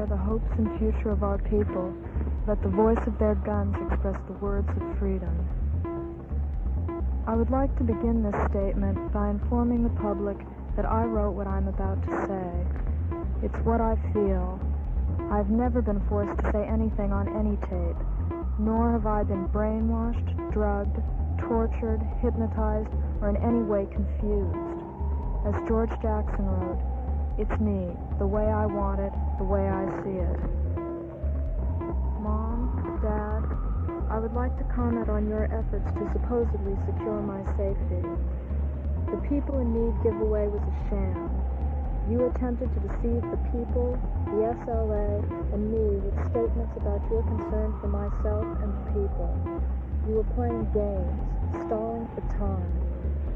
share the hopes and future of our people, let the voice of their guns express the words of freedom. I would like to begin this statement by informing the public that I wrote what I'm about to say. It's what I feel. I've never been forced to say anything on any tape, nor have I been brainwashed, drugged, tortured, hypnotized, or in any way confused. As George Jackson wrote, it's me, the way I want it, the way I see it. Mom, Dad, I would like to comment on your efforts to supposedly secure my safety. The People in Need giveaway was a sham. You attempted to deceive the people, the SLA, and me with statements about your concern for myself and the people. You were playing games, stalling for time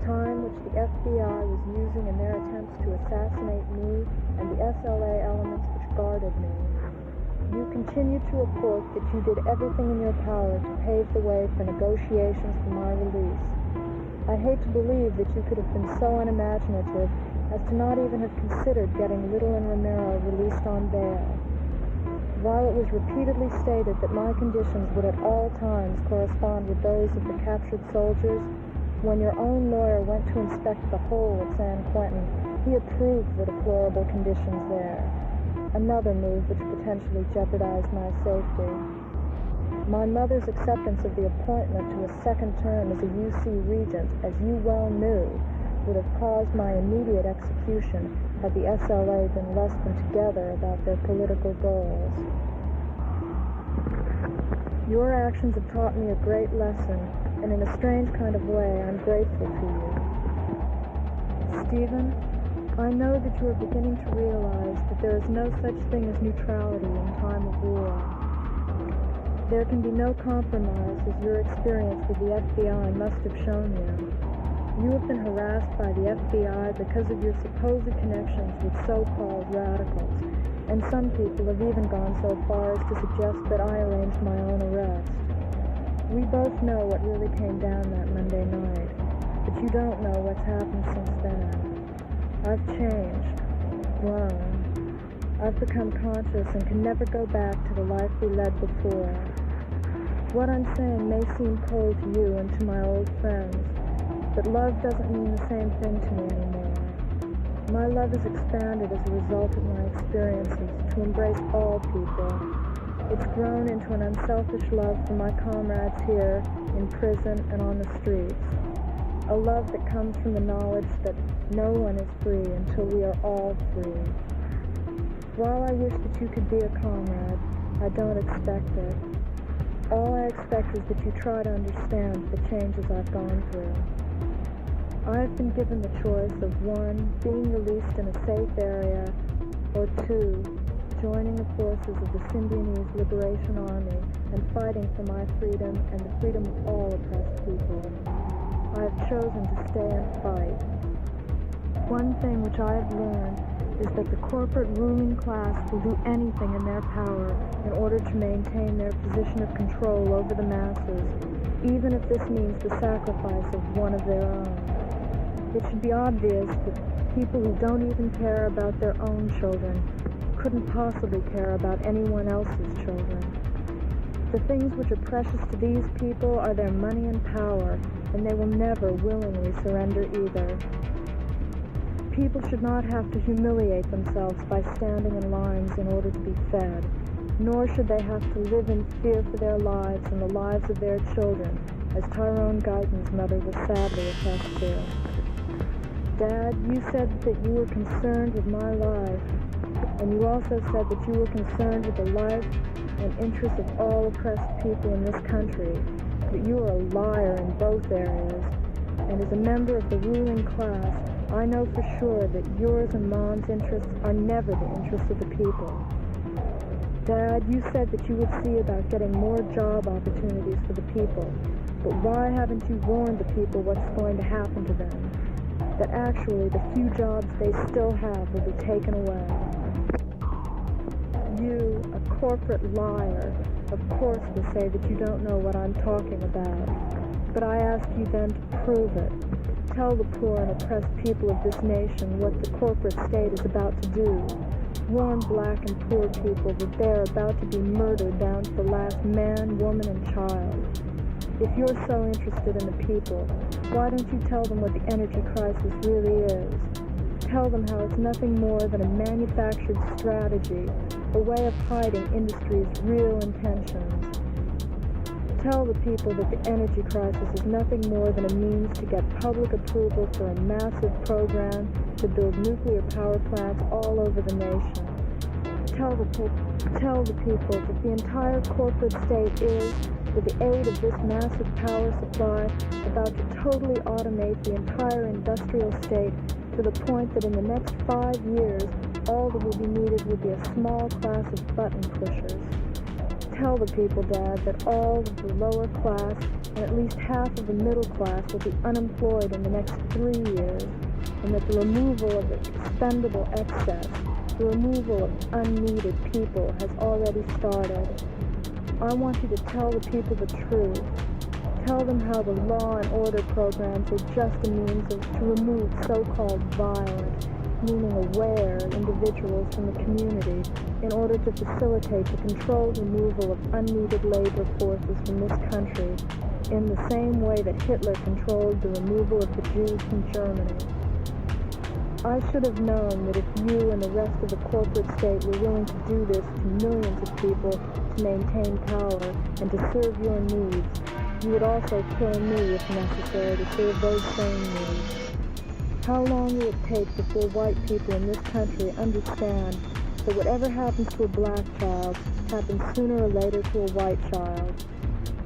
which the FBI was using in their attempts to assassinate me and the SLA elements which guarded me. You continued to report that you did everything in your power to pave the way for negotiations for my release. I hate to believe that you could have been so unimaginative as to not even have considered getting Little and Romero released on bail. While it was repeatedly stated that my conditions would at all times correspond with those of the captured soldiers, when your own lawyer went to inspect the hole at San Quentin, he approved the deplorable conditions there. Another move which potentially jeopardized my safety. My mother's acceptance of the appointment to a second term as a UC regent, as you well knew, would have caused my immediate execution had the SLA been less than together about their political goals. Your actions have taught me a great lesson, and in a strange kind of way, I'm grateful to you. Stephen, I know that you are beginning to realize that there is no such thing as neutrality in time of war. There can be no compromise, as your experience with the FBI must have shown you. You have been harassed by the FBI because of your supposed connections with so-called radicals, and some people have even gone so far as to suggest that I arranged my own arrest. We both know what really came down that Monday night, but you don't know what's happened since then. I've changed, grown. I've become conscious and can never go back to the life we led before. What I'm saying may seem cold to you and to my old friends, but love doesn't mean the same thing to me anymore. My love has expanded as a result of my experiences to embrace all people. It's grown into an unselfish love for my comrades here, in prison, and on the streets. A love that comes from the knowledge that no one is free until we are all free. While I wish that you could be a comrade, I don't expect it. All I expect is that you try to understand the changes I've gone through. I have been given the choice of 1, being released in a safe area, or 2, joining the forces of the Symbionese Liberation Army and fighting for my freedom and the freedom of all oppressed people. I have chosen to stay and fight. One thing which I have learned is that the corporate ruling class will do anything in their power in order to maintain their position of control over the masses, even if this means the sacrifice of one of their own. It should be obvious that people who don't even care about their own children couldn't possibly care about anyone else's children. The things which are precious to these people are their money and power, and they will never willingly surrender either. People should not have to humiliate themselves by standing in lines in order to be fed, nor should they have to live in fear for their lives and the lives of their children, as Tyrone Guyton's mother was sadly attest to. Dad, you said that you were concerned with my life, and you also said that you were concerned with the life and interests of all oppressed people in this country, but you are a liar in both areas, and as a member of the ruling class, I know for sure that yours and Mom's interests are never the interests of the people. Dad, you said that you would see about getting more job opportunities for the people, but why haven't you warned the people what's going to happen to them? That actually the few jobs they still have will be taken away. You, a corporate liar, of course will say that you don't know what I'm talking about. But I ask you then to prove it. Tell the poor and oppressed people of this nation what the corporate state is about to do. warn black and poor people that they're about to be murdered down to the last man, woman, and child. If you're so interested in the people, why don't you tell them what the energy crisis really is? Tell them how it's nothing more than a manufactured strategy, a way of hiding industry's real intentions. Tell the people that the energy crisis is nothing more than a means to get public approval for a massive program to build nuclear power plants all over the nation. Tell the people that the entire corporate state is, with the aid of this massive power supply, about to totally automate the entire industrial state to the point that in the next 5 years, all that will be needed will be a small class of button pushers. Tell the people, Dad, that all of the lower class and at least half of the middle class will be unemployed in the next 3 years, and that the removal of expendable excess, the removal of unneeded people has already started. I want you to tell the people the truth. Tell them how the law and order programs are just a means to remove so-called violent, meaning aware individuals from the community in order to facilitate the controlled removal of unneeded labor forces from this country in the same way that Hitler controlled the removal of the Jews from Germany. I should have known that if you and the rest of the corporate state were willing to do this to millions of people to maintain power and to serve your needs, you would also kill me if necessary to serve those same needs. How long will it take before white people in this country understand that whatever happens to a black child happens sooner or later to a white child?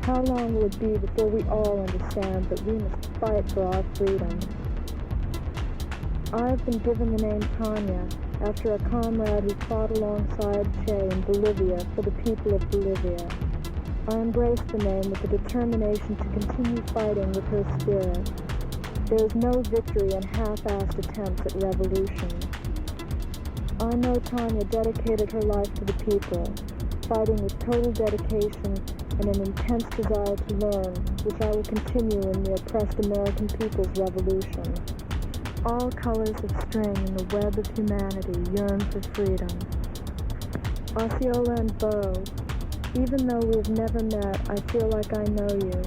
How long will it be before we all understand that we must fight for our freedom? I have been given the name Tania after a comrade who fought alongside Che in Bolivia for the people of Bolivia. I embrace the name with the determination to continue fighting with her spirit. There is no victory in half-assed attempts at revolution. I know Tania dedicated her life to the people, fighting with total dedication and an intense desire to learn, which I will continue in the oppressed American people's revolution. All colors of string in the web of humanity yearn for freedom. Osceola and Bo, even though we have never met, I feel like I know you.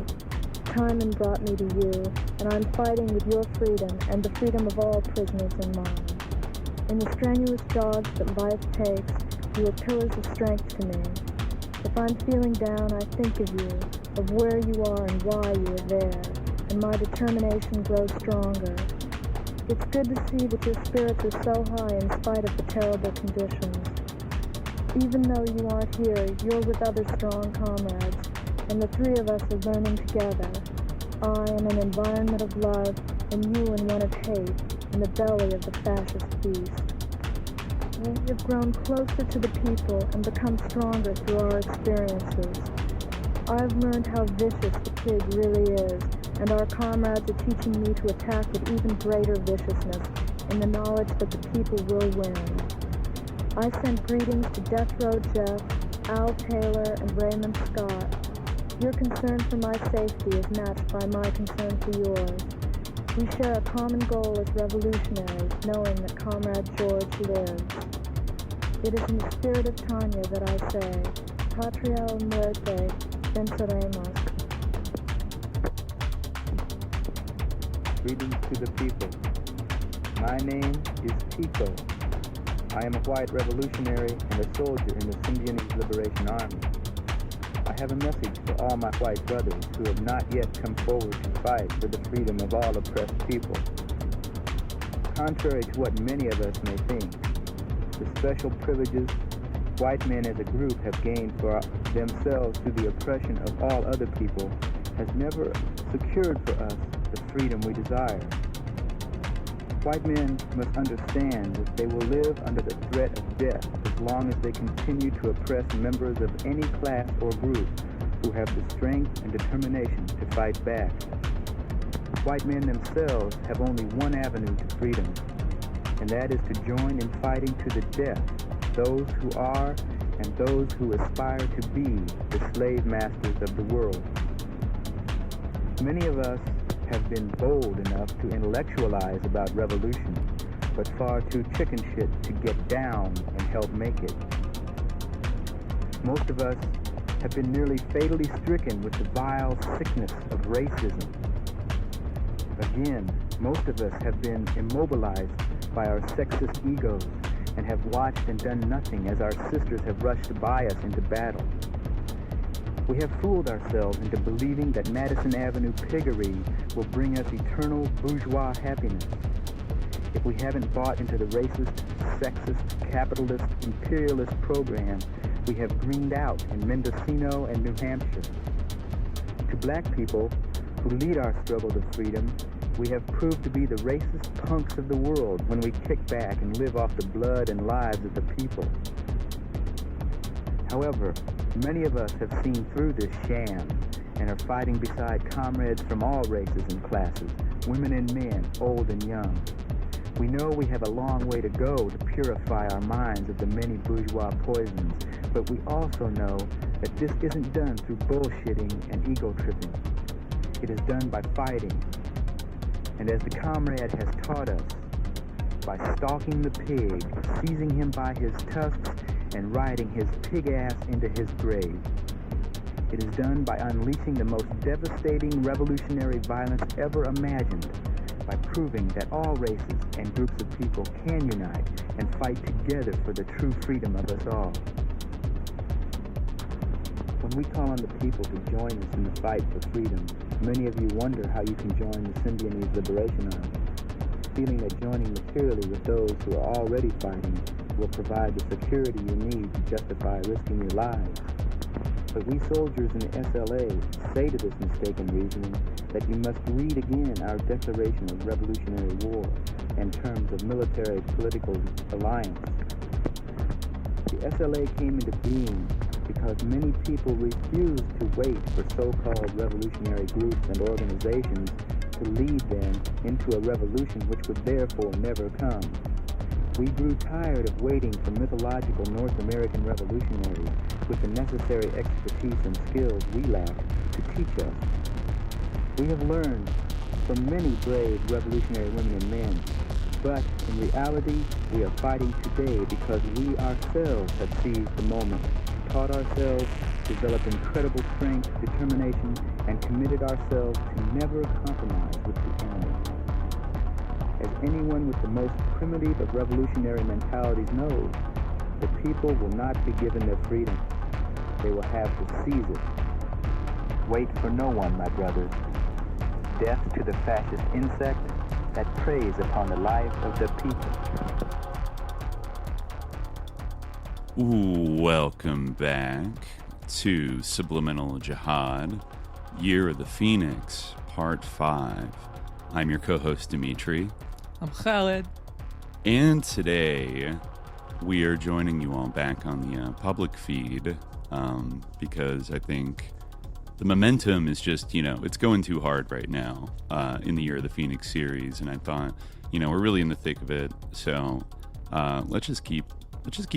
Timon brought me to you, and I'm fighting with your freedom and the freedom of all prisoners in mind. In the strenuous jogs that life takes, you are pillars of strength to me. If I'm feeling down, I think of you, of where you are and why you are there, and my determination grows stronger. It's good to see that your spirits are so high in spite of the terrible conditions. Even though you aren't here, you're with other strong comrades, and the three of us are learning together. I in an environment of love, and you in one of hate, in the belly of the fascist beast. We have grown closer to the people and become stronger through our experiences. I've learned how vicious the pig really is, and our comrades are teaching me to attack with even greater viciousness in the knowledge that the people will win. I send greetings to Death Row Jeff, Al Taylor, and Raymond Scott. Your concern for my safety is matched by my concern for yours. We share a common goal as revolutionaries, knowing that Comrade George lives. It is in the spirit of Tania that I say, Patria o muerte, venceremos. Greetings to the people. My name is Tico. I am a white revolutionary and a soldier in the Symbionese Liberation Army. I have a message for all my white brothers who have not yet come forward to fight for the freedom of all oppressed people. Contrary to what many of us may think, the special privileges white men as a group have gained for themselves through the oppression of all other people has never secured for us the freedom we desire. White men must understand that they will live under the threat of death as long as they continue to oppress members of any class or group who have the strength and determination to fight back. White men themselves have only one avenue to freedom, and that is to join in fighting to the death those who are and those who aspire to be the slave masters of the world. Many of us have been bold enough to intellectualize about revolution, but far too chicken shit to get down and help make it. Most of us have been nearly fatally stricken with the vile sickness of racism. Again, most of us have been immobilized by our sexist egos and have watched and done nothing as our sisters have rushed by us into battle. We have fooled ourselves into believing that Madison Avenue piggery will bring us eternal bourgeois happiness. If we haven't bought into the racist, sexist, capitalist, imperialist program we have greened out in Mendocino and New Hampshire. To black people who lead our struggle to freedom, we have proved to be the racist punks of the world when we kick back and live off the blood and lives of the people. However, many of us have seen through this sham and are fighting beside comrades from all races and classes, women and men, old and young. We know we have a long way to go to purify our minds of the many bourgeois poisons, but we also know that this isn't done through bullshitting and ego-tripping. It is done by fighting. And as the comrade has taught us, by stalking the pig, seizing him by his tusks, and riding his pig ass into his grave. It is done by unleashing the most devastating revolutionary violence ever imagined, by proving that all races and groups of people can unite and fight together for the true freedom of us all. When we call on the people to join us in the fight for freedom, many of you wonder how you can join the Symbionese Liberation Army, feeling that joining materially with those who are already fighting will provide the security you need to justify risking your lives. But we soldiers in the SLA say to this mistaken reasoning that you must read again our Declaration of Revolutionary War in terms of military-political alliance. The SLA came into being because many people refused to wait for so-called revolutionary groups and organizations to lead them into a revolution which would therefore never come. We grew tired of waiting for mythological North American revolutionaries with the necessary expertise and skills we lack to teach us. We have learned from many brave revolutionary women and men, but in reality, we are fighting today because we ourselves have seized the moment, taught ourselves, developed incredible strength, determination, and committed ourselves to never compromise with the enemy. As anyone with the most primitive of revolutionary mentalities knows, the people will not be given their freedom. They will have to seize it. Wait for no one, my brothers. Death to the fascist insect that preys upon the life of the people. Welcome back to Subliminal Jihad, Year of the Phoenix, Part 5. I'm your co-host, Dimitri. I'm Khalid. And today, we are joining you all back on the public feed because I think the momentum is just, it's going too hard right now in the Year of the Phoenix series. And I thought, we're really in the thick of it. So let's just keep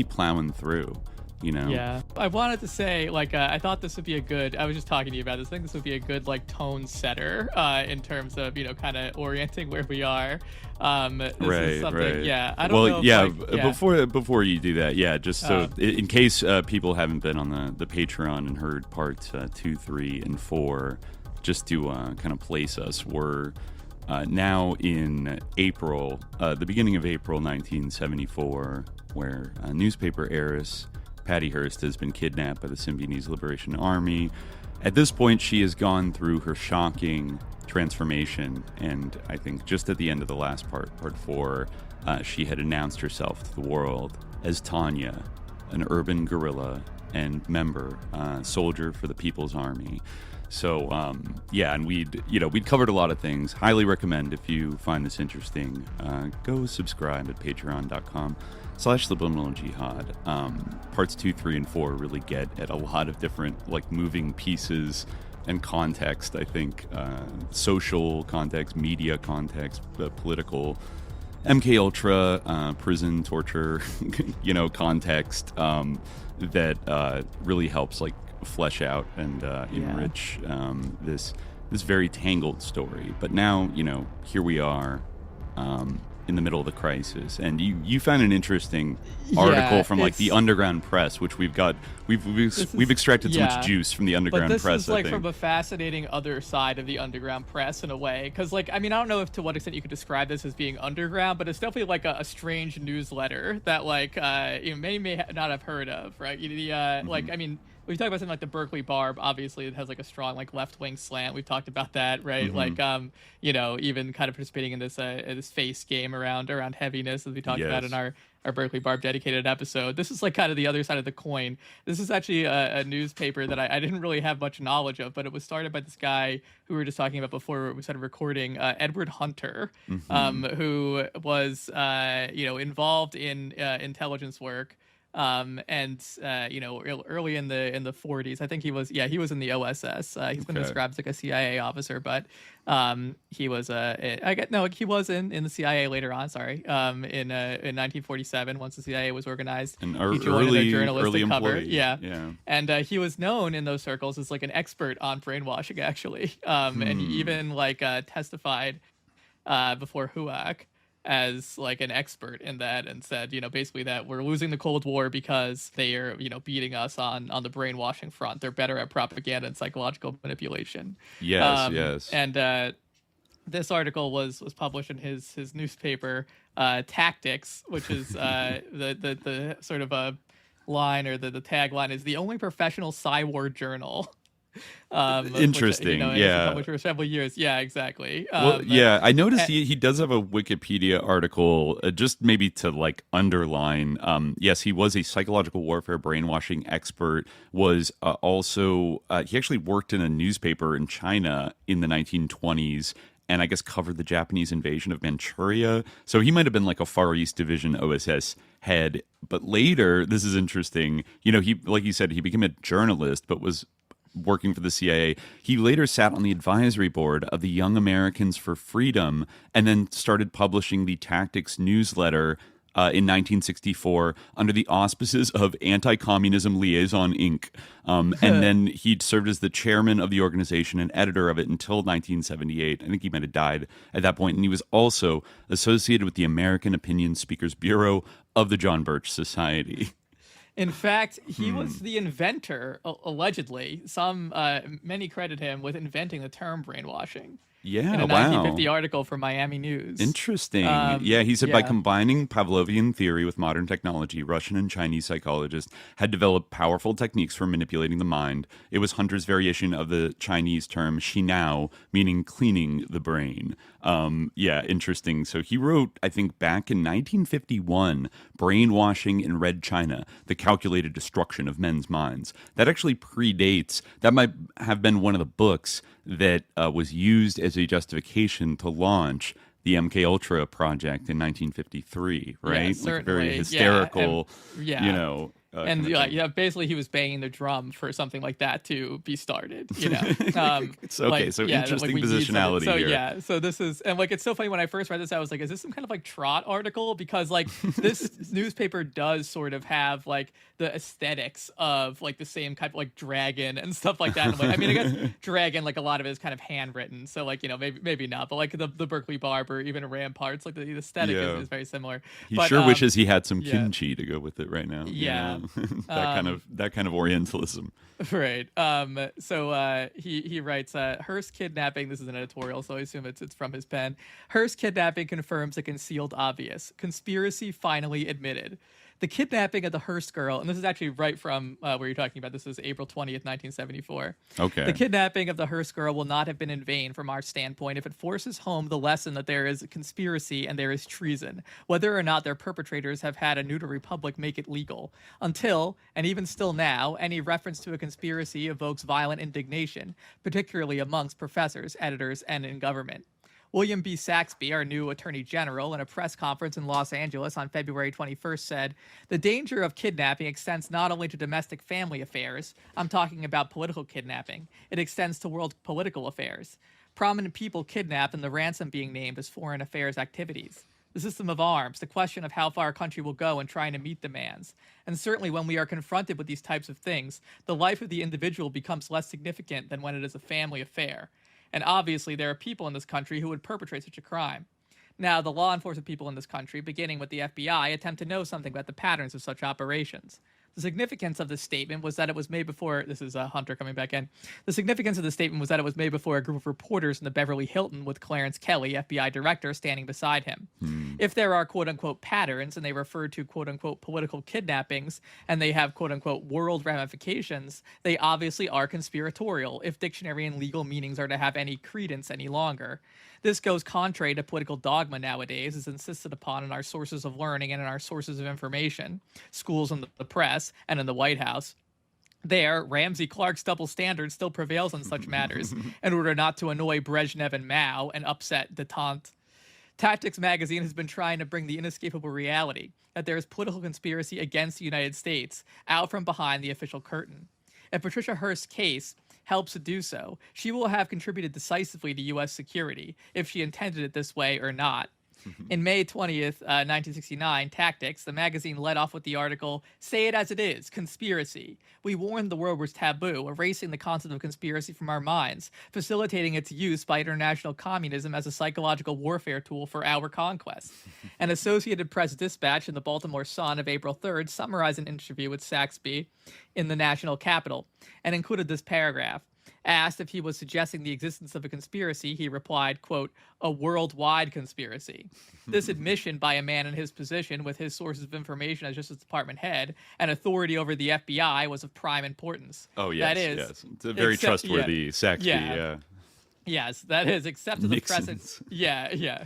plowing through. Yeah, I wanted to say, I thought this would be I was just talking to you about this. I think this would be a good, tone setter in terms of, kind of orienting where we are. This is something, right. Yeah, I don't know. Before you do that, just so, in case people haven't been on the Patreon and heard parts 2, 3, and 4, just to kind of place us, we're now in April, the beginning of April 1974, where newspaper heiress Patty Hearst has been kidnapped by the Symbionese Liberation Army. At this point, she has gone through her shocking transformation, and I think just at the end of the last part 4, she had announced herself to the world as Tania, an urban guerrilla and member, soldier for the People's Army. So, and we'd covered a lot of things. Highly recommend, if you find this interesting, go subscribe at patreon.com/subliminaljihad. Parts 2, 3, and 4 really get at a lot of different, moving pieces and context, I think, social context, media context, political, MK Ultra, prison torture, context, that really helps, flesh out and enrich this very tangled story. But now, here we are. in the middle of the crisis. And you found an interesting article from like the underground press, which we've extracted so much juice from the underground press. But this is like from a fascinating other side of the underground press in a way, because like I mean I don't know if to what extent you could describe this as being underground, but it's definitely like a strange newsletter that like you may not have heard of, right? Like I mean. We talk about something like the Berkeley Barb. Obviously, it has like a strong like left-wing slant. We've talked about that, right? Like, even kind of participating in this face game around heaviness, as we talked about in our Berkeley Barb dedicated episode. This is like kind of the other side of the coin. This is actually a newspaper that I didn't really have much knowledge of, but it was started by this guy who we were just talking about before we started recording, Edward Hunter, who was involved in intelligence work. Early in the 40s, I think he was in the OSS. He's been described as like a CIA officer, but he was he was in the CIA later on. Sorry, in 1947, once the CIA was organized, he joined a journalistic cover. And he was known in those circles as like an expert on brainwashing, actually, and he even like testified before HUAC as like an expert in that, and said, basically that we're losing the Cold War because they are, beating us on the brainwashing front. They're better at propaganda and psychological manipulation. Yes. And this article was published in his newspaper, Tactics, which is the sort of a line, or the tagline is the only professional psy-war journal. Interesting. Which for several years. Yeah, exactly. I noticed he does have a Wikipedia article, just maybe to like underline. Yes, he was a psychological warfare brainwashing expert. Was also he actually worked in a newspaper in China in the 1920s. And I guess covered the Japanese invasion of Manchuria. So he might have been like a Far East Division OSS head. But later, this is interesting. He, like you said, he became a journalist, but was working for the CIA. He later sat on the advisory board of the Young Americans for Freedom, and then started publishing the Tactics newsletter in 1964 under the auspices of Anti-Communism Liaison Inc. And then he'd served as the chairman of the organization and editor of it until 1978. I think he might have died at that point. And he was also associated with the American Opinion Speakers Bureau of the John Birch Society. In fact, he was the inventor, allegedly. Many credit him with inventing the term brainwashing. Yeah, in a 1950 article from Miami News. Interesting. He said by combining Pavlovian theory with modern technology, Russian and Chinese psychologists had developed powerful techniques for manipulating the mind. It was Hunter's variation of the Chinese term xinao, meaning cleaning the brain. Interesting. So he wrote, I think, back in 1951, Brainwashing in Red China, The Calculated Destruction of Men's Minds. That actually predates, that might have been one of the books that was used as a justification to launch the MK Ultra project in 1953, right? Yeah, certainly. Like very hysterical, basically he was banging the drum for something like that to be started, It's okay, interesting positionality here. So this is, and like, it's so funny when I first read this, I was like, is this some kind of like trot article? Because like this newspaper does sort of have like the aesthetics of like the same kind of like Dragon and stuff like that. I guess Dragon, like a lot of it is kind of handwritten, so like, maybe not, but like the Berkeley Barb or even Ramparts, like the aesthetic is very similar. He wishes he had some kimchi to go with it right now. That kind of Orientalism. Right. So he writes, Hearst kidnapping, this is an editorial, so I assume it's from his pen. Hearst kidnapping confirms a concealed obvious. Conspiracy finally admitted. The kidnapping of the Hearst girl, and this is actually right from where you're talking about. This is April 20th, 1974. Okay. The kidnapping of the Hearst girl will not have been in vain from our standpoint if it forces home the lesson that there is a conspiracy and there is treason, whether or not their perpetrators have had a New Republic make it legal. Until, and even still now, any reference to a conspiracy evokes violent indignation, particularly amongst professors, editors, and in government. William B. Saxby, our new Attorney General, in a press conference in Los Angeles on February 21st said, "The danger of kidnapping extends not only to domestic family affairs, I'm talking about political kidnapping, it extends to world political affairs. Prominent people kidnapped and the ransom being named as foreign affairs activities. The system of arms, the question of how far a country will go in trying to meet demands. And certainly when we are confronted with these types of things, the life of the individual becomes less significant than when it is a family affair. And obviously, there are people in this country who would perpetrate such a crime. Now, the law enforcement people in this country, beginning with the FBI, attempt to know something about the patterns of such operations. The significance of this statement was that it was made before. This is Hunter coming back in. The significance of the statement was that it was made before a group of reporters in the Beverly Hilton with Clarence Kelly, FBI director, standing beside him. If there are quote unquote patterns and they refer to quote unquote political kidnappings and they have quote unquote world ramifications, they obviously are conspiratorial if dictionary and legal meanings are to have any credence any longer. This goes contrary to political dogma nowadays, as insisted upon in our sources of learning and in our sources of information, schools and the press, and in the White House. There, Ramsey Clark's double standard still prevails on such matters in order not to annoy Brezhnev and Mao and upset détente. Tactics magazine has been trying to bring the inescapable reality that there is political conspiracy against the United States out from behind the official curtain. If Patricia Hearst's case helps to do so, she will have contributed decisively to U.S. security, if she intended it this way or not. In May 20th, 1969, Tactics, the magazine led off with the article, "Say it as it is, conspiracy. We warned the world was taboo, erasing the concept of conspiracy from our minds, facilitating its use by international communism as a psychological warfare tool for our conquest." An Associated Press dispatch in the Baltimore Sun of April 3rd summarized an interview with Saxby in the national capital and included this paragraph. Asked if he was suggesting the existence of a conspiracy, he replied, quote, "a worldwide conspiracy." This admission by a man in his position with his sources of information as Justice Department head and authority over the FBI was of prime importance. Oh, yes, that is, yes. It's a very trustworthy Saxby, yeah. Yes, that is, except to the present. Yeah.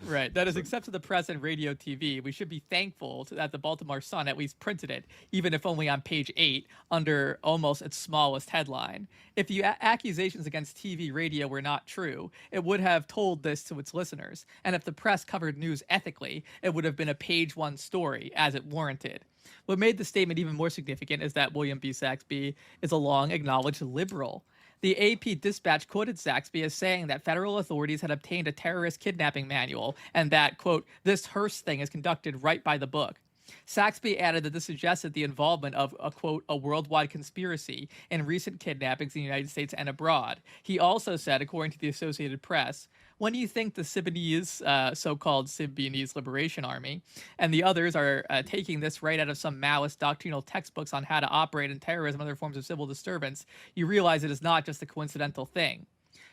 Right. That is, except to the press and radio TV, we should be thankful that the Baltimore Sun at least printed it, even if only on page 8, under almost its smallest headline. If the accusations against TV radio were not true, it would have told this to its listeners. And if the press covered news ethically, it would have been a page 1 story, as it warranted. What made the statement even more significant is that William B. Saxby is a long acknowledged liberal. The AP dispatch quoted Saxby as saying that federal authorities had obtained a terrorist kidnapping manual and that, quote, "this Hearst thing is conducted right by the book." Saxby added that this suggested the involvement of, a worldwide conspiracy in recent kidnappings in the United States and abroad. He also said, according to the Associated Press, "When you think the Symbionese, so-called Symbionese Liberation Army, and the others are taking this right out of some Maoist doctrinal textbooks on how to operate in terrorism and other forms of civil disturbance, you realize it is not just a coincidental thing."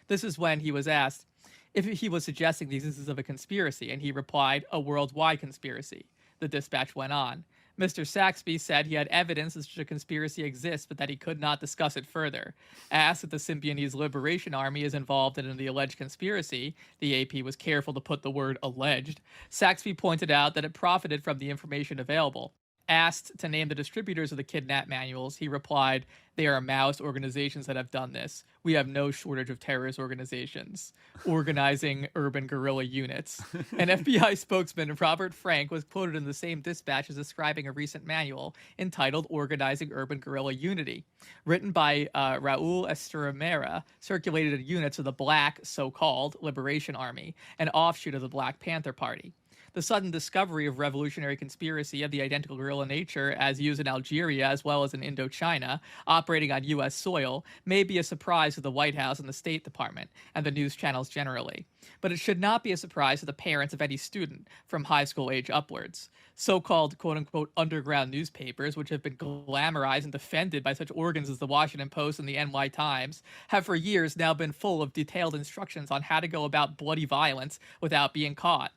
This is when he was asked if he was suggesting the existence of a conspiracy, and he replied, "a worldwide conspiracy." The dispatch went on. Mr. Saxby said he had evidence that such a conspiracy exists, but that he could not discuss it further. Asked if the Symbionese Liberation Army is involved in the alleged conspiracy, the AP was careful to put the word alleged, Saxby pointed out that it profited from the information available. Asked to name the distributors of the kidnap manuals, he replied, "They are Maoist organizations that have done this. We have no shortage of terrorist organizations organizing urban guerrilla units." An FBI spokesman, Robert Frank, was quoted in the same dispatch as describing a recent manual entitled "Organizing Urban Guerrilla Unity," written by Raul Estremera, circulated in units of the Black, so-called, Liberation Army, an offshoot of the Black Panther Party. The sudden discovery of revolutionary conspiracy of the identical guerrilla nature as used in Algeria as well as in Indochina, operating on U.S. soil, may be a surprise to the White House and the State Department, and the news channels generally. But it should not be a surprise to the parents of any student from high school age upwards. So-called quote-unquote underground newspapers, which have been glamorized and defended by such organs as the Washington Post and the NY Times, have for years now been full of detailed instructions on how to go about bloody violence without being caught.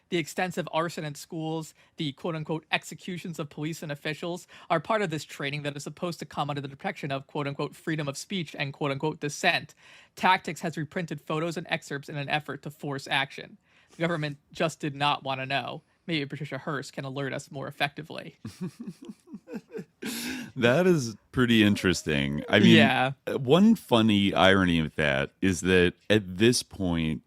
The extensive arson in schools, the quote-unquote executions of police and officials are part of this training that is supposed to come under the protection of quote-unquote freedom of speech and quote-unquote dissent. Tactics has reprinted photos and excerpts in an effort to force action. The government just did not want to know. Maybe Patricia Hearst can alert us more effectively. That is pretty interesting. I mean, yeah. One funny irony of that is that at this point,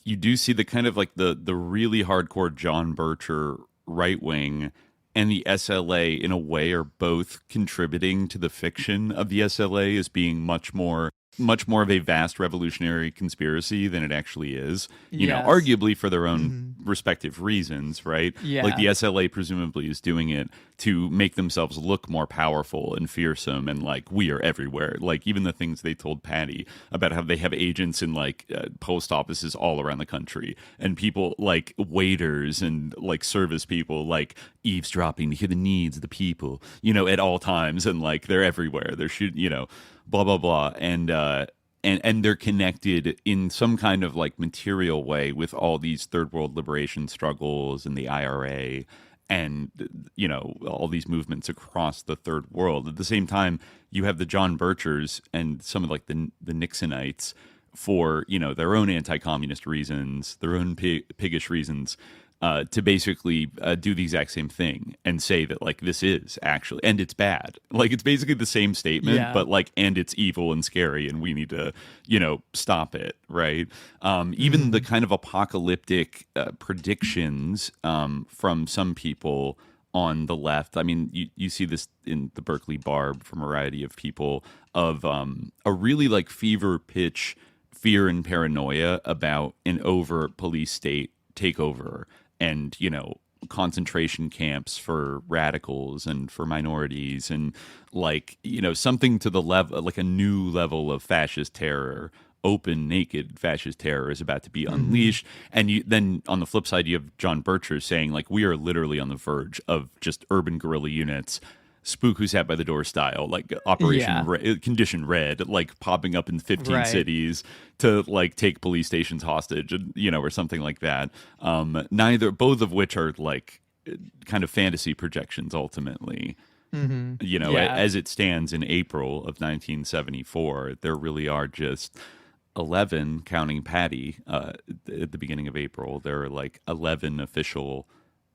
you do see the kind of like the really hardcore John Bircher right wing and the SLA in a way are both contributing to the fiction of the SLA as being much more much more of a vast revolutionary conspiracy than it actually is. You know, Yes. arguably for their own respective reasons, right? Yeah. Like the SLA presumably is doing it to make themselves look more powerful and fearsome and like we are everywhere. Like even the things they told Patty about how they have agents in like post offices all around the country and people like waiters and like service people like eavesdropping to hear the needs of the people, you know, at all times, and like they're everywhere. They're shooting, you know, blah blah blah, and they're connected in some kind of like material way with all these third world liberation struggles and the IRA and, you know, all these movements across the third world. At the same time, you have the John Birchers and some of like the Nixonites for, you know, their own anti-communist reasons, their own piggish reasons, to basically do the exact same thing and say that like this is actually, and it's bad. Like it's basically the same statement, Yeah. but like, and it's evil and scary and we need to, you know, stop it, right? Even the kind of apocalyptic predictions from some people on the left. I mean, you see this in the Berkeley Barb from a variety of people of a really like fever pitch fear and paranoia about an overt police state takeover and, you know, concentration camps for radicals and for minorities and like, you know, something to the level, like a new level of fascist terror, open, naked fascist terror is about to be unleashed. And then on the flip side, you have John Bircher saying like, we are literally on the verge of just urban guerrilla units, spook who's sat by the door style, like Operation Condition Red, like popping up in 15 Right. cities to like take police stations hostage, you know, or something like that. Both of which are like kind of fantasy projections ultimately. You know, Yeah. as it stands in April of 1974, there really are just 11, counting Patty, at the beginning of April, there are like 11 official,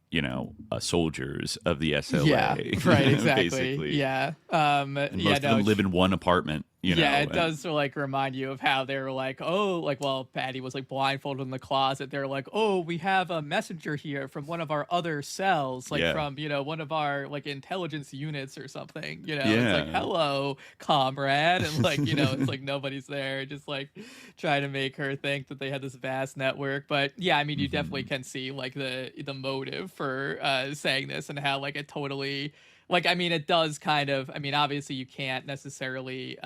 you know, soldiers of the SLA. Yeah, right, exactly. Basically. Yeah. And most of them live in one apartment, you know. Yeah, it and- does like remind you of how they were like, oh, like while Patty was like blindfolded in the closet, they're like, oh, we have a messenger here from one of our other cells, like Yeah. from, you know, one of our like intelligence units or something, you know. Yeah. It's like, hello, comrade, and like, you know, it's like nobody's there, just like trying to make her think that they had this vast network. But yeah, I mean, you definitely can see like the motive for saying this and how like it totally, like, I mean, it does kind of, I mean, obviously you can't necessarily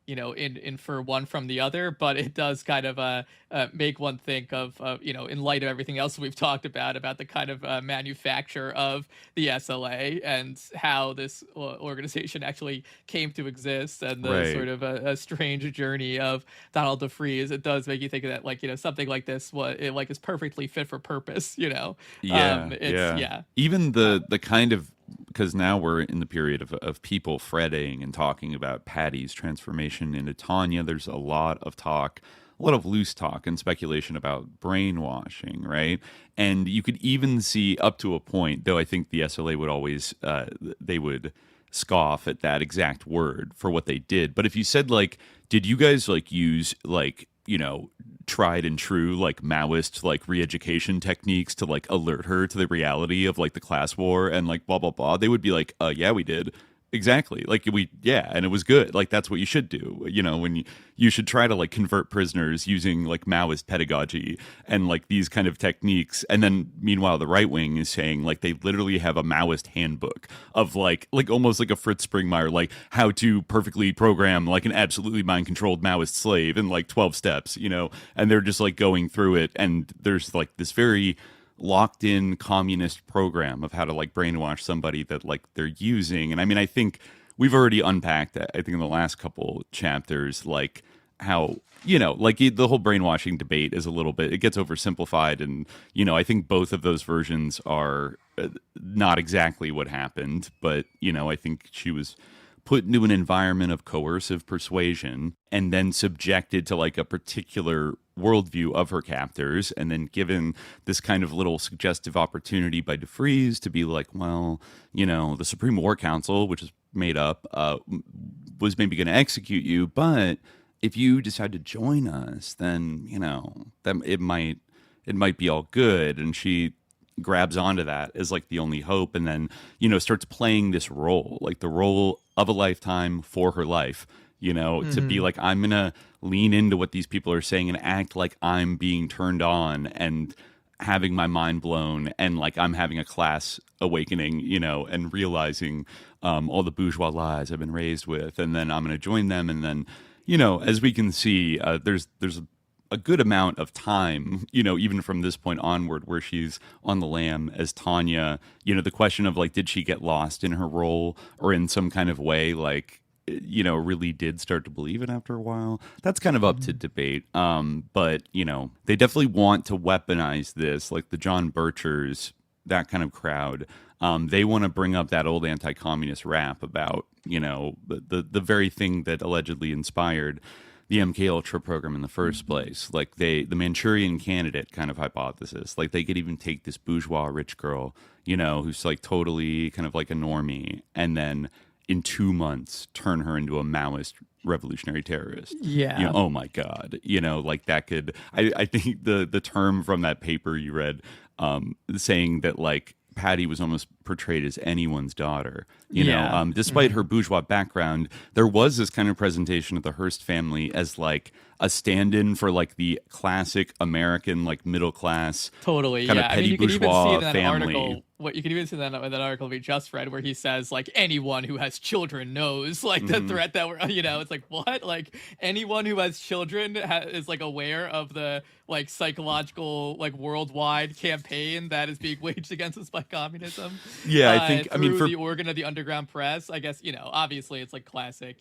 you know, infer one from the other, but it does kind of make one think of, you know, in light of everything else we've talked about the kind of manufacture of the SLA and how this organization actually came to exist and the Right. sort of a strange journey of Donald DeFreeze. It does make you think of that, like, you know, something like this, it like is perfectly fit for purpose, you know? Yeah. Even the kind of, because now we're in the period of people fretting and talking about Patty's transformation into Tania. There's a lot of talk, a lot of loose talk and speculation about brainwashing, right? And you could even see up to a point, though I think the SLA would always, they would scoff at that exact word for what they did. But if you said like, did you guys like use like, you know, tried and true like Maoist like re-education techniques to like alert her to the reality of like the class war and like blah blah blah, they would be like, yeah, we did. Exactly. Like and it was good. Like that's what you should do. You know, when you should try to like convert prisoners using like Maoist pedagogy and like these kind of techniques. And then meanwhile, the right wing is saying like they literally have a Maoist handbook of like almost like a Fritz Springmeier, like how to perfectly program like an absolutely mind controlled Maoist slave in like 12 steps, you know, and they're just like going through it. And there's like this very locked in communist program of how to like brainwash somebody that like they're using. And I mean, I think we've already unpacked that, I think in the last couple chapters, like how, you know, like the whole brainwashing debate is a little bit, it gets oversimplified. And, you know, I think both of those versions are not exactly what happened, but, you know, I think she was put into an environment of coercive persuasion and then subjected to like a particular worldview of her captors, and then given this kind of little suggestive opportunity by DeFreeze to be like, well, you know, the Supreme War Council, which is made up, was maybe going to execute you, but if you decide to join us, then, you know, that it might be all good. And she grabs onto that as like the only hope, and then, you know, starts playing this role, like the role of a lifetime for her life, to be like, I'm going to lean into what these people are saying and act like I'm being turned on and having my mind blown and like I'm having a class awakening, and realizing all the bourgeois lies I've been raised with. And then I'm going to join them. And then, as we can see, there's a good amount of time, even from this point onward, where she's on the lam as Tania. The question of like, did she get lost in her role or in some kind of way, like, really did start to believe it after a while? That's kind of up to debate. But, they definitely want to weaponize this, like the John Birchers, that kind of crowd. They want to bring up that old anti-communist rap about, the very thing that allegedly inspired the MK Ultra program in the first place. Like the Manchurian Candidate kind of hypothesis. Like they could even take this bourgeois rich girl, who's like totally kind of like a normie, and then in 2 months turn her into a Maoist revolutionary terrorist. Yeah. Oh my God. Like that could, I think the term from that paper you read, saying that like Patty was almost portrayed as anyone's daughter, despite her bourgeois background. There was this kind of presentation of the Hearst family as like a stand-in for like the classic American, like middle class, totally, kind of petty bourgeois family. Article, what you can even see that in that article we just read, where he says like anyone who has children knows like the threat that we're, it's like what, like anyone who has children is like aware of the like psychological like worldwide campaign that is being waged against us by communism. Yeah, I think through the organ of the underground press. I guess obviously it's like classic,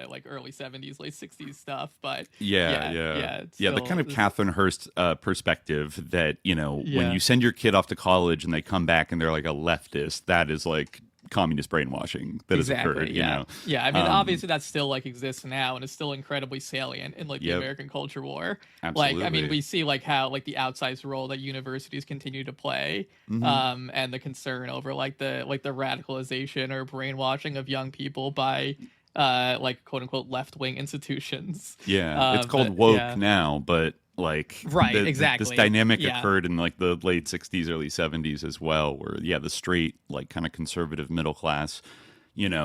like early 70s, late 60s stuff, but the kind of Catherine Hearst perspective that when you send your kid off to college and they come back and they're like a leftist, that is like communist brainwashing that has occurred. I mean, obviously that still like exists now and is still incredibly salient in like the American culture war. Absolutely. Like, I mean, we see like how like the outsized role that universities continue to play, and the concern over like the radicalization or brainwashing of young people by like quote unquote left wing institutions. It's called woke now, but like exactly this dynamic occurred in like the late 60s, early 70s as well, where the straight like kind of conservative middle class,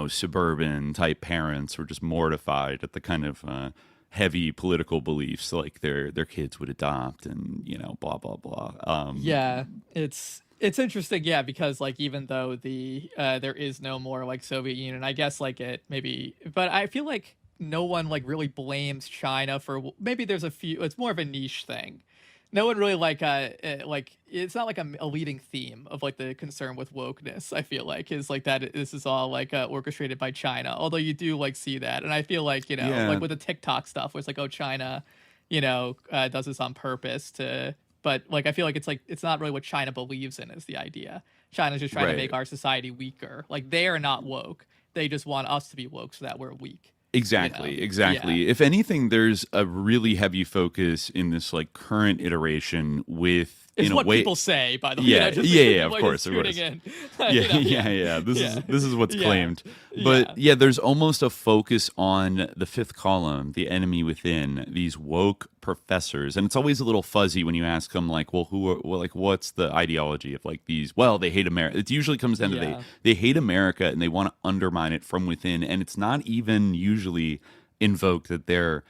suburban type parents were just mortified at the kind of heavy political beliefs like their kids would adopt, and blah blah blah. It's interesting, because like even though the there is no more like Soviet Union, I guess like it maybe, but I feel like no one like really blames China for, maybe there's a few, it's more of a niche thing. No one really like it's not like a leading theme of like the concern with wokeness. I feel like is like that this is all like orchestrated by China, although you do like see that, and I feel like like with the TikTok stuff where it's like, oh, China does this on purpose to, but like I feel like it's not really what China believes in is the idea. China's just trying to make our society weaker. Like they are not woke, they just want us to be woke so that we're weak. Exactly. If anything, there's a really heavy focus in this like current iteration with, is what way, people say, by the way. Of course. This is what's claimed. But there's almost a focus on the fifth column, the enemy within, these woke professors, and it's always a little fuzzy when you ask them like, well, what's the ideology of like these? Well, they hate America. It usually comes down to they hate America and they want to undermine it from within, and it's not even usually invoked that they're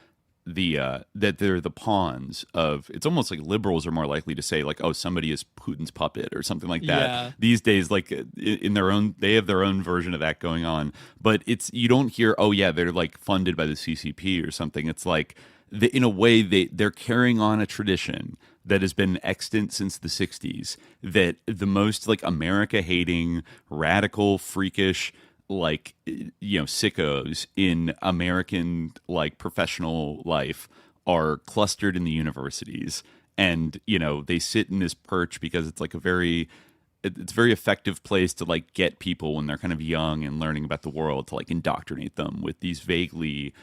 the pawns of, it's almost like liberals are more likely to say like, oh, somebody is Putin's puppet or something like that these days, like in their own, they have their own version of that going on, but you don't hear, oh yeah, they're like funded by the CCP or something. It's like in a way they're carrying on a tradition that has been extant since the 60s, that the most like America hating, radical, freakish, like sickos in American like professional life are clustered in the universities, and they sit in this perch because it's like it's a very effective place to like get people when they're kind of young and learning about the world, to like indoctrinate them with these vaguely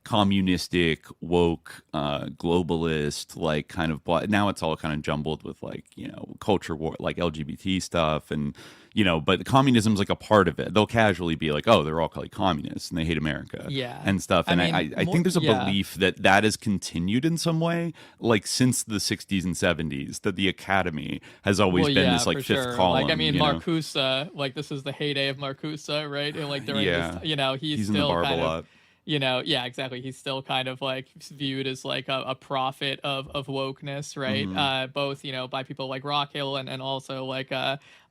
communistic, woke, globalist, like kind of now it's all kind of jumbled with like culture war, like LGBT stuff, and but communism's like a part of it. They'll casually be like, oh, they're all called communists and they hate America, and stuff. And I think there's a belief that has continued in some way, like since the 60s and 70s, that the academy has always been this like fifth column. Like I mean, Marcuse, like this is the heyday of Marcuse, right? And like during this, he's still in the barb kind a lot. yeah, exactly. He's still kind of like viewed as like a prophet of wokeness, right? Both, by people like Rockhill and also like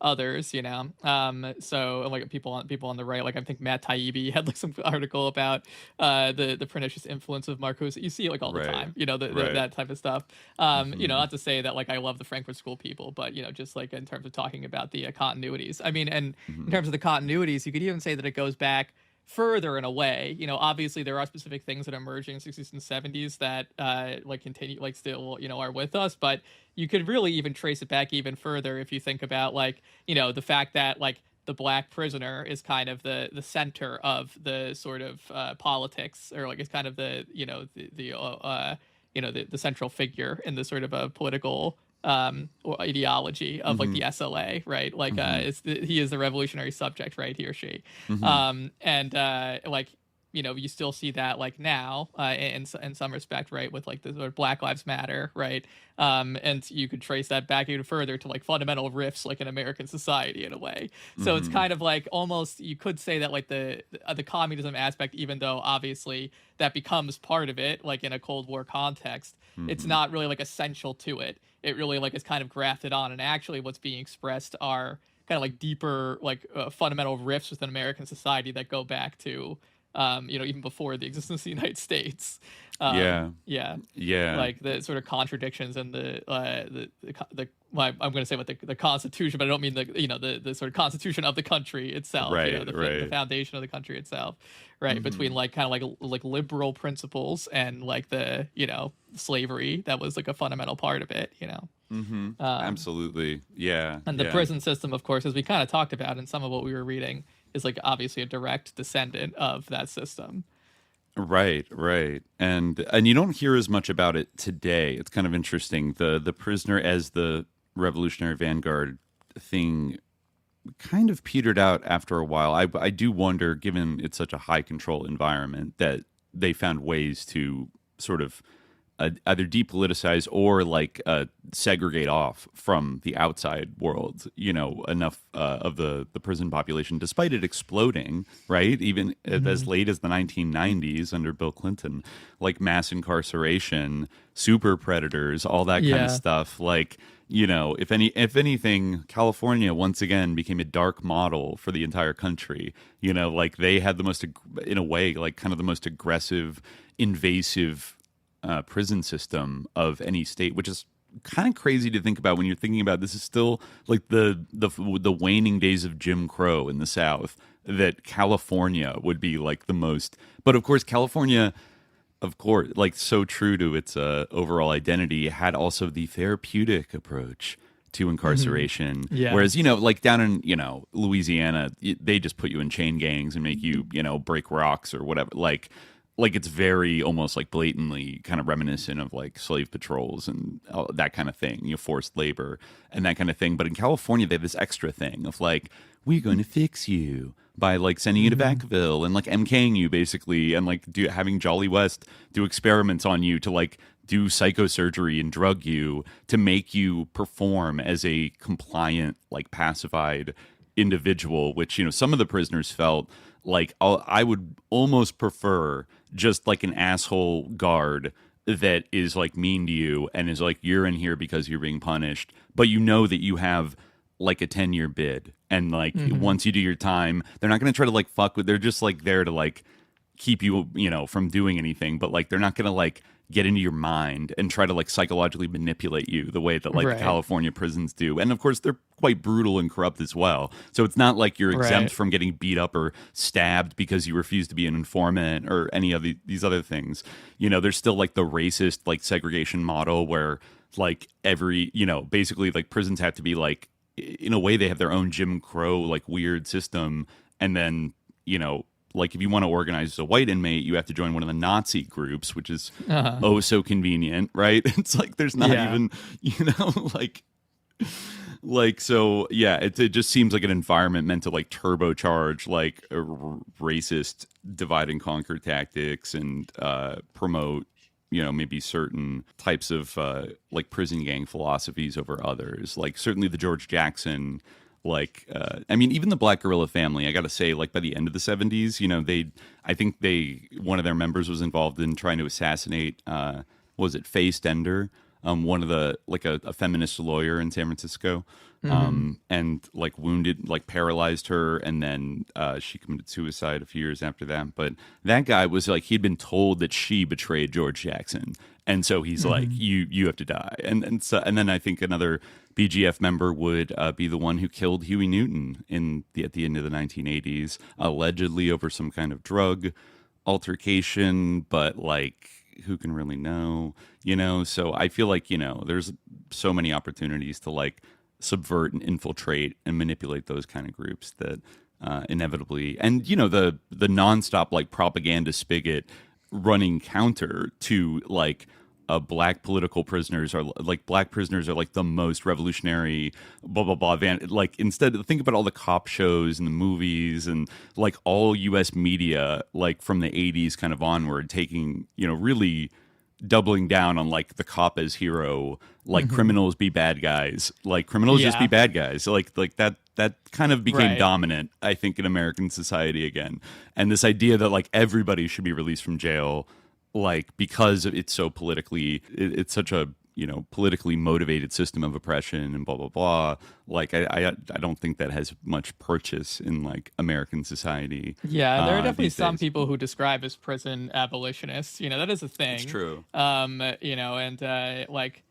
others, so like people on the right, like I think Matt Taibbi had like some article about the pernicious influence of Marcuse. You see it like all the time, that type of stuff. Not to say that like I love the Frankfurt School people, but just like in terms of talking about the continuities. I mean, and in terms of the continuities, you could even say that it goes back further in a way. Obviously there are specific things that are emerging in the 60s and 70s that like continue, like still are with us, but you could really even trace it back even further if you think about like the fact that like the black prisoner is kind of the center of the sort of politics, or like it's kind of the the central figure in the sort of a political or ideology of like the SLA, right? Like he is the revolutionary subject, right? He or she. And like you still see that like now in some respect, right, with like the sort of Black Lives Matter, right? And you could trace that back even further to like fundamental rifts like in American society in a way. So it's kind of like almost, you could say that like the communism aspect, even though obviously that becomes part of it, like in a Cold War context, it's not really like essential to it. It really like is kind of grafted on, and actually what's being expressed are kind of like deeper like fundamental rifts within American society that go back to even before the existence of the United States. Yeah. Like the sort of contradictions and I'm going to say about the Constitution, but I don't mean the sort of Constitution of the country itself, the foundation of the country itself, right? Between like kind of like liberal principles and like the slavery that was like a fundamental part of it, Absolutely, yeah. And the prison system, of course, as we kind of talked about in some of what we were reading, is like obviously a direct descendant of that system. Right. And you don't hear as much about it today. It's kind of interesting. The prisoner as the revolutionary vanguard thing kind of petered out after a while. I do wonder, given it's such a high control environment, that they found ways to sort of either depoliticize or like segregate off from the outside world, enough of the prison population, despite it exploding, right? Even as late as the 1990s under Bill Clinton, like mass incarceration, super predators, all that kind of stuff. Like, if anything, California once again became a dark model for the entire country. Like they had the most, in a way, like kind of the most aggressive, invasive prison system of any state, which is kind of crazy to think about when you're thinking about this is still like the waning days of Jim Crow in the South, that California would be like the most. But of course, California, of course, like so true to its overall identity, had also the therapeutic approach to incarceration. Whereas, like down in, Louisiana, they just put you in chain gangs and make you, break rocks or whatever. Like it's very almost like blatantly kind of reminiscent of like slave patrols and that kind of thing, forced labor and that kind of thing. But in California, they have this extra thing of like, we're going to fix you by like sending you to Vacaville and like MKing you basically, and like having Jolly West do experiments on you to like do psychosurgery and drug you to make you perform as a compliant, like pacified individual, which, some of the prisoners felt like I would almost prefer just like an asshole guard that is like mean to you and is like, you're in here because you're being punished, but that you have like a 10-year bid, and like once you do your time, they're not going to try to like fuck with, they're just like there to like keep you, from doing anything, but like they're not going to like get into your mind and try to like psychologically manipulate you the way that like the California prisons do. And of course they're quite brutal and corrupt as well. So it's not like you're exempt from getting beat up or stabbed because you refuse to be an informant or any of these other things. There's still like the racist like segregation model where like every, basically like prisons have to be like, in a way they have their own Jim Crow like weird system. And then, like if you want to organize as a white inmate, you have to join one of the Nazi groups, which is oh so convenient, right? It's like there's not even, like so yeah. It just seems like an environment meant to like turbocharge like racist divide and conquer tactics and promote maybe certain types of like prison gang philosophies over others. Like certainly the George Jackson like, I mean, even the Black Guerrilla family, I got to say, like by the end of the 70s, I think one of their members was involved in trying to assassinate, what was it, Faye Stender, one of the, like a feminist lawyer in San Francisco, and like wounded, like paralyzed her. And then she committed suicide a few years after that. But that guy was like, he'd been told that she betrayed George Jackson. And so he's like, you have to die. And then I think another BGF member would be the one who killed Huey Newton at the end of the 1980s, allegedly over some kind of drug altercation. But like, who can really know? So I feel like there's so many opportunities to like subvert and infiltrate and manipulate those kind of groups that inevitably, and the nonstop like propaganda spigot running counter to like black political prisoners are like black prisoners are like the most revolutionary blah blah blah like instead think about all the cop shows and the movies and like all US media like from the 80s kind of onward taking really doubling down on like the cop as hero, like criminals be bad guys, like criminals just be bad guys, so like that kind of became dominant, I think, in American society again. And this idea that like everybody should be released from jail, like because it's so politically, it's such a politically motivated system of oppression and blah blah blah. Like I don't think that has much purchase in like American society. Yeah, there are definitely some people who describe as prison abolitionists. That is a thing. It's true. And like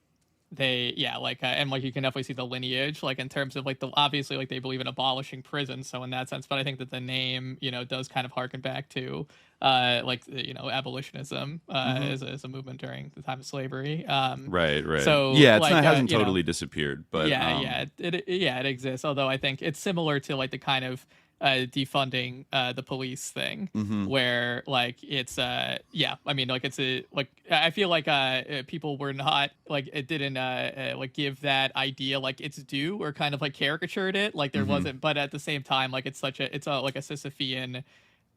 and like you can definitely see the lineage, like in terms of like obviously like they believe in abolishing prison, so in that sense. But I think that the name does kind of harken back to abolitionism as a movement during the time of slavery. Right. So yeah, it hasn't totally disappeared, but it exists. Although I think it's similar to like the kind of defunding the police thing, where like it's I mean like it's I feel like people were not like it didn't like give that idea like its due, or kind of like caricatured it, like there wasn't, but at the same time like it's like a Sisyphean,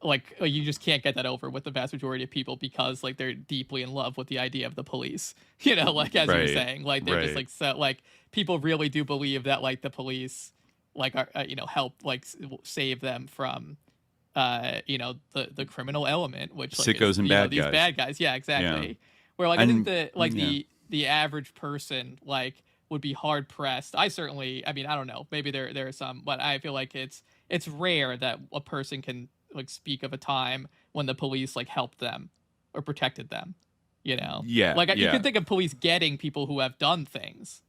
like you just can't get that over with the vast majority of people, because like they're deeply in love with the idea of the police, like as you were saying, like they're just like, so like people really do believe that like the police like are help like save them from the criminal element, which like sickos is, and bad these guys. bad guys, exactly. Where like I think that like the average person like would be hard pressed. I mean I don't know, maybe there are some, but I feel like it's rare that a person can like speak of a time when the police like helped them or protected them, you can think of police getting people who have done things,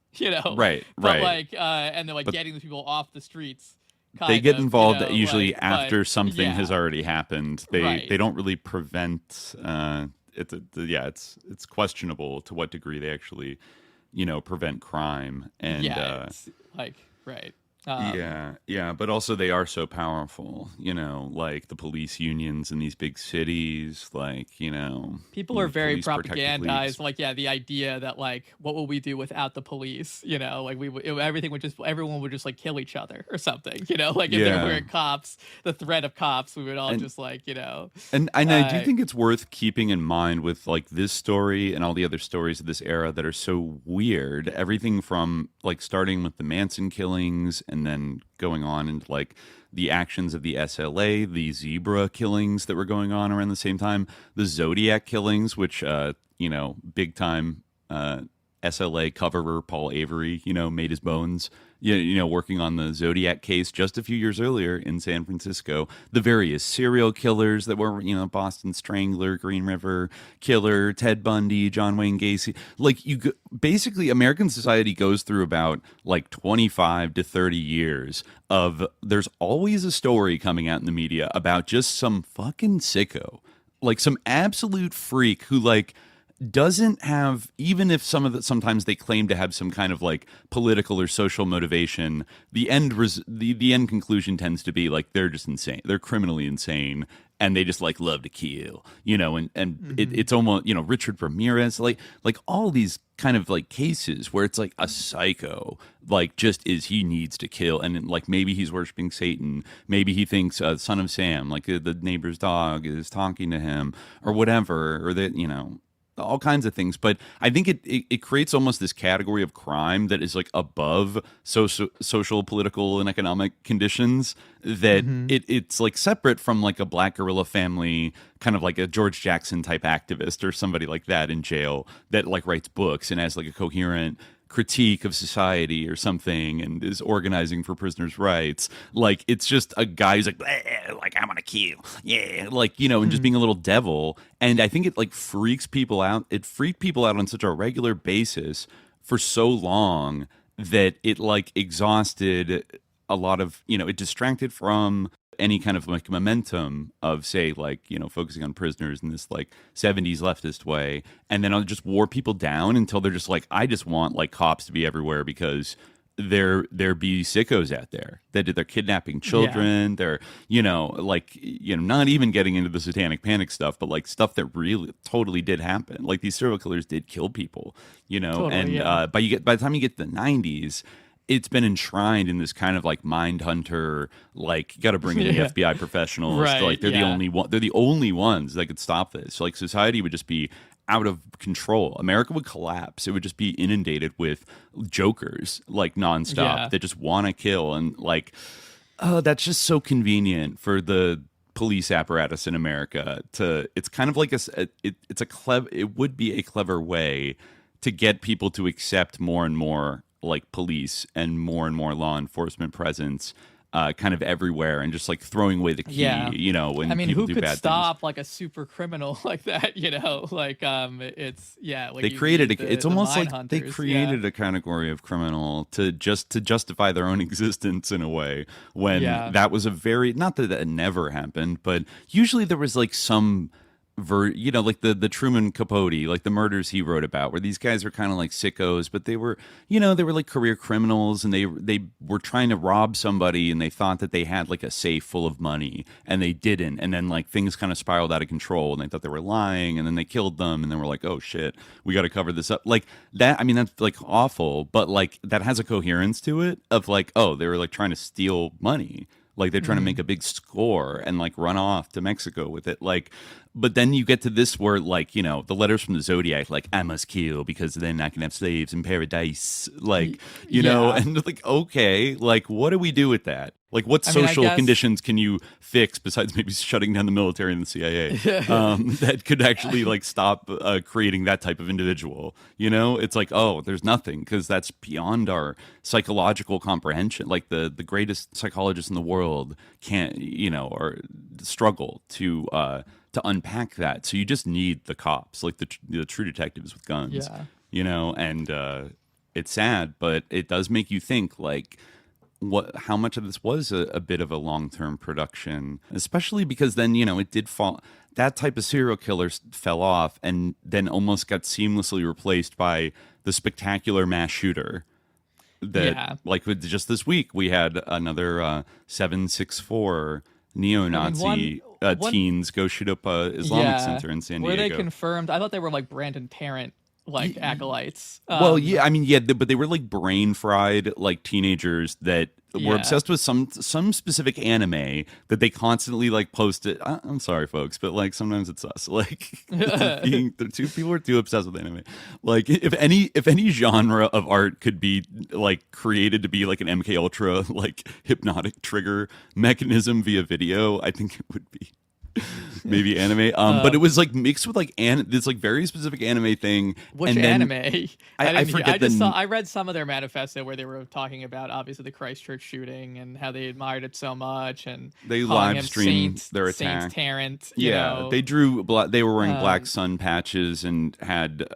right, but like and they're like getting the people off the streets, they get involved usually after something has already happened. They don't really prevent it's questionable to what degree they actually prevent crime, and it's like but also they are so powerful, like the police unions in these big cities, like people are very propagandized, like the idea that like what will we do without the police, like everyone would just like kill each other or something, like if there were cops, the threat of cops, we would all just like and I do think it's worth keeping in mind with like this story and all the other stories of this era that are so weird, everything from like starting with the Manson killings and then going on into like the actions of the SLA, the zebra killings that were going on around the same time, the Zodiac killings, which big time SLA coverer Paul Avery made his bones working on the Zodiac case just a few years earlier in San Francisco. The various serial killers that were Boston Strangler, Green River Killer, Ted Bundy, John Wayne Gacy. Like basically American society goes through about like 25 to 30 years of there's always a story coming out in the media about just some fucking sicko, like some absolute freak who like doesn't have, even if sometimes they claim to have some kind of like political or social motivation, the end conclusion tends to be like they're just insane, they're criminally insane, and they just like love to kill, it's almost Richard Ramirez, like all these kind of like cases where it's like a psycho like just he needs to kill, and like maybe he's worshiping Satan, maybe he thinks Son of Sam, like the neighbor's dog, is talking to him or whatever, or that all kinds of things. But I think it creates almost this category of crime that is like above social, political, and economic conditions, that it's like separate from like a black guerrilla family, kind of like a George Jackson type activist or somebody like that in jail that like writes books and has like a coherent critique of society or something and is organizing for prisoners' rights. Like, it's just a guy who's like I'm gonna kill, yeah, like, you know, and just being a little devil. And I think it like freaks people out. It freaked people out on such a regular basis for so long that it like exhausted a lot of, you know, it distracted from any kind of like momentum of, say, like, you know, focusing on prisoners in this like 70s leftist way, and then I'll just wore people down until they're just like, I just want like cops to be everywhere because there be sickos out there that they're kidnapping children. They're, you know, like, you know, not even getting into the satanic panic stuff, but like stuff that really totally did happen. Like, these serial killers did kill people, you know. Totally, and by the time you get to the 90s, it's been enshrined in this kind of like mind hunter, like, you got to bring in the FBI professionals. Right, Like, they're the only one. They're the only ones that could stop this. So, like, society would just be out of control. America would collapse. It would just be inundated with jokers, like, nonstop that just want to kill. And like, that's just so convenient for the police apparatus in America. It's kind of like it would be a clever way to get people to accept more and more like police and more law enforcement presence kind of everywhere, and just like throwing away the key, you know, when people do bad things. Who could stop like a super criminal like that, you know? Like, it's, like, they created it's almost like hunters. They created a category of criminal to justify their own existence in a way, when that was a very, not that it never happened, but usually there was like some you know, like the Truman Capote, like the murders he wrote about, where these guys were kind of like sickos, but they were, you know, they were like career criminals, and they were trying to rob somebody, and they thought that they had like a safe full of money, and they didn't, and then like things kind of spiraled out of control, and they thought they were lying, and then they killed them, and then we're like, oh shit, we got to cover this up. Like that, I mean, that's like awful, but like that has a coherence to it of like, oh, they were like trying to steal money. Like, they're trying to make a big score and like run off to Mexico with it. Like, but then you get to this where, like, you know, the letters from the Zodiac, like, I must kill because then I can have slaves in paradise. Like, you know, and like, okay, like, what do we do with that? Like, what social conditions can you fix besides maybe shutting down the military and the CIA that could actually like stop creating that type of individual? You know, it's like, oh, there's nothing, because that's beyond our psychological comprehension. Like, the greatest psychologists in the world can't, you know, or struggle to unpack that. So you just need the cops, like the true detectives with guns. You know, and it's sad, but it does make you think, like, how much of this was a bit of a long-term production, especially because then, you know, it did fall, that type of serial killer fell off and then almost got seamlessly replaced by the spectacular mass shooter that like just this week we had another 764 neo-Nazi teens go shoot up a Islamic center in San Diego. Were they confirmed? I thought they were like Brandon Parent like acolytes. Well, I mean, but they were like brain fried, like teenagers that were obsessed with some specific anime that they constantly like posted. I'm sorry, folks, but like sometimes it's us. Like, the two people are too obsessed with anime. Like, if any genre of art could be like created to be like an MK Ultra like hypnotic trigger mechanism via video, I think it would be maybe anime, but it was like mixed with like this like very specific anime thing. Which anime? I forget. I read some of their manifesto where they were talking about obviously the Christchurch shooting and how they admired it so much, and they live streamed their attack. Saint Tarrant, they drew. They were wearing black sun patches and had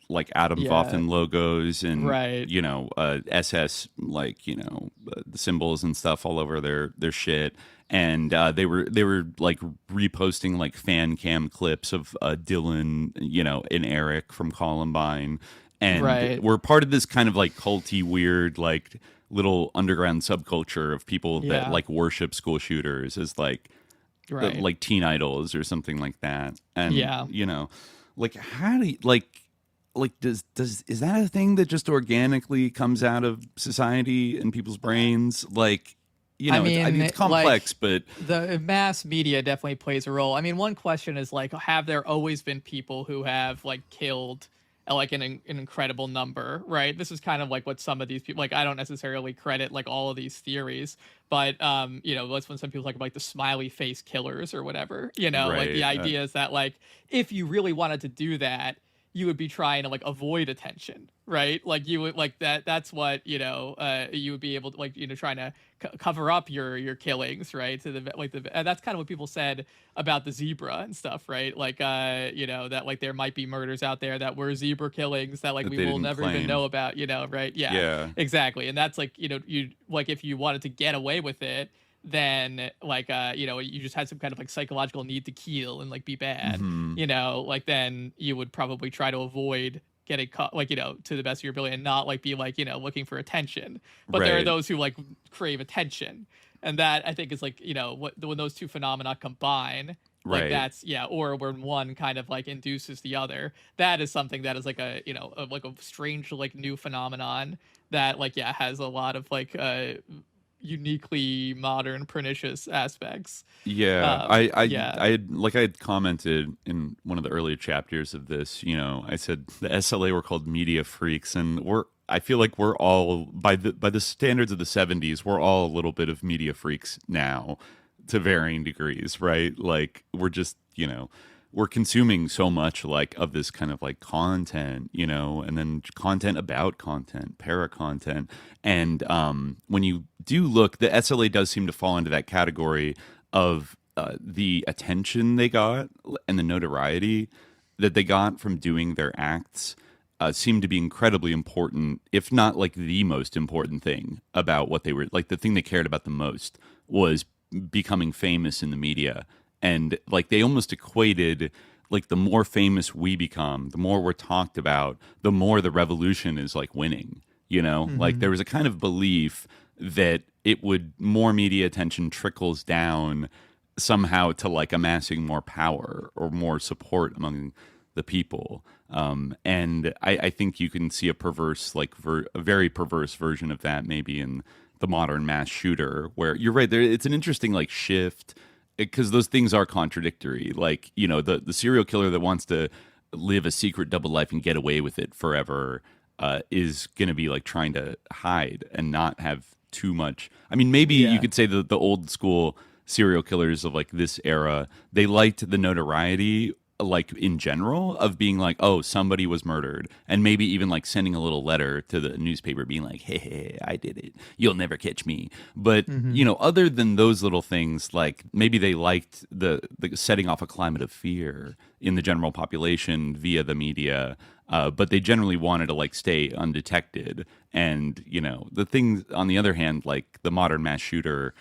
like Adam Voffen logos and you know SS like, you know, the symbols and stuff all over their shit. And they were like reposting like fan cam clips of Dylan, you know, and Eric from Columbine, and we're part of this kind of like culty, weird, like little underground subculture of people that like worship school shooters as like like teen idols or something like that. And you know, like, how do you, like does is that a thing that just organically comes out of society and people's brains? Like, you know, it's complex, but the mass media definitely plays a role. I mean, one question is like, have there always been people who have like killed like an incredible number, right? This is kind of like what some of these people, like, I don't necessarily credit like all of these theories, but you know, that's when some people talk about like the smiley face killers or whatever, you know, like the idea is that like if you really wanted to do that, you would be trying to like avoid attention, right? Like you would like that's what, you know, you would be able to like, you know, trying to cover up your killings, right? To the like that's kind of what people said about the zebra and stuff, right? Like you know, that like there might be murders out there that were zebra killings that like we will never even know about, you know, right? Yeah, exactly. And that's like, you know, you like if you wanted to get away with it, then like you know, you just had some kind of like psychological need to kill and like be bad, you know, like then you would probably try to avoid getting caught, like, you know, to the best of your ability and not like be like, you know, looking for attention. But there are those who like crave attention, and that I think is like, you know, when those two phenomena combine, like that's or when one kind of like induces the other, that is something that is like a, you know, like a strange like new phenomenon that like has a lot of like uniquely modern pernicious aspects. I had commented in one of the earlier chapters of this, you know, I said the SLA were called media freaks, and I feel like we're all by the standards of the 70s, we're all a little bit of media freaks now to varying degrees, right? Like we're just, you know, we're consuming so much like of this kind of like content, you know, and then content about content, para content. And when you do look, the SLA does seem to fall into that category of the attention they got and the notoriety that they got from doing their acts seemed to be incredibly important, if not like the most important thing about what they were, like the thing they cared about the most was becoming famous in the media. And like they almost equated like the more famous we become, the more we're talked about, the more the revolution is like winning, you know? Like there was a kind of belief that more media attention trickles down somehow to like amassing more power or more support among the people. And I think you can see a perverse, like a very perverse version of that maybe in the modern mass shooter, where you're right, it's an interesting like shift, because those things are contradictory. Like, you know, the serial killer that wants to live a secret double life and get away with it forever is going to be like trying to hide and not have too much. I mean, maybe you could say the old school serial killers of like this era, they liked the notoriety, like in general, of being like, oh, somebody was murdered, and maybe even like sending a little letter to the newspaper being like, hey, I did it, you'll never catch me. But you know, other than those little things, like maybe they liked the setting off a climate of fear in the general population via the media, but they generally wanted to like stay undetected. And you know, the thing on the other hand, like the modern mass shooter,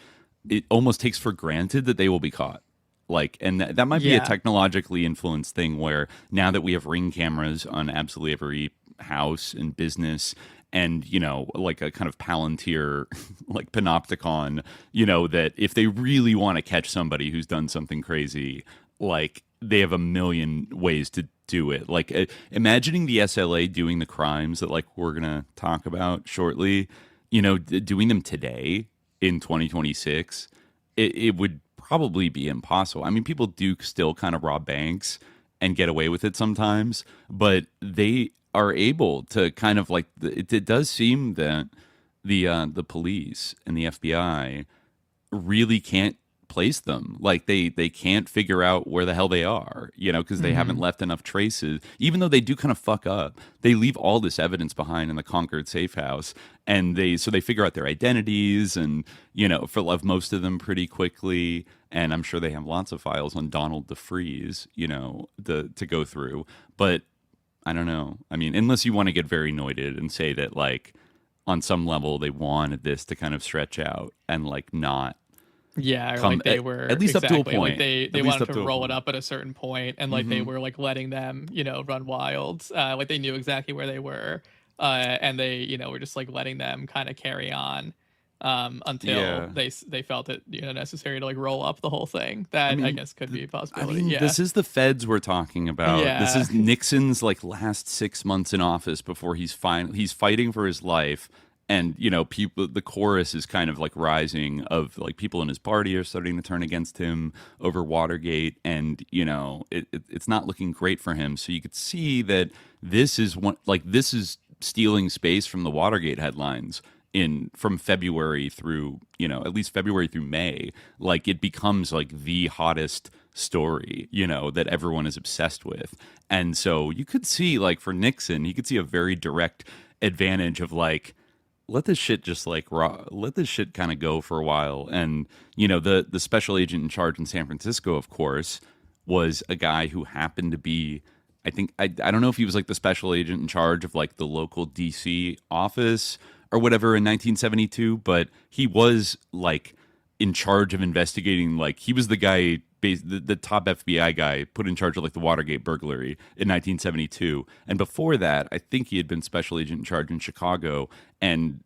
it almost takes for granted that they will be caught. Like, and that might be a technologically influenced thing, where now that we have Ring cameras on absolutely every house and business, and you know, like a kind of Palantir like panopticon, you know, that if they really want to catch somebody who's done something crazy, like they have a million ways to do it. Like imagining the SLA doing the crimes that like we're gonna talk about shortly, you know, doing them today in 2026, it would probably be impossible. I mean, people do still kind of rob banks and get away with it sometimes, but they are able to kind of like, it does seem that the police and the FBI really can't place them. Like they can't figure out where the hell they are, you know, because they haven't left enough traces. Even though they do kind of fuck up, they leave all this evidence behind in the Concord safe house, and they figure out their identities, and you know, for love most of them pretty quickly. And I'm sure they have lots of files on Donald DeFreeze, you know, to go through. But I don't know. I mean, unless you want to get very anointed and say that like on some level they wanted this to kind of stretch out and like not. Yeah, or like they were at least up to a point. Like they wanted to roll it up at a certain point, and like they were like letting them, you know, run wild. Like they knew exactly where they were, and they, you know, were just like letting them kind of carry on until they felt it, you know, necessary to like roll up the whole thing. That I guess could be a possibility. I mean, this is the feds we're talking about. Yeah. This is Nixon's like last 6 months in office before he's fighting for his life. And people, the chorus is kind of like rising of like people in his party are starting to turn against him over Watergate, and it's not looking great for him. So you could see that this is stealing space from the Watergate headlines from February through at least February through May. Like it becomes like the hottest story that everyone is obsessed with. And so you could see, like, for Nixon, you could see a very direct advantage of like, let this shit just like let this shit kind of go for a while. And the special agent in charge in San Francisco, of course, was a guy who happened to be, I think, I don't know if he was like the special agent in charge of like the local DC office or whatever in 1972, but he was like in charge of investigating. Like he was the guy, the top FBI guy put in charge of like the Watergate burglary in 1972. And before that, I think he had been special agent in charge in Chicago and,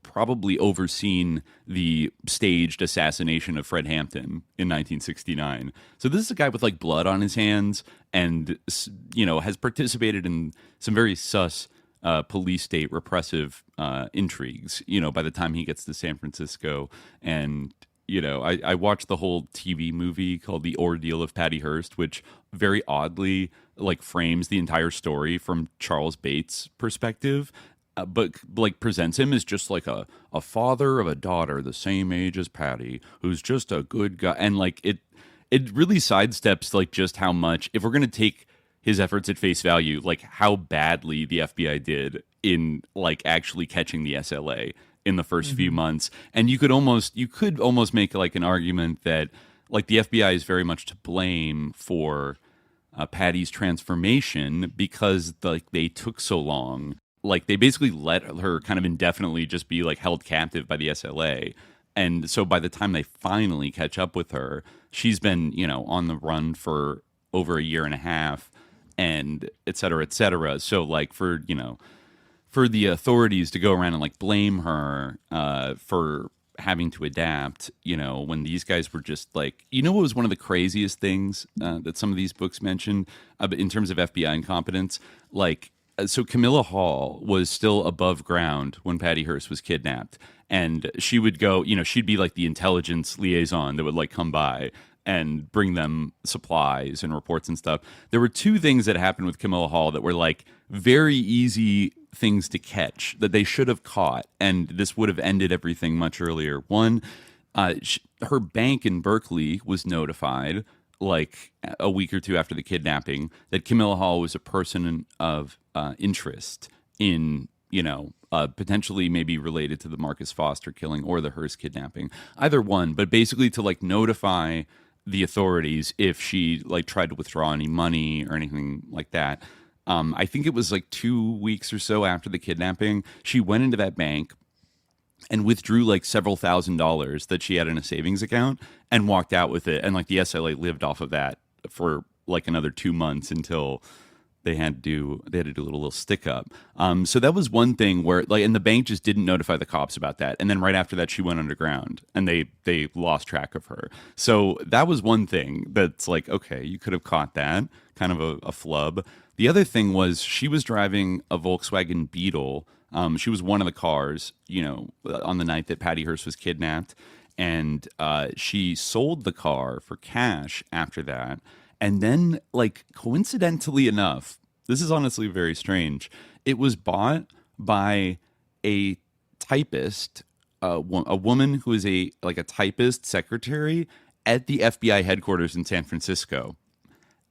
probably overseen the staged assassination of Fred Hampton in 1969. So this is a guy with like blood on his hands and, has participated in some very sus police state repressive intrigues, by the time he gets to San Francisco. And I watched the whole TV movie called The Ordeal of Patty Hearst, which very oddly like frames the entire story from Charles Bates' perspective, but like presents him as just like a father of a daughter the same age as Patty, who's just a good guy. And like it really sidesteps like just how much, if we're going to take his efforts at face value, like how badly the FBI did in like actually catching the SLA in the first few months. And you could almost make like an argument that like the FBI is very much to blame for Patty's transformation because like they took so long. Like they basically let her kind of indefinitely just be like held captive by the SLA. And so by the time they finally catch up with her, she's been, on the run for over a year and a half, and et cetera, et cetera. So like for the authorities to go around and like blame her for having to adapt, when these guys were just like, what was one of the craziest things that some of these books mentioned in terms of FBI incompetence? Like, so Camilla Hall was still above ground when Patty Hearst was kidnapped, and she would go, she'd be like the intelligence liaison that would like come by and bring them supplies and reports and stuff. There were two things that happened with Camilla Hall that were like very easy things to catch that they should have caught, and this would have ended everything much earlier. One, her bank in Berkeley was notified like a week or two after the kidnapping that Camilla Hall was a person of interest in, potentially maybe related to the Marcus Foster killing or the Hearst kidnapping, either one, but basically to like notify the authorities if she like tried to withdraw any money or anything like that. I think it was like 2 weeks or so after the kidnapping, she went into that bank and withdrew like several $1,000s that she had in a savings account and walked out with it. And like the SLA lived off of that for like another 2 months until they had to do a little stick up. So that was one thing where like, and the bank just didn't notify the cops about that. And then right after that, she went underground and they lost track of her. So that was one thing that's like, okay, you could have caught that, kind of a flub. The other thing was she was driving a Volkswagen Beetle. She was one of the cars, on the night that Patty Hearst was kidnapped. And she sold the car for cash after that. And then, like, coincidentally enough, this is honestly very strange. It was bought by a typist, a woman who is a typist secretary at the FBI headquarters in San Francisco.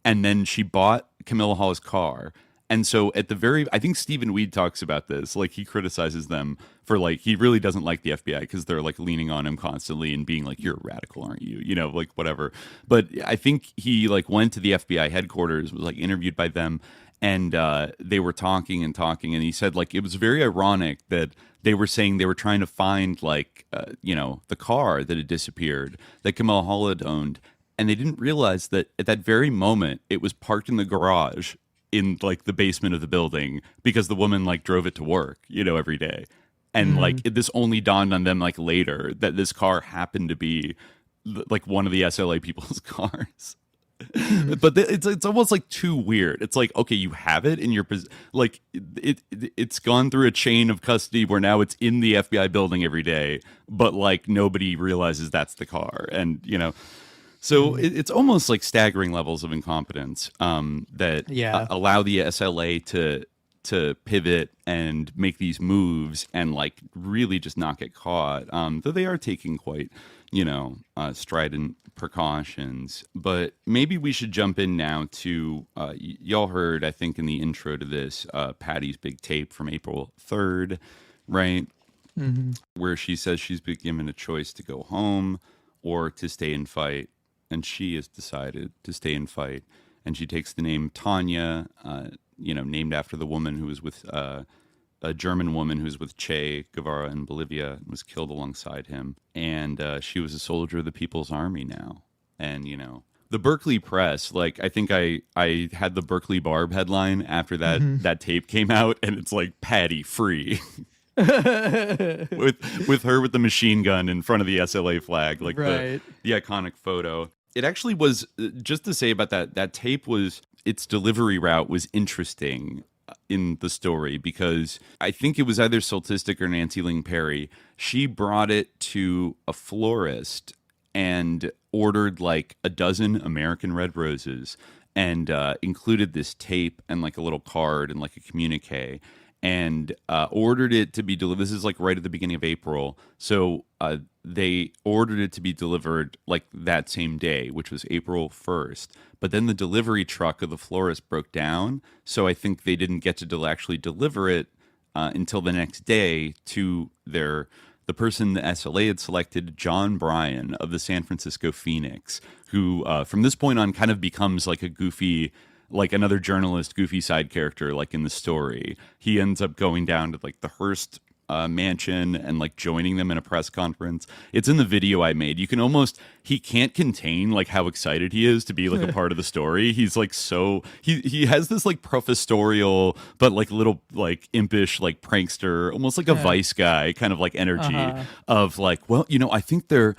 And then she bought Camilla Hall's car. And so I think Stephen Weed talks about this. Like, he criticizes them for, like, he really doesn't like the FBI because they're, like, leaning on him constantly and being like, you're a radical, aren't you? Like, whatever. But I think he, like, went to the FBI headquarters, was, like, interviewed by them, and they were talking. And he said, like, it was very ironic that they were saying they were trying to find, like, the car that had disappeared that Camilla Hall had owned. And they didn't realize that at that very moment, it was parked in the garage in like the basement of the building because the woman like drove it to work, every day. And like this only dawned on them like later that this car happened to be like one of the SLA people's cars. But it's almost like too weird. It's like, okay, you have it in your like it's gone through a chain of custody where now it's in the FBI building every day, but like nobody realizes that's the car, and so it's almost like staggering levels of incompetence that allow the SLA to pivot and make these moves and like really just not get caught. Though they are taking quite strident precautions. But maybe we should jump in now to y'all heard, I think, in the intro to this, Patty's big tape from April 3rd, right? Mm-hmm. Where she says she's been given a choice to go home or to stay and fight, and she has decided to stay and fight. And she takes the name Tania, named after the woman who was with a German woman who was with Che Guevara in Bolivia and was killed alongside him. And she was a soldier of the People's Army now. And, the Berkeley Press, like, I think I had the Berkeley Barb headline after that tape came out, and it's like, Patty free. with her with the machine gun in front of the SLA flag, like the iconic photo. It actually was, just to say about that tape was, its delivery route was interesting in the story, because I think it was either Soltistic or Nancy Ling Perry. She brought it to a florist and ordered like a dozen American red roses and included this tape and like a little card and like a communique, and ordered it to be delivered. This is like right at the beginning of April. So they ordered it to be delivered like that same day, which was April 1st. But then the delivery truck of the florist broke down. So I think they didn't get to actually deliver it until the next day to the person the SLA had selected, John Bryan of the San Francisco Phoenix, who from this point on kind of becomes like a goofy, like another journalist, goofy side character, like in the story. He ends up going down to like the Hearst mansion and like joining them in a press conference. It's in the video I made. You can almost, he can't contain like how excited he is to be like a part of the story. He's like, so he has this like professorial but like little like impish like prankster, almost like a Vice guy kind of like energy of like, well, I think they're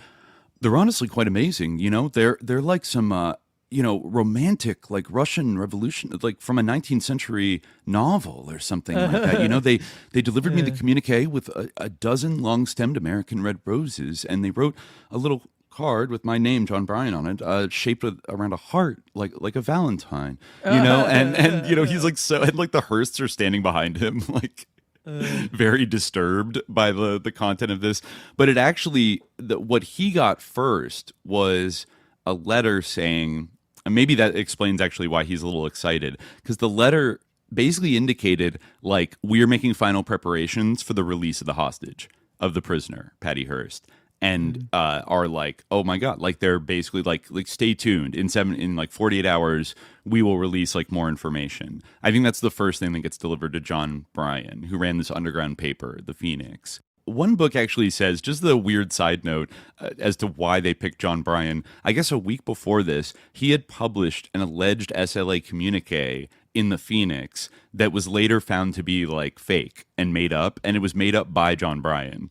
honestly quite amazing. They're like some romantic, like Russian Revolution, like from a 19th century novel or something like that. They delivered me the communique with a dozen long-stemmed American red roses, and they wrote a little card with my name, John Bryan, on it, shaped around a heart, like a Valentine, and he's like, so, and like the Hearsts are standing behind him, like very disturbed by the content of this. But it actually, what he got first was a letter saying, and maybe that explains actually why he's a little excited, because the letter basically indicated like, we are making final preparations for the release of the hostage, of the prisoner, Patty Hearst, and are like, oh my God, like they're basically like stay tuned, in like 48 hours we will release like more information. I think that's the first thing that gets delivered to John Bryan, who ran this underground paper, the Phoenix. One book actually says, just the weird side note as to why they picked John Bryan, I guess a week before this, he had published an alleged SLA communique in the Phoenix that was later found to be like fake and made up, and it was made up by John Bryan.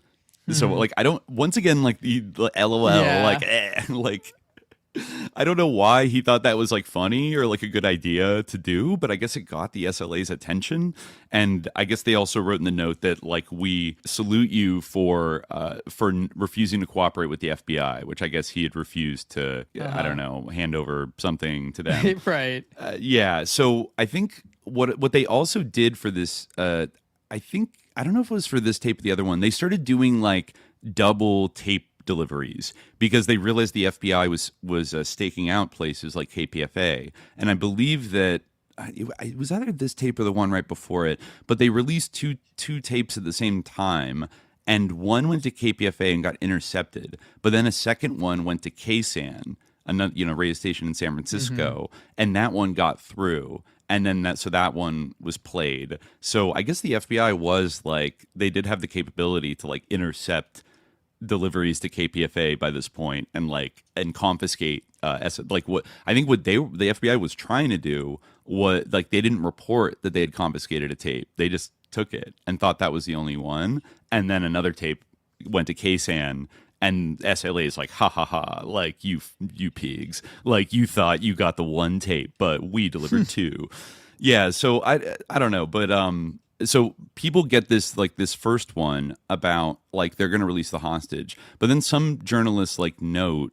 So like, I don't, once again, like the LOL, like I don't know why he thought that was like funny or like a good idea to do, but I guess it got the SLA's attention. And I guess they also wrote in the note that like, we salute you for refusing to cooperate with the FBI, which I guess he had refused to, I don't know, hand over something to them. Right. Yeah. So I think what they also did for this, I don't know if it was for this tape or the other one, they started doing like double tape deliveries because they realized the FBI was staking out places like KPFA. And I believe that it was either this tape or the one right before it, but they released two tapes at the same time. And one went to KPFA and got intercepted, but then a second one went to KSAN, another radio station in San Francisco, and that one got through. And then that one was played. So I guess the FBI was like, they did have the capability to like intercept deliveries to KPFA by this point and confiscate like what I think what the FBI was trying to do was like, they didn't report that they had confiscated a tape. They just took it and thought that was the only one. And then another tape went to KSAN And SLA is like, ha ha ha, like you pigs, like you thought you got the one tape, but we delivered two. Yeah, so I don't know, but so people get this like this first one about like they're going to release the hostage, but then some journalists like note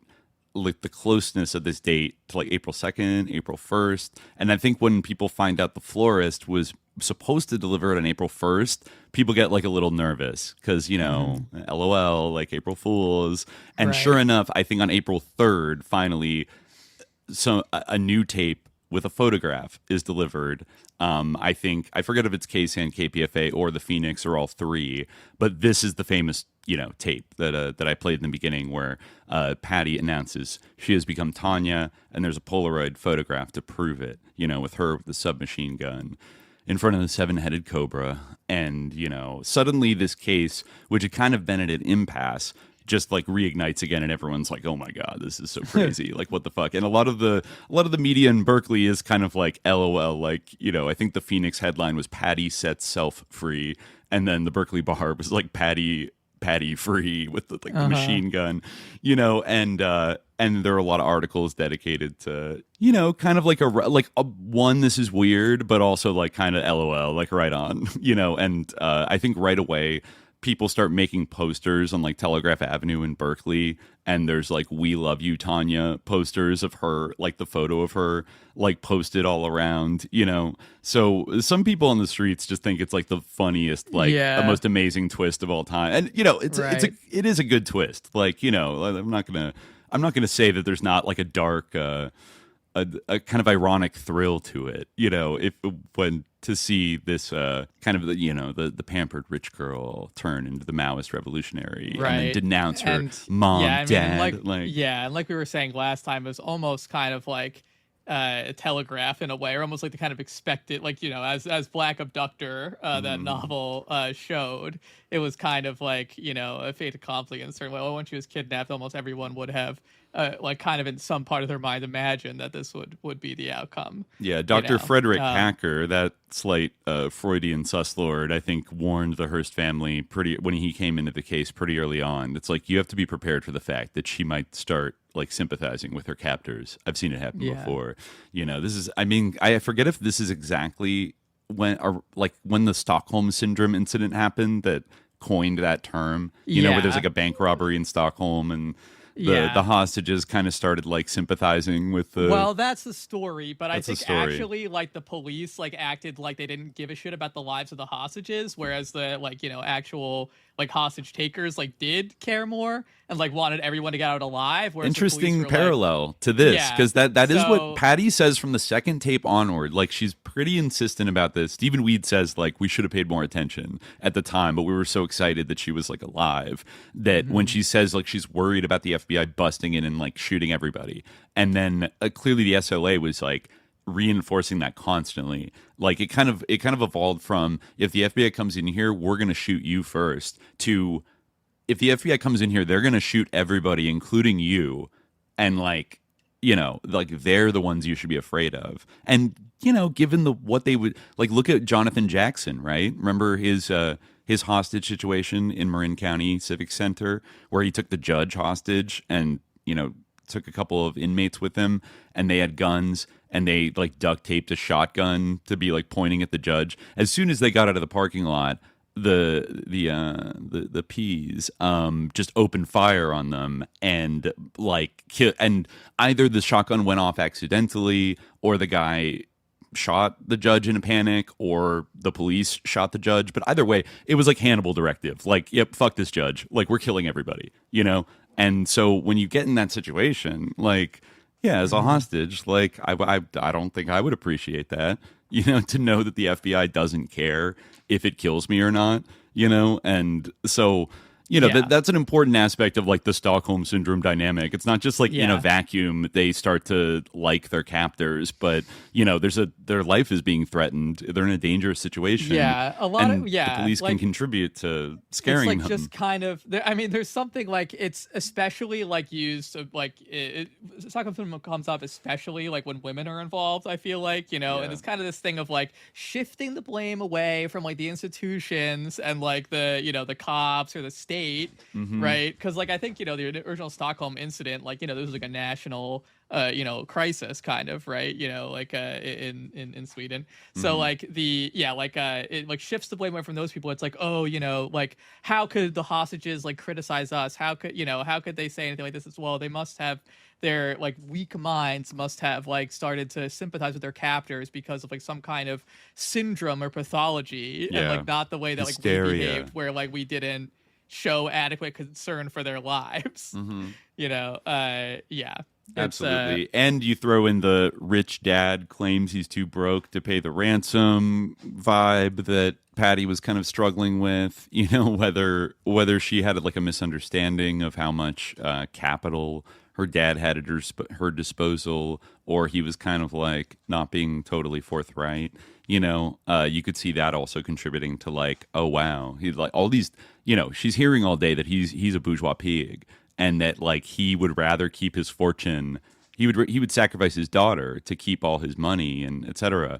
like the closeness of this date to like April 2nd, April 1st, and I think when people find out the florist was supposed to deliver it on April 1st, people get like a little nervous because, you know, LOL, like April Fools. And sure enough, I think on April 3rd, finally, so a new tape with a photograph is delivered. I think, I forget if it's KSAN, KPFA, or the Phoenix, or all three, but this is the famous, you know, tape that I played in the beginning where Patty announces she has become Tania, and there's a Polaroid photograph to prove it, you know, with her with the submachine gun in front of the seven-headed cobra. And, you know, suddenly this case, which had kind of been at an impasse, just like reignites again, and everyone's like, oh my God, this is so crazy. Like, what the fuck? And a lot of the media in Berkeley is kind of like, LOL, like, you know, I think the Phoenix headline was Patty sets self free. And then the Berkeley bar was like Patty free with the, like the machine gun, you know, and there are a lot of articles dedicated to, you know, kind of like one, this is weird, but also like kind of LOL, like right on, you know, and I think right away people start making posters on like Telegraph Avenue in Berkeley, and there's like "We love you, Tania" posters of her, like the photo of her, like posted all around, you know. So some people on the streets just think it's like the funniest, like the most amazing twist of all time, and you know, it is a good twist. Like, you know, I'm not gonna say that there's not like a dark, a kind of ironic thrill to it, you know, when to see this kind of the, you know, the pampered rich girl turn into the Maoist revolutionary and then denounce her mom, dad, and like we were saying last time, it was almost kind of like a telegraph in a way, or almost like the kind of expected, like, you know, as Black Abductor, that novel showed, it was kind of like, you know, a fait accompli in a certain way. Well, when she was kidnapped, almost everyone would have like kind of in some part of their mind imagined that this would be the outcome. Yeah, Dr. You know? Frederick Hacker, that slight Freudian sus lord, I think warned the Hearst family when he came into the case pretty early on. It's like, you have to be prepared for the fact that she might start like sympathizing with her captors. I've seen it happen before. You know, this is, I mean, I forget if this is exactly when the Stockholm Syndrome incident happened that coined that term, you know, where there's like a bank robbery in Stockholm and the hostages kind of started like sympathizing with the. Well, that's the story, but I think actually like the police like acted like they didn't give a shit about the lives of the hostages, whereas the like, you know, actual like hostage takers like did care more and like wanted everyone to get out alive. Interesting parallel to this, because that is what Patty says from the second tape onward. Like, she's pretty insistent about this. Stephen Weed says like we should have paid more attention at the time, but we were so excited that she was like alive that when she says like she's worried about the FBI busting in and like shooting everybody, and then clearly the SLA was like reinforcing that constantly. Like it kind of evolved from, if the FBI comes in here, we're going to shoot you first, to if the FBI comes in here, they're going to shoot everybody, including you. And like, you know, like they're the ones you should be afraid of. And, you know, given what they would like, look at Jonathan Jackson, right? Remember his hostage situation in Marin County Civic Center, where he took the judge hostage and, you know, took a couple of inmates with him, and they had guns, and they like duct taped a shotgun to be like pointing at the judge. As soon as they got out of the parking lot, the P's just opened fire on them and like and either the shotgun went off accidentally, or the guy shot the judge in a panic, or the police shot the judge. But either way, it was like Hannibal directive. Like, yep, fuck this judge. Like, we're killing everybody, you know? And so when you get in that situation, like, yeah, as a hostage, like, I don't think I would appreciate that, you know, to know that the FBI doesn't care if it kills me or not, you know? And so, you know, that's an important aspect of like the Stockholm Syndrome dynamic. It's not just like in a vacuum they start to like their captors, but you know, their life is being threatened. They're in a dangerous situation. Yeah, the police can contribute to scaring them. It's like just kind of. I mean, there's something like it's especially like used like Stockholm Syndrome comes up especially like when women are involved. I feel like, you know, and it's kind of this thing of like shifting the blame away from like the institutions and like the, you know, the cops or the state state, right? Because like I think the original Stockholm incident, like this was like a national crisis kind of, right? Like in Sweden. So like it like shifts the blame away from those people. It's like, oh, like how could the hostages like criticize us? How could they say anything like this as well? They must have their like weak minds must have like started to sympathize with their captors because of like some kind of syndrome or pathology, and like not the way that like we behaved, where like we didn't show adequate concern for their lives. Absolutely. And you throw in the rich dad claims he's too broke to pay the ransom vibe that Patty was kind of struggling with, whether she had like a misunderstanding of how much capital her dad had at her disposal, or he was kind of like not being totally forthright. You could see that also contributing to like, oh wow, he's like all these, she's hearing all day that he's a bourgeois pig, and that like he would rather keep his fortune. He would sacrifice his daughter to keep all his money and etc.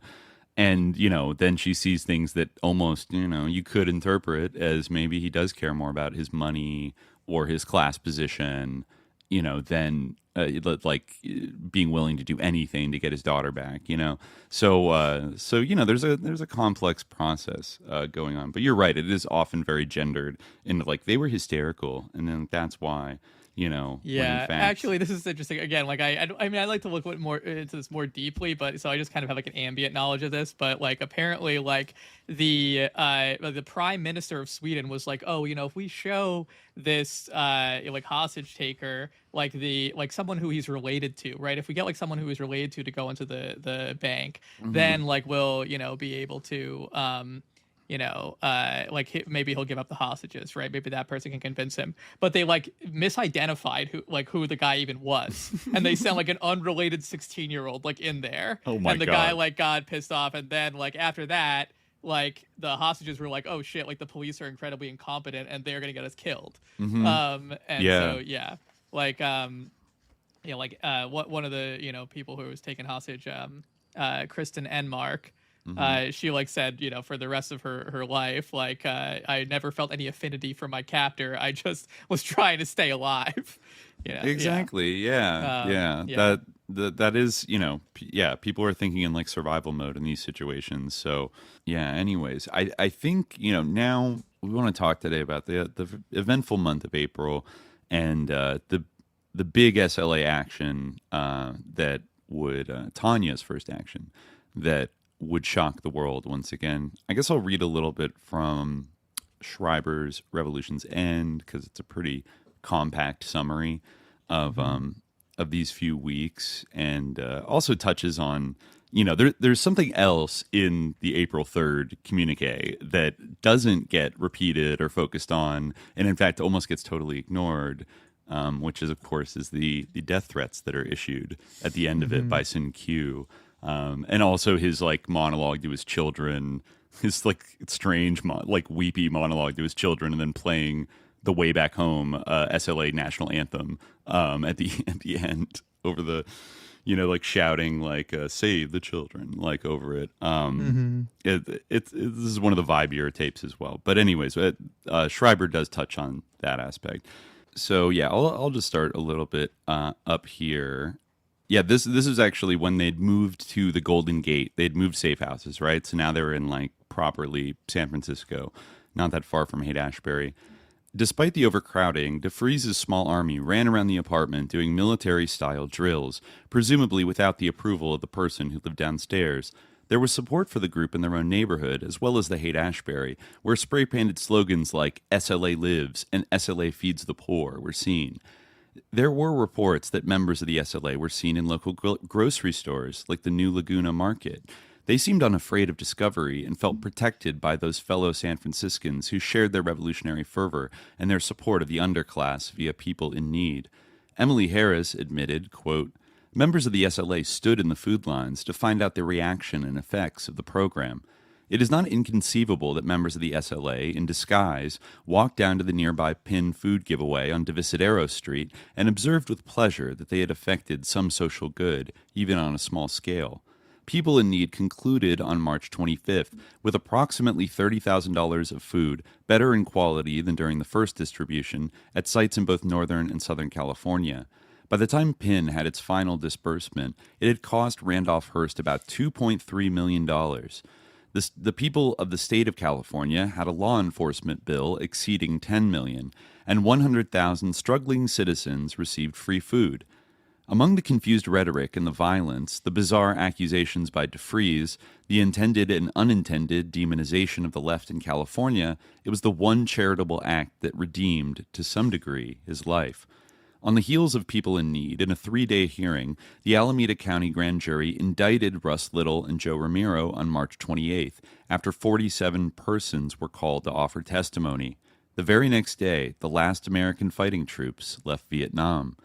And then she sees things that almost you could interpret as maybe he does care more about his money or his class position, than like being willing to do anything to get his daughter back. So there's a complex process going on. But you're right; it is often very gendered, and like they were hysterical, and then that's why. Actually, this is interesting. Again, like I mean, I like to look more into this more deeply, but so I just kind of have like an ambient knowledge of this. But like apparently, like the prime minister of Sweden was like, oh, if we show this like hostage taker like someone who he's related to, right? If we get like someone who he's related to go into the bank, then like we'll be able to maybe he'll give up the hostages, right? Maybe that person can convince him. But they like misidentified who the guy even was, and they sent like an unrelated 16-year-old like in there. Oh my And the God. guy like got pissed off, and then like after that, like the hostages were like, oh shit, like the police are incredibly incompetent, and they're gonna get us killed. One of the people who was taken hostage, Kristen Enmark. She like said, for the rest of her life, like I never felt any affinity for my captor. I just was trying to stay alive. Exactly. Yeah. That is, people are thinking in like survival mode in these situations. So yeah. Anyways, I think now we want to talk today about the eventful month of April and the big SLA action that would Tanya's first action that would shock the world once again. I guess I'll read a little bit from Schreiber's Revolution's End because it's a pretty compact summary of these few weeks, and also touches on there's something else in the April 3rd communique that doesn't get repeated or focused on, and in fact almost gets totally ignored, which is of course is the death threats that are issued at the end of it by Sun Q. And also his like monologue to his children, his like strange like weepy monologue to his children, and then playing the Way Back Home SLA national anthem at the end over the like shouting like save the children like over it. This is one of the vibier tapes as well. But anyways, Schreiber does touch on that aspect. So yeah, I'll just start a little bit up here. Yeah, this is actually when they'd moved to the Golden Gate. They'd moved safe houses, right? So now they were in like properly San Francisco, not that far from Haight-Ashbury. Despite the overcrowding, DeFreeze's small army ran around the apartment doing military-style drills, presumably without the approval of the person who lived downstairs. There was support for the group in their own neighborhood, as well as the Haight-Ashbury, where spray-painted slogans like SLA lives and SLA feeds the poor were seen. There were reports that members of the SLA were seen in local grocery stores, like the New Laguna Market. They seemed unafraid of discovery and felt protected by those fellow San Franciscans who shared their revolutionary fervor and their support of the underclass via people in need. Emily Harris admitted, quote, members of the SLA stood in the food lines to find out the reaction and effects of the program. It is not inconceivable that members of the SLA, in disguise, walked down to the nearby Pin food giveaway on Divisadero Street and observed with pleasure that they had effected some social good, even on a small scale. People in Need concluded on March 25th with approximately $30,000 of food, better in quality than during the first distribution, at sites in both Northern and Southern California. By the time PIN had its final disbursement, it had cost Randolph Hearst about $2.3 million. The people of the state of California had a law enforcement bill exceeding $10 million, and 100,000 struggling citizens received free food. Among the confused rhetoric and the violence, the bizarre accusations by DeFreeze, the intended and unintended demonization of the left in California, it was the one charitable act that redeemed, to some degree, his life. On the heels of People in Need, in a 3-day hearing, the Alameda County grand jury indicted Russ Little and Joe Ramiro on March 28th, after 47 persons were called to offer testimony. The very next day, the last American fighting troops left Vietnam.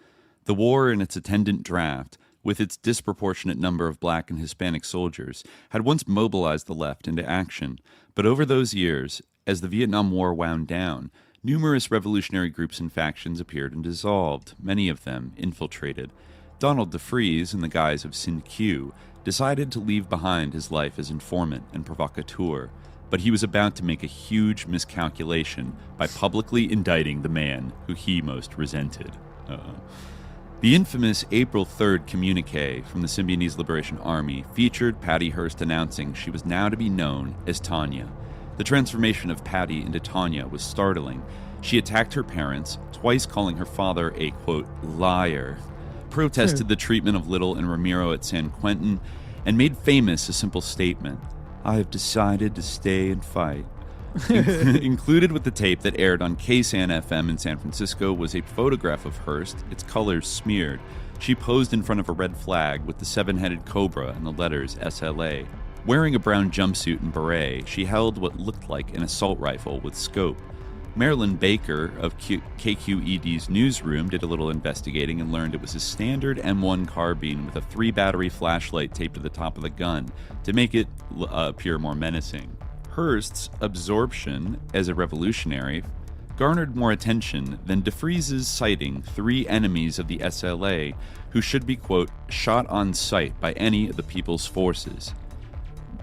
The war and its attendant draft, with its disproportionate number of black and Hispanic soldiers, had once mobilized the left into action. But over those years, as the Vietnam War wound down, numerous revolutionary groups and factions appeared and dissolved, many of them infiltrated. Donald DeFreeze, in the guise of Sin Q, decided to leave behind his life as informant and provocateur, but he was about to make a huge miscalculation by publicly indicting the man who he most resented. The infamous April 3rd communique from the Symbionese Liberation Army featured Patty Hearst announcing she was now to be known as Tania. The transformation of Patty into Tania was startling. She attacked her parents, twice calling her father a, quote, liar, protested the treatment of Little and Ramiro at San Quentin, and made famous a simple statement: "I have decided to stay and fight." Included with the tape that aired on KSAN FM in San Francisco was a photograph of Hearst, its colors smeared. She posed in front of a red flag with the 7-headed cobra and the letters SLA. Wearing a brown jumpsuit and beret, she held what looked like an assault rifle with scope. Marilyn Baker of KQED's newsroom did a little investigating and learned it was a standard M1 carbine with a 3-battery flashlight taped to the top of the gun to make it appear more menacing. Hearst's absorption as a revolutionary garnered more attention than DeFreeze's citing 3 enemies of the SLA who should be, quote, shot on sight by any of the people's forces.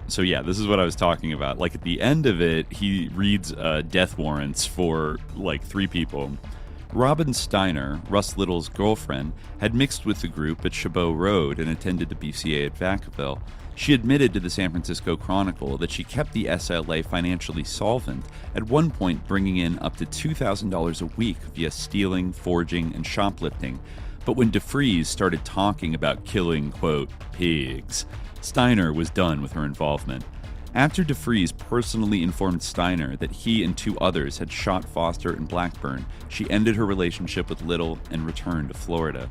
So yeah, this is what I was talking about. Like at the end of it, he reads death warrants for like 3 people. Robin Steiner, Russ Little's girlfriend, had mixed with the group at Chabot Road and attended the BCA at Vacaville. She admitted to the San Francisco Chronicle that she kept the SLA financially solvent, at one point bringing in up to $2,000 a week via stealing, forging, and shoplifting. But when DeFreeze started talking about killing, quote, pigs, Steiner was done with her involvement. After DeFreeze personally informed Steiner that he and 2 others had shot Foster in Blackburn, she ended her relationship with Little and returned to Florida.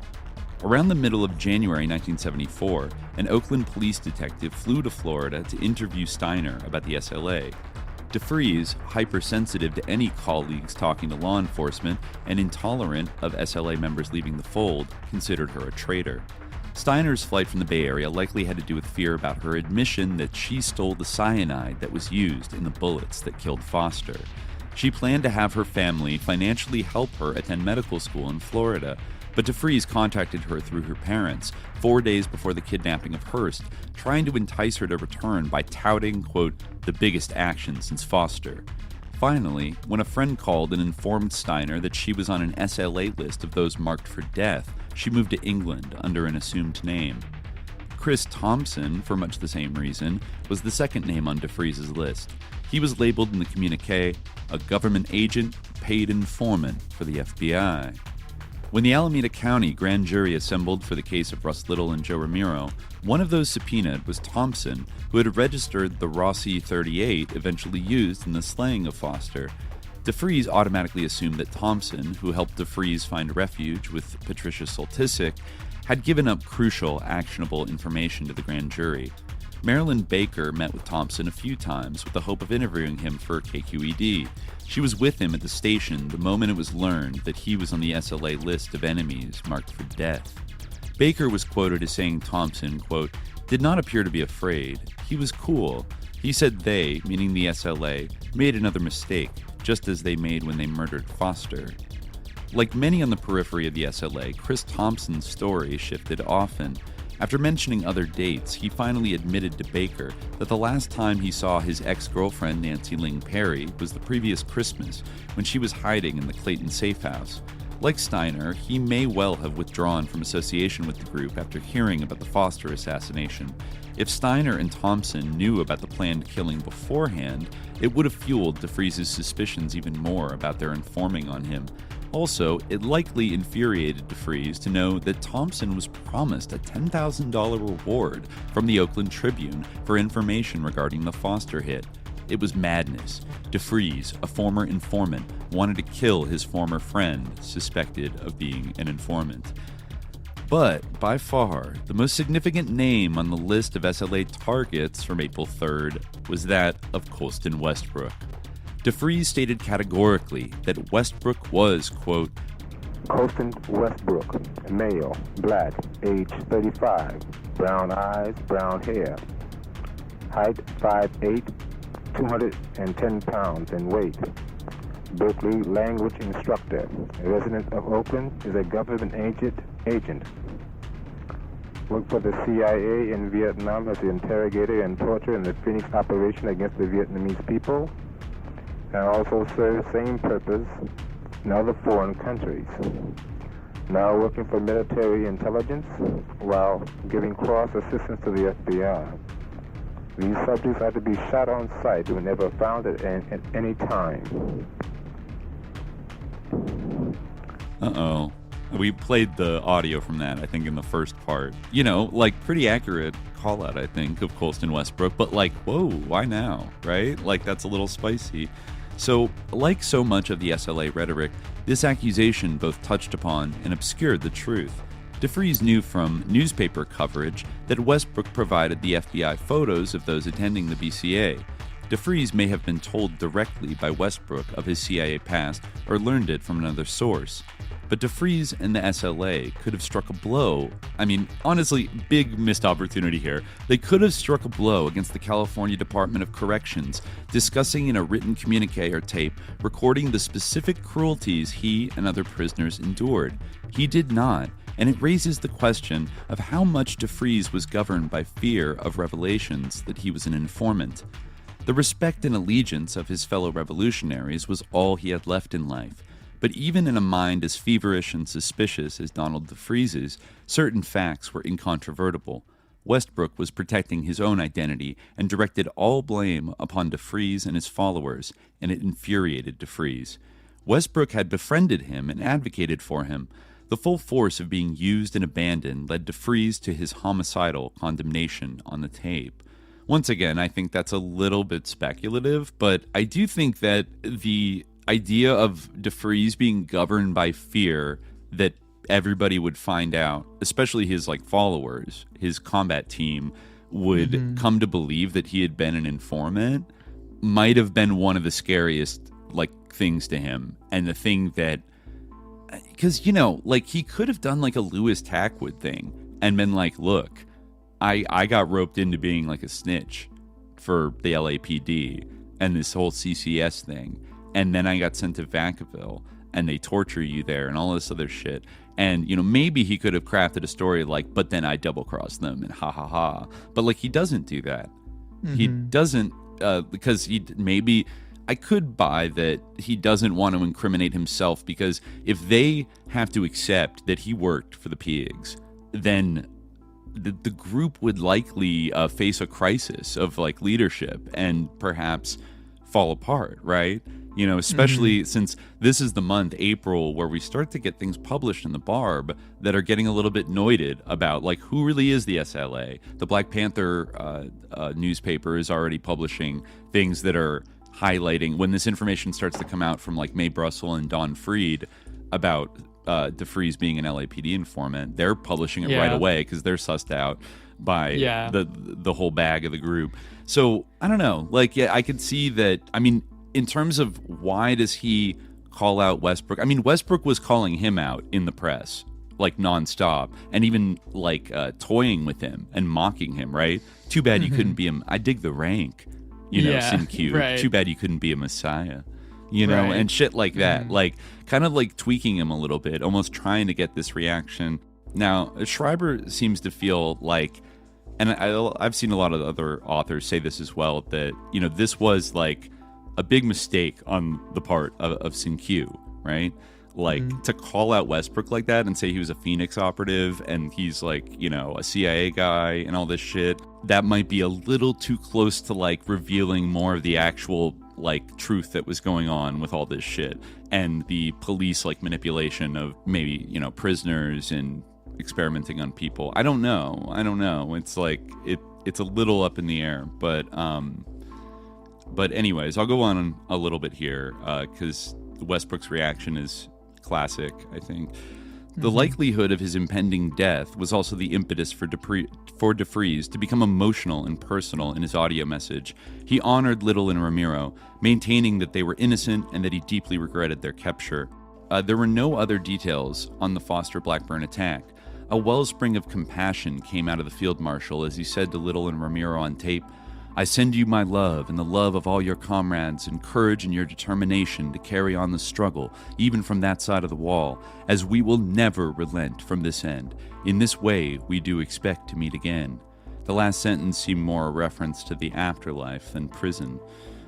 Around the middle of January 1974, an Oakland police detective flew to Florida to interview Steiner about the SLA. DeFreeze, hypersensitive to any colleagues talking to law enforcement and intolerant of SLA members leaving the fold, considered her a traitor. Steiner's flight from the Bay Area likely had to do with fear about her admission that she stole the cyanide that was used in the bullets that killed Foster. She planned to have her family financially help her attend medical school in Florida, but DeFreeze contacted her through her parents 4 days before the kidnapping of Hearst, trying to entice her to return by touting, quote, the biggest action since Foster. Finally, when a friend called and informed Steiner that she was on an SLA list of those marked for death, she moved to England under an assumed name. Chris Thompson, for much the same reason, was the second name on DeFreeze's list. He was labeled in the communique a government agent, paid informant for the FBI. When the Alameda County grand jury assembled for the case of Russ Little and Joe Ramiro, one of those subpoenaed was Thompson, who had registered the Rossi 38 eventually used in the slaying of Foster. DeFreeze automatically assumed that Thompson, who helped DeFreeze find refuge with Patricia Soltysik, had given up crucial, actionable information to the grand jury. Marilyn Baker met with Thompson a few times with the hope of interviewing him for KQED. She was with him at the station the moment it was learned that he was on the SLA list of enemies marked for death. Baker was quoted as saying Thompson, quote, did not appear to be afraid. He was cool. He said they, meaning the SLA, made another mistake, just as they made when they murdered Foster. Like many on the periphery of the SLA, Chris Thompson's story shifted often. After mentioning other dates, he finally admitted to Baker that the last time he saw his ex-girlfriend Nancy Ling Perry was the previous Christmas, when she was hiding in the Clayton safe house. Like Steiner, he may well have withdrawn from association with the group after hearing about the Foster assassination. If Steiner and Thompson knew about the planned killing beforehand, it would have fueled DeFries' suspicions even more about their informing on him. Also, it likely infuriated DeFries to know that Thompson was promised a $10,000 reward from the Oakland Tribune for information regarding the Foster hit. It was madness. DeFries, a former informant, wanted to kill his former friend, suspected of being an informant. But, by far, the most significant name on the list of SLA targets from April 3rd was that of Colston Westbrook. DeFries stated categorically that Westbrook was, quote, Colston Westbrook, male, black, age 35, brown eyes, brown hair, height 5'8", 210 pounds in weight. Berkeley language instructor, a resident of Oakland, is a government agent. Worked for the CIA in Vietnam as an interrogator and torture in the Phoenix operation against the Vietnamese people, and also served same purpose in other foreign countries. Now working for military intelligence while giving cross assistance to the FBI. These subjects are to be shot on sight whenever found at any time. Uh-oh. We played the audio from that, I think, in the first part. You know, like, pretty accurate call-out, I think, of Colston Westbrook, but like, whoa, why now, right? Like, that's a little spicy. So, like so much of the SLA rhetoric, this accusation both touched upon and obscured the truth. DeFries knew from newspaper coverage that Westbrook provided the FBI photos of those attending the BCA. DeFries may have been told directly by Westbrook of his CIA past or learned it from another source. But DeFries and the SLA could have struck a blow. I mean, honestly, big missed opportunity here. They could have struck a blow against the California Department of Corrections, discussing in a written communique or tape, recording the specific cruelties he and other prisoners endured. He did not, and it raises the question of how much DeFries was governed by fear of revelations that he was an informant. The respect and allegiance of his fellow revolutionaries was all he had left in life. But even in a mind as feverish and suspicious as Donald DeFries's, certain facts were incontrovertible. Westbrook was protecting his own identity and directed all blame upon DeFries and his followers, and it infuriated DeFries. Westbrook had befriended him and advocated for him. The full force of being used and abandoned led DeFries to his homicidal condemnation on the tape. Once again, I think that's a little bit speculative, but I do think that the idea of DeFries being governed by fear that everybody would find out, especially his followers, his combat team would come to believe that he had been an informant, might have been one of the scariest things to him. And the thing that, because he could have done a Lewis Tackwood thing and been like, look, I got roped into being a snitch for the LAPD and this whole CCS thing. And then I got sent to Vacaville, and they torture you there, and all this other shit. And, maybe he could have crafted a story but then I double-crossed them, and ha-ha-ha. But, he doesn't do that. He doesn't, because maybe I could buy that he doesn't want to incriminate himself, because if they have to accept that he worked for the pigs, then the group would likely face a crisis of, leadership and perhaps fall apart, right? Especially since this is the month, April, where we start to get things published in the Barb that are getting a little bit noided about, who really is the SLA. The Black Panther newspaper is already publishing things that are highlighting, when this information starts to come out from, Mae Brussell and Don Freed about DeFries being an LAPD informant, they're publishing it right away because they're sussed out by the whole bag of the group. So, I don't know. I could see that, in terms of why does he call out Westbrook? Westbrook was calling him out in the press, nonstop, and even toying with him and mocking him, right? Too bad you couldn't be him. I dig the rank, Sin Q. Right. Too bad you couldn't be a messiah, and shit like that. Kind of tweaking him a little bit, almost trying to get this reaction. Now, Schreiber seems to feel like, and I've seen a lot of other authors say this as well, that, you know, this was like a big mistake on the part of Sin-Q, right? Like, to call out Westbrook like that and say he was a Phoenix operative and he's like, you know, a CIA guy and all this shit, that might be a little too close to like revealing more of the actual like truth that was going on with all this shit and the police like manipulation of maybe, you know, prisoners and experimenting on people. I don't know. It's like it's a little up in the air, but anyways, I'll go on a little bit here because Westbrook's reaction is classic, I think. The likelihood of his impending death was also the impetus for DeFries to become emotional and personal in his audio message. He honored Little and Ramiro, maintaining that they were innocent and that he deeply regretted their capture. There were no other details on the Foster Blackburn attack. A wellspring of compassion came out of the field marshal as he said to Little and Ramiro on tape, "I send you my love and the love of all your comrades and courage and your determination to carry on the struggle, even from that side of the wall, as we will never relent from this end. In this way, we do expect to meet again." The last sentence seemed more a reference to the afterlife than prison.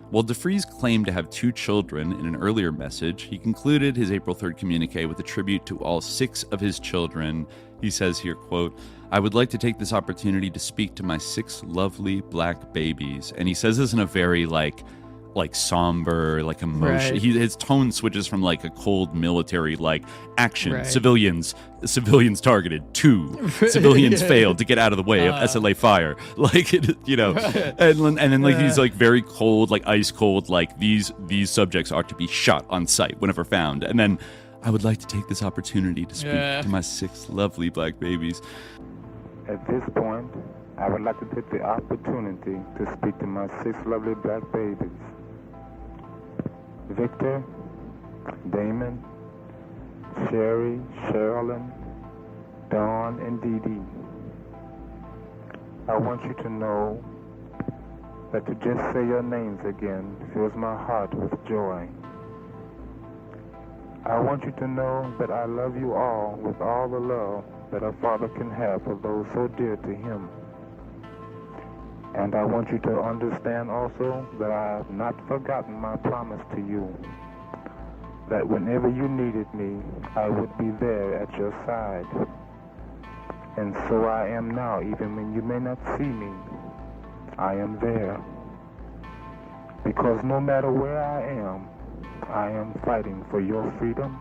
While DeFries claimed to have 2 children in an earlier message, he concluded his April 3rd communique with a tribute to all 6 of his children. He says here, quote, "I would like to take this opportunity to speak to my 6 lovely black babies." And he says this in a very like somber, like emotion. Right. His tone switches from like a cold military, like action, Right. civilians targeted, 2 civilians failed to get out of the way of SLA fire. Like, you know, and then like he's like very cold, like ice cold, like these subjects are to be shot on sight whenever found. And then I would like to take this opportunity to speak to my 6 lovely black babies. At this point, I would like to take the opportunity to speak to my 6 lovely black babies. Victor, Damon, Sherry, Sherilyn, Dawn, and Dee Dee. I want you to know that to just say your names again fills my heart with joy. I want you to know that I love you all with all the love that a father can have for those so dear to him. And I want you to understand also that I have not forgotten my promise to you, that whenever you needed me, I would be there at your side. And so I am now, even when you may not see me, I am there. Because no matter where I am fighting for your freedom,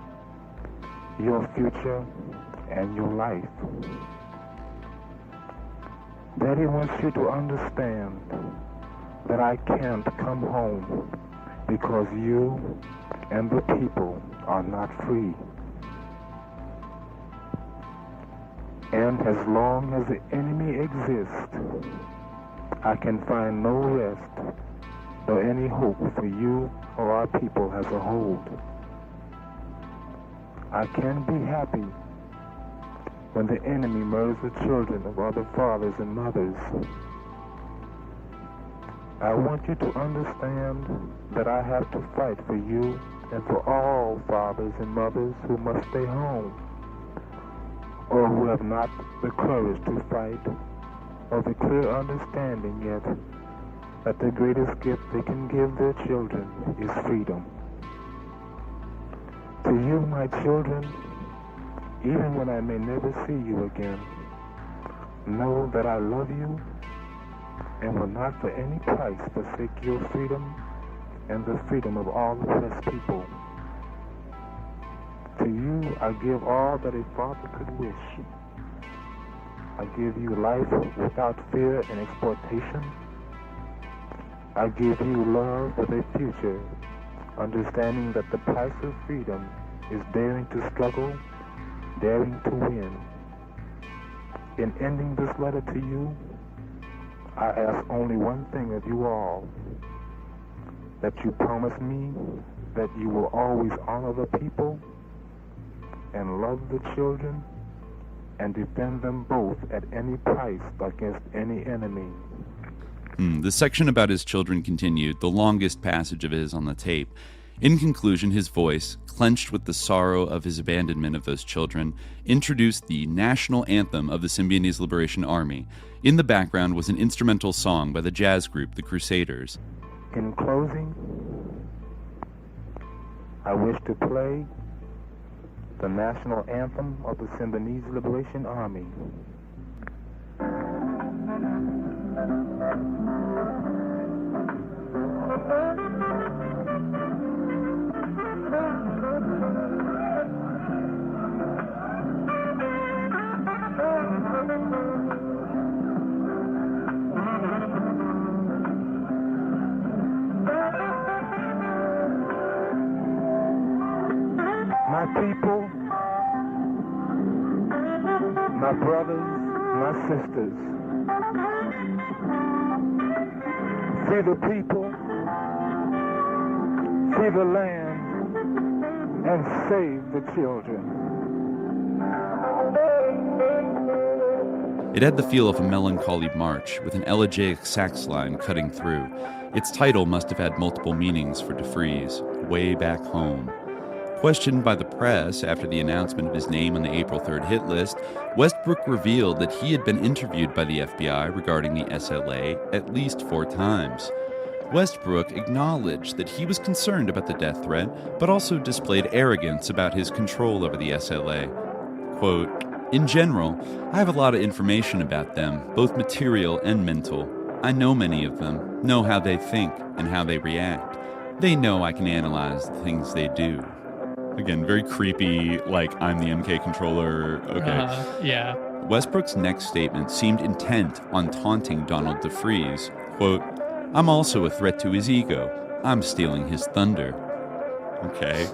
your future, and your life. Daddy wants you to understand that I can't come home because you and the people are not free. And as long as the enemy exists, I can find no rest nor any hope for you or our people as a whole. I can be happy when the enemy murders the children of other fathers and mothers. I want you to understand that I have to fight for you and for all fathers and mothers who must stay home, or who have not the courage to fight, or the clear understanding yet that the greatest gift they can give their children is freedom. To you, my children, even when I may never see you again, know that I love you and will not for any price forsake your freedom and the freedom of all oppressed people. To you, I give all that a father could wish. I give you life without fear and exploitation. I give you love for the future, understanding that the price of freedom is daring to struggle, daring to win. In ending this letter to you, I ask only one thing of you all, that you promise me that you will always honor the people and love the children and defend them both at any price against any enemy. The section about his children continued, the longest passage of his on the tape. In conclusion, his voice, clenched with the sorrow of his abandonment of those children, introduced the national anthem of the Symbionese Liberation Army. In the background was an instrumental song by the jazz group The Crusaders. In closing, I wish to play the national anthem of the Symbionese Liberation Army. My people, my brothers, my sisters, free the people, free the land, and save the children. It had the feel of a melancholy march, with an elegiac sax line cutting through. Its title must have had multiple meanings for DeFries, Way Back Home. Questioned by the press after the announcement of his name on the April 3rd hit list, Westbrook revealed that he had been interviewed by the FBI regarding the SLA at least 4 times. Westbrook acknowledged that he was concerned about the death threat, but also displayed arrogance about his control over the SLA. Quote, "In general, I have a lot of information about them, both material and mental. I know many of them, know how they think and how they react. They know I can analyze the things they do." Again, very creepy, like, I'm the MK controller. Okay. Yeah. Westbrook's next statement seemed intent on taunting Donald DeFries. Quote, "I'm also a threat to his ego. I'm stealing his thunder." Okay.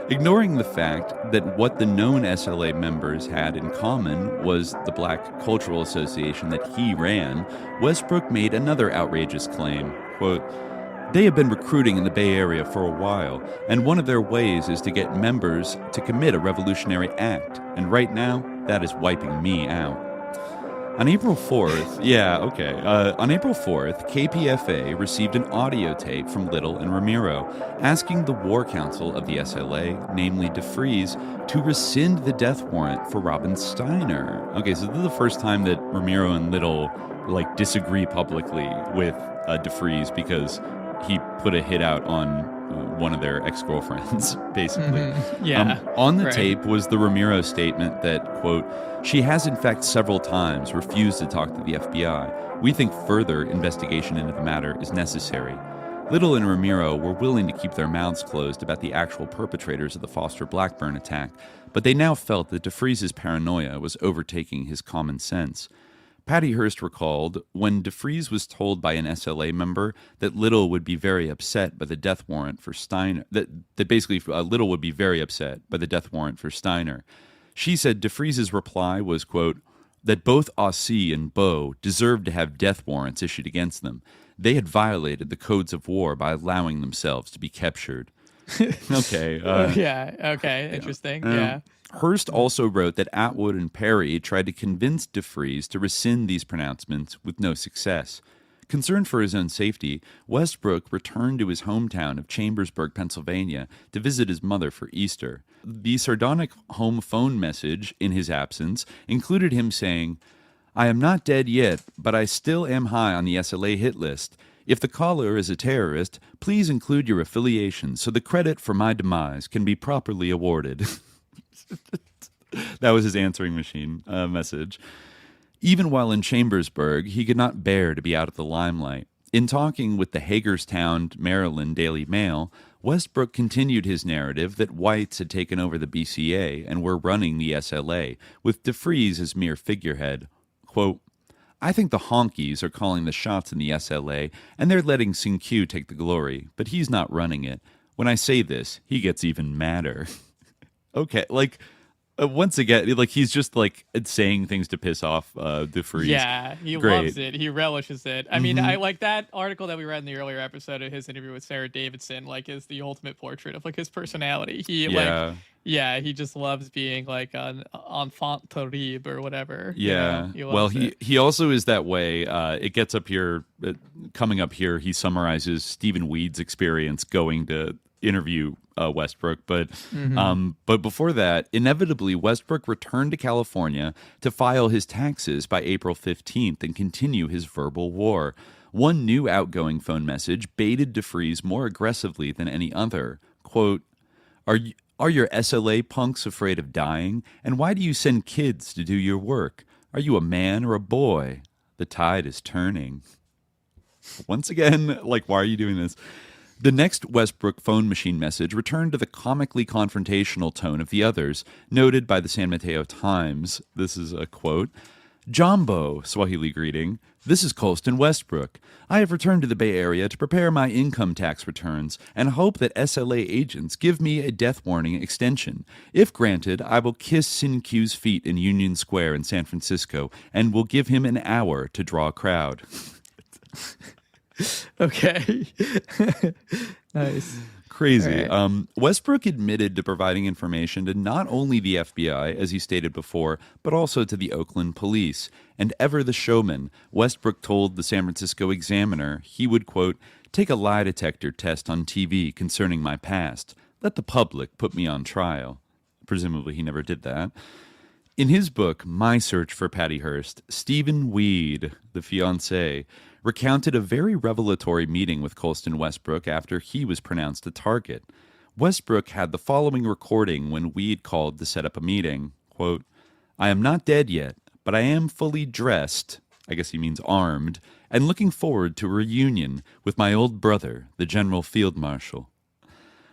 Ignoring the fact that what the known SLA members had in common was the Black Cultural Association that he ran, Westbrook made another outrageous claim. Quote, "They have been recruiting in the Bay Area for a while, and one of their ways is to get members to commit a revolutionary act, and right now, that is wiping me out." On April 4th, on April 4th, KPFA received an audio tape from Little and Ramiro asking the War Council of the SLA, namely DeFries, to rescind the death warrant for Robin Steiner. Okay, so this is the first time that Ramiro and Little disagree publicly with DeFries because he put a hit out on one of their ex-girlfriends, basically. Mm-hmm. Yeah. On the tape was the Ramiro statement that, quote, "She has in fact several times refused to talk to the FBI. We think further investigation into the matter is necessary." Little and Ramiro were willing to keep their mouths closed about the actual perpetrators of the Foster Blackburn attack, but they now felt that DeFries' paranoia was overtaking his common sense. Patty Hearst recalled, when DeFries was told by an SLA member that Little would be very upset by the death warrant for Steiner, that basically Little would be very upset by the death warrant for Steiner. She said DeFries' reply was, quote, "that both Aussie and Beau deserved to have death warrants issued against them. They had violated the codes of war by allowing themselves to be captured." Okay. Interesting. Yeah. Hearst also wrote that Atwood and Perry tried to convince DeFries to rescind these pronouncements with no success. Concerned for his own safety, Westbrook returned to his hometown of Chambersburg, Pennsylvania, to visit his mother for Easter. The sardonic home phone message in his absence included him saying, "I am not dead yet, but I still am high on the SLA hit list. If the caller is a terrorist, please include your affiliation so the credit for my demise can be properly awarded." That was his answering machine message. Even while in Chambersburg, he could not bear to be out of the limelight. In talking with the Hagerstown, Maryland Daily Mail, Westbrook continued his narrative that whites had taken over the BCA and were running the SLA, with DeFries as mere figurehead. Quote, "I think the honkies are calling the shots in the SLA, and they're letting Sing Q take the glory, but he's not running it. When I say this, he gets even madder." Okay, once again, he's just saying things to piss off DeFries. Yeah, he loves it. He relishes it. I mean, I like that article that we read in the earlier episode of his interview with Sarah Davidson. Is the ultimate portrait of his personality. He he just loves being an enfant terrible or whatever. Yeah. He also is that way. It gets up here, coming up here. He summarizes Stephen Weed's experience going to interview Westbrook, but before that, inevitably Westbrook returned to California to file his taxes by April 15th and continue his verbal war. One new outgoing phone message baited DeFries more aggressively than any other. Quote, Are your SLA punks afraid of dying? And why do you send kids to do your work? Are you a man or a boy? The tide is turning. Once again, like, why are you doing this? The next Westbrook phone machine message returned to the comically confrontational tone of the others, noted by the San Mateo Times. This is a quote. Jumbo, Swahili greeting. This is Colston Westbrook. I have returned to the Bay Area to prepare my income tax returns and hope that SLA agents give me a death warning extension. If granted, I will kiss Sin Q's feet in Union Square in San Francisco and will give him an hour to draw a crowd. Okay. Nice. Crazy. Right. Westbrook admitted to providing information to not only the FBI, as he stated before, but also to the Oakland police. And ever the showman, Westbrook told the San Francisco Examiner he would, quote, take a lie detector test on TV concerning my past. Let the public put me on trial. Presumably he never did that. In his book, My Search for Patty Hearst, Stephen Weed, the fiancé, recounted a very revelatory meeting with Colston Westbrook after he was pronounced a target. Westbrook had the following recording when Weed called to set up a meeting. Quote, I am not dead yet, but I am fully dressed, I guess he means armed, and looking forward to a reunion with my old brother, the General Field Marshal.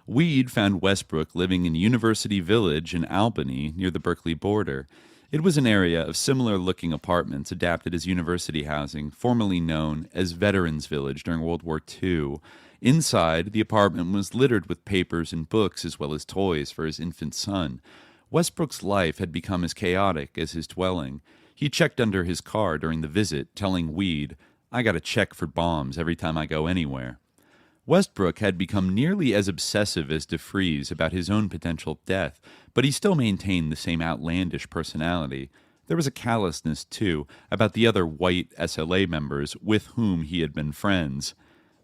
Weed found Westbrook living in University Village in Albany near the Berkeley border. It was an area of similar-looking apartments adapted as university housing, formerly known as Veterans Village during World War II. Inside, the apartment was littered with papers and books as well as toys for his infant son. Westbrook's life had become as chaotic as his dwelling. He checked under his car during the visit, telling Weed, I got to check for bombs every time I go anywhere. Westbrook had become nearly as obsessive as DeFries about his own potential death, but he still maintained the same outlandish personality. There was a callousness, too, about the other white SLA members with whom he had been friends.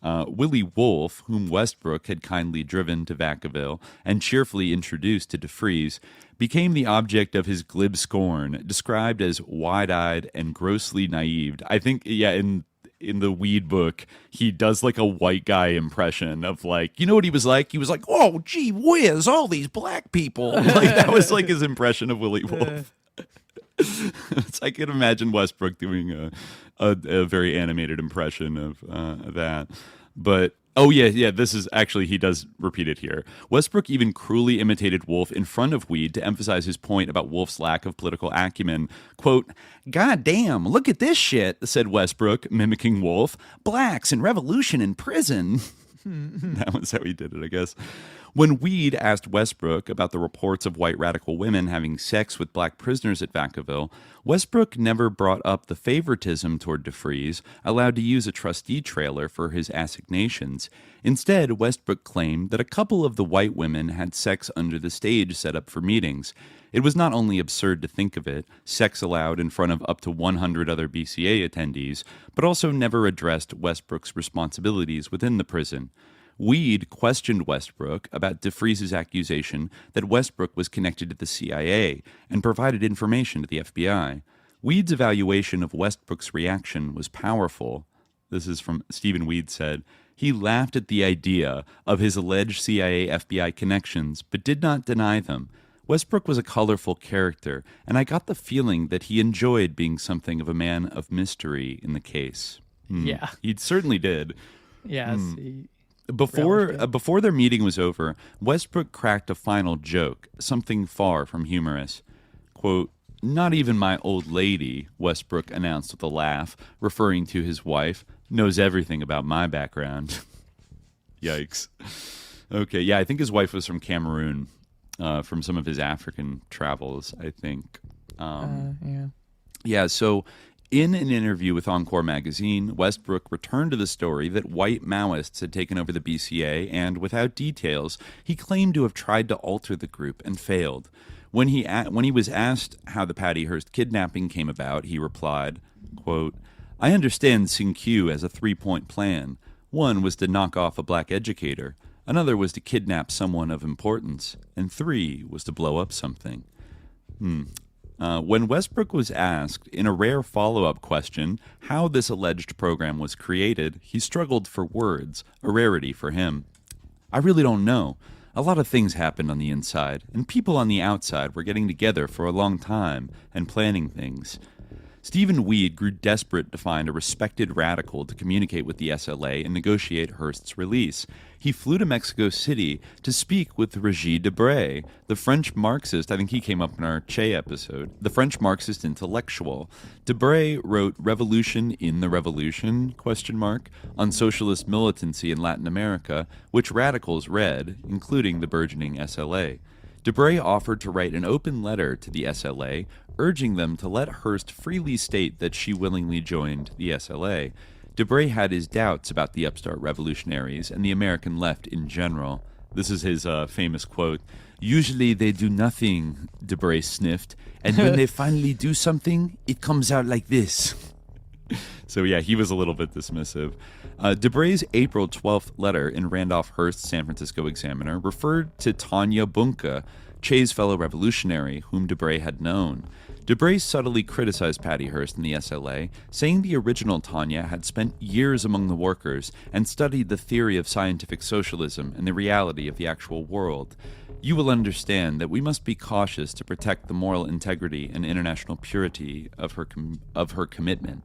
Willie Wolfe, whom Westbrook had kindly driven to Vacaville and cheerfully introduced to DeFries, became the object of his glib scorn, described as wide-eyed and grossly naive. I think, in the Weed book, he does like a white guy impression of like, you know what he was like? He was like, oh, gee whiz, all these black people. Like that was like his impression of Willie Wolfe. I can imagine Westbrook doing a very animated impression of that. But oh yeah, this is actually, he does repeat it here. Westbrook even cruelly imitated Wolfe in front of Weed to emphasize his point about Wolfe's lack of political acumen. Quote, God damn, look at this shit, said Westbrook, mimicking Wolfe. Blacks and revolution in prison. That was how he did it, I guess. When Weed asked Westbrook about the reports of white radical women having sex with black prisoners at Vacaville, Westbrook never brought up the favoritism toward DeFries, allowed to use a trustee trailer for his assignations. Instead, Westbrook claimed that a couple of the white women had sex under the stage set up for meetings. It was not only absurd to think of it, sex allowed in front of up to 100 other BCA attendees, but also never addressed Westbrook's responsibilities within the prison. Weed questioned Westbrook about DeFries' accusation that Westbrook was connected to the CIA and provided information to the FBI. Weed's evaluation of Westbrook's reaction was powerful. This is from Stephen Weed said, he laughed at the idea of his alleged CIA-FBI connections, but did not deny them. Westbrook was a colorful character, and I got the feeling that he enjoyed being something of a man of mystery in the case. Yeah. He certainly did. Yes, Before their meeting was over, Westbrook cracked a final joke, something far from humorous. Quote, not even my old lady, Westbrook announced with a laugh, referring to his wife, knows everything about my background. Yikes. Okay, yeah, I think his wife was from Cameroon, from some of his African travels, I think. Yeah, so in an interview with Encore magazine, Westbrook returned to the story that white Maoists had taken over the BCA, and without details, he claimed to have tried to alter the group and failed. When he was asked how the Patty Hearst kidnapping came about, he replied, quote, I understand Sin Q as a three-point plan. One was to knock off a black educator. Another was to kidnap someone of importance. And 3 was to blow up something. When Westbrook was asked, in a rare follow-up question, how this alleged program was created, he struggled for words, a rarity for him. I really don't know. A lot of things happened on the inside, and people on the outside were getting together for a long time and planning things. Stephen Weed grew desperate to find a respected radical to communicate with the SLA and negotiate Hearst's release. He flew to Mexico City to speak with Régis Debray, the French Marxist. I think he came up in our Che episode. The French Marxist intellectual. Debray wrote Revolution in the Revolution, ? On socialist militancy in Latin America, which radicals read, including the burgeoning SLA. Debray offered to write an open letter to the SLA, urging them to let Hearst freely state that she willingly joined the SLA. Debray had his doubts about the upstart revolutionaries and the American left in general. This is his famous quote. "Usually they do nothing," Debray sniffed, "and when they finally do something, it comes out like this." So yeah, he was a little bit dismissive. Debray's April 12th letter in Randolph Hearst's San Francisco Examiner referred to Tania Bunke, Che's fellow revolutionary, whom Debray had known. Debray subtly criticized Patty Hearst and the SLA, saying the original Tania had spent years among the workers and studied the theory of scientific socialism and the reality of the actual world. You will understand that we must be cautious to protect the moral integrity and international purity of her commitment.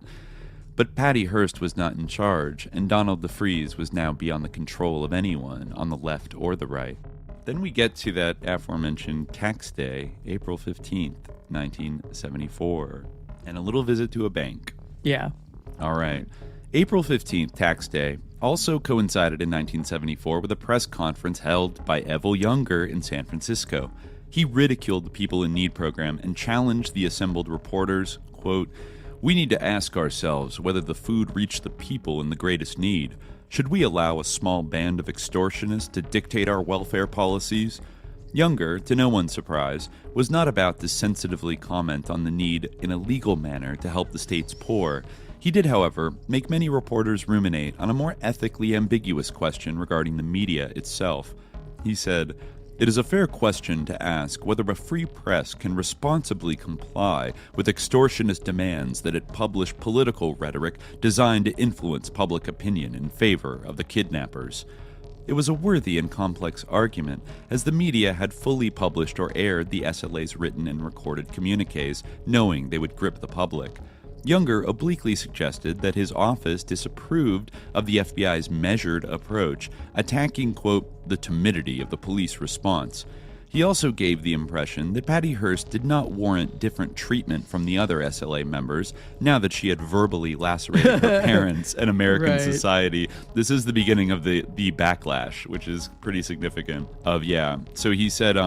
But Patty Hearst was not in charge, and Donald DeFries was now beyond the control of anyone on the left or the right. Then we get to that aforementioned tax day, April 15th, 1974, and a little visit to a bank. Yeah. All right. April 15th, tax day, also coincided in 1974 with a press conference held by Evel Younger in San Francisco. He ridiculed the People in Need program and challenged the assembled reporters, quote, "We need to ask ourselves whether the food reached the people in the greatest need. Should we allow a small band of extortionists to dictate our welfare policies?" Younger, to no one's surprise, was not about to sensitively comment on the need in a legal manner to help the state's poor. He did, however, make many reporters ruminate on a more ethically ambiguous question regarding the media itself. He said, "It is a fair question to ask whether a free press can responsibly comply with extortionist demands that it publish political rhetoric designed to influence public opinion in favor of the kidnappers." It was a worthy and complex argument, as the media had fully published or aired the SLA's written and recorded communiques, knowing they would grip the public. Younger obliquely suggested that his office disapproved of the FBI's measured approach, attacking, quote, "the timidity of the police response." He also gave the impression that Patty Hearst did not warrant different treatment from the other SLA members now that she had verbally lacerated her parents and American society. This is the beginning of the backlash, which is pretty significant. So he said,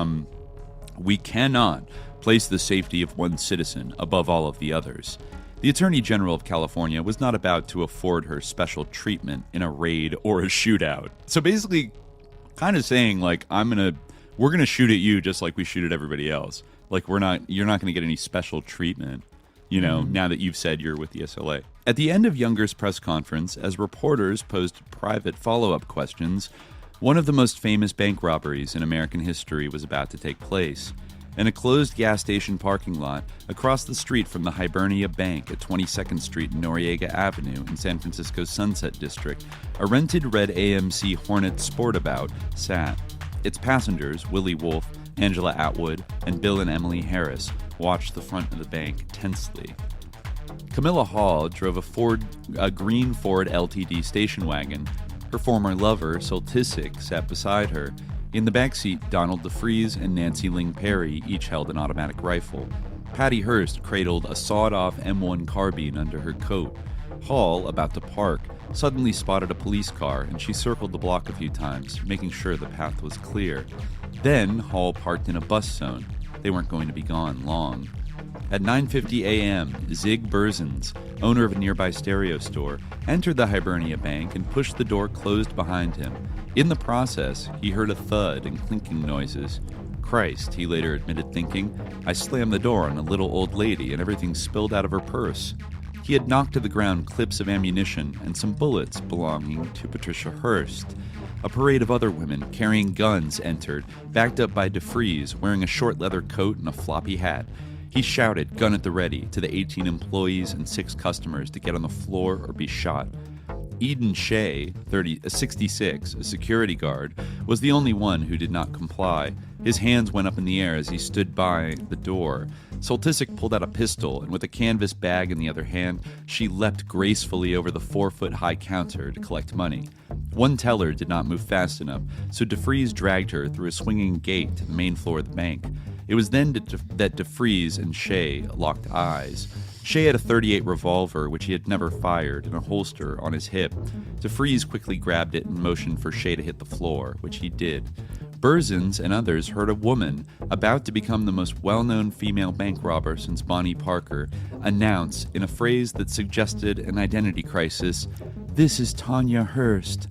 "We cannot place the safety of one citizen above all of the others." The Attorney General of California was not about to afford her special treatment in a raid or a shootout. So basically, kind of saying, like, we're gonna shoot at you just like we shoot at everybody else. Like, you're not gonna get any special treatment, now that you've said you're with the SLA. At the end of Younger's press conference, as reporters posed private follow-up questions, one of the most famous bank robberies in American history was about to take place. In a closed gas station parking lot across the street from the Hibernia Bank at 22nd Street and Noriega Avenue in San Francisco's Sunset District, a rented red AMC Hornet Sportabout sat. Its passengers, Willie Wolfe, Angela Atwood, and Bill and Emily Harris, watched the front of the bank tensely. Camilla Hall drove a green Ford LTD station wagon. Her former lover, Soltisic, sat beside her. In the backseat, Donald DeFries and Nancy Ling Perry each held an automatic rifle. Patty Hearst cradled a sawed-off M1 carbine under her coat. Hall, about to park, suddenly spotted a police car, and she circled the block a few times, making sure the path was clear. Then Hall parked in a bus zone. They weren't going to be gone long. At 9:50 a.m., Zig Berzins, owner of a nearby stereo store, entered the Hibernia Bank and pushed the door closed behind him. In the process, he heard a thud and clinking noises. "Christ," he later admitted, thinking, "I slammed the door on a little old lady and everything spilled out of her purse." he had knocked to the ground clips of ammunition and some bullets belonging to Patricia Hearst. A parade of other women carrying guns entered, backed up by DeFries wearing a short leather coat and a floppy hat. He shouted, gun at the ready, to the 18 employees and 6 customers to get on the floor or be shot. Eden Shea, 66, a security guard, was the only one who did not comply. His hands went up in the air as he stood by the door. Soltysik pulled out a pistol, and with a canvas bag in the other hand, she leapt gracefully over the 4-foot-high counter to collect money. One teller did not move fast enough, so DeFries dragged her through a swinging gate to the main floor of the bank. It was then that DeFries and Shea locked eyes. Shea had a .38 revolver, which he had never fired, in a holster on his hip. DeFries quickly grabbed it and motioned for Shea to hit the floor, which he did. Berzins and others heard a woman, about to become the most well-known female bank robber since Bonnie Parker, announce, in a phrase that suggested an identity crisis, "This is Tania Hearst."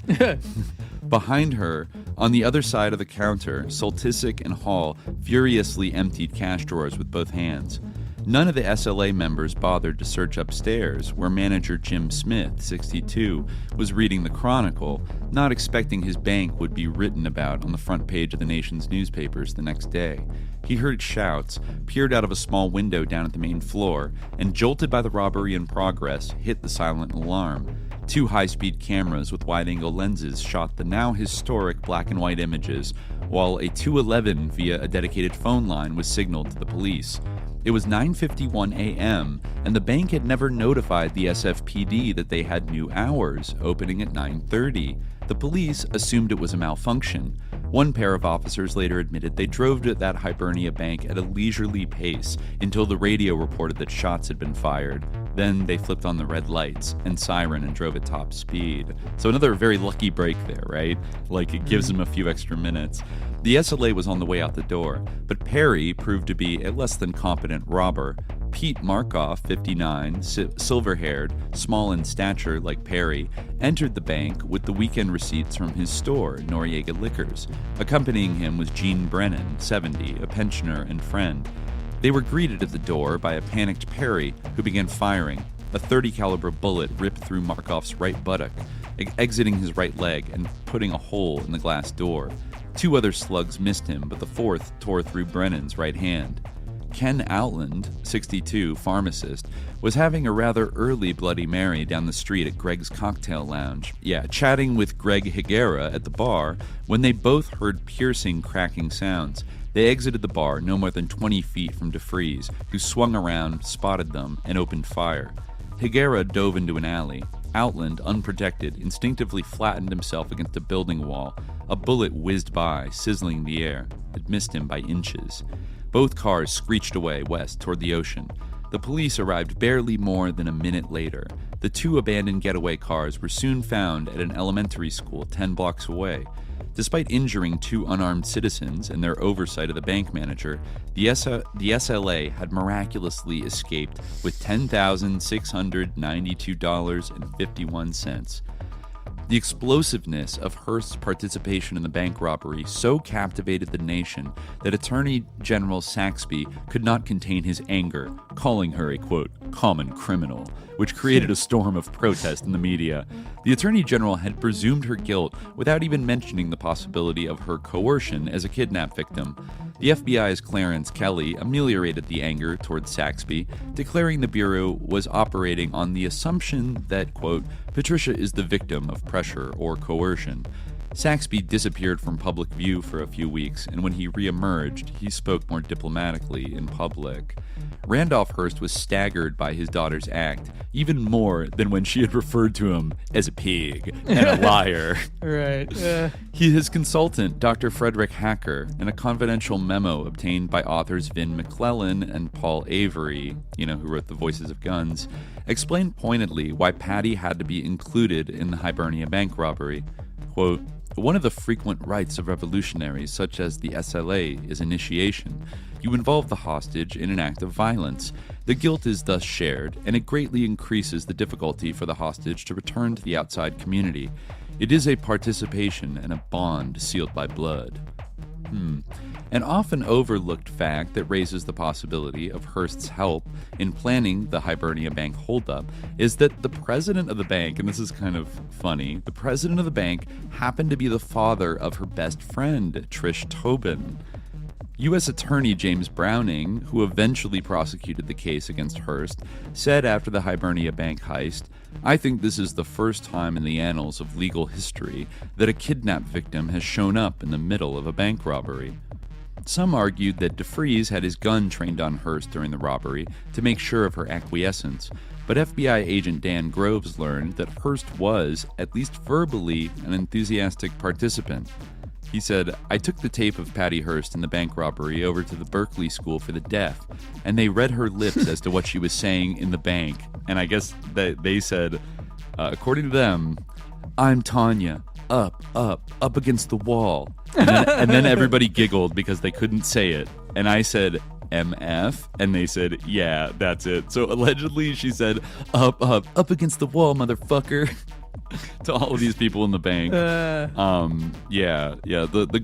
Behind her, on the other side of the counter, Soltysik and Hall furiously emptied cash drawers with both hands. None of the SLA members bothered to search upstairs, where manager Jim Smith, 62, was reading the Chronicle, not expecting his bank would be written about on the front page of the nation's newspapers the next day. He heard shouts, peered out of a small window down at the main floor, and, jolted by the robbery in progress, hit the silent alarm. 2 high-speed cameras with wide-angle lenses shot the now historic black-and-white images, while a 211 via a dedicated phone line was signaled to the police. It was 9:51 a.m., and the bank had never notified the SFPD that they had new hours, opening at 9:30. The police assumed it was a malfunction. One pair of officers later admitted they drove to that Hibernia Bank at a leisurely pace until the radio reported that shots had been fired. Then they flipped on the red lights and siren and drove at top speed. So another very lucky break there, right? Like, it gives them a few extra minutes. The SLA was on the way out the door, but Perry proved to be a less than competent robber. Pete Markoff, 59, silver-haired, small in stature like Perry, entered the bank with the weekend receipts from his store, Noriega Liquors. Accompanying him was Gene Brennan, 70, a pensioner and friend. They were greeted at the door by a panicked Perry, who began firing. A .30 caliber bullet ripped through Markoff's right buttock, exiting his right leg and putting a hole in the glass door. 2 other slugs missed him, but the 4th tore through Brennan's right hand. Ken Outland, 62, pharmacist, was having a rather early Bloody Mary down the street at Greg's Cocktail Lounge. Chatting with Greg Higuera at the bar, when they both heard piercing, cracking sounds. They exited the bar no more than 20 feet from DeFries, who swung around, spotted them, and opened fire. Higuera dove into an alley. Outland, unprotected, instinctively flattened himself against a building wall. A bullet whizzed by, sizzling the air. It missed him by inches. Both cars screeched away west toward the ocean. The police arrived barely more than a minute later. The 2 abandoned getaway cars were soon found at an elementary school 10 blocks away. Despite injuring 2 unarmed citizens and their oversight of the bank manager, the SLA had miraculously escaped with $10,692.51. The explosiveness of Hearst's participation in the bank robbery so captivated the nation that Attorney General Saxby could not contain his anger, calling her a, quote, common criminal, which created a storm of protest in the media. The Attorney General had presumed her guilt without even mentioning the possibility of her coercion as a kidnap victim. The FBI's Clarence Kelly ameliorated the anger toward Saxby, declaring the Bureau was operating on the assumption that, quote, Patricia is the victim of pressure or coercion. Saxby disappeared from public view for a few weeks, and when he re-emerged, he spoke more diplomatically in public. Randolph Hearst was staggered by his daughter's act, even more than when she had referred to him as a pig and a liar. Right. His consultant, Dr. Frederick Hacker, in a confidential memo obtained by authors Vin McClellan and Paul Avery, who wrote The Voices of Guns, explained pointedly why Patty had to be included in the Hibernia Bank robbery. Quote, one of the frequent rights of revolutionaries, such as the SLA, is initiation. You involve the hostage in an act of violence. The guilt is thus shared, and it greatly increases the difficulty for the hostage to return to the outside community. It is a participation and a bond sealed by blood. An often overlooked fact that raises the possibility of Hearst's help in planning the Hibernia Bank holdup is that the president of the bank, and this is kind of funny, the president of the bank happened to be the father of her best friend, Trish Tobin. U.S. Attorney James Browning, who eventually prosecuted the case against Hearst, said after the Hibernia Bank heist, "I think this is the first time in the annals of legal history that a kidnap victim has shown up in the middle of a bank robbery." Some argued that DeFries had his gun trained on Hearst during the robbery to make sure of her acquiescence, but FBI agent Dan Groves learned that Hearst was, at least verbally, an enthusiastic participant. He said, "I took the tape of Patty Hearst in the bank robbery over to the Berkeley School for the Deaf, and they read her lips as to what she was saying in the bank. And I guess that they said, according to them, 'I'm Tanya, up against the wall.' And then everybody giggled because they couldn't say it. And I said, MF? And they said, yeah, that's it. So allegedly she said, up against the wall, motherfucker." To all of these people in the bank. The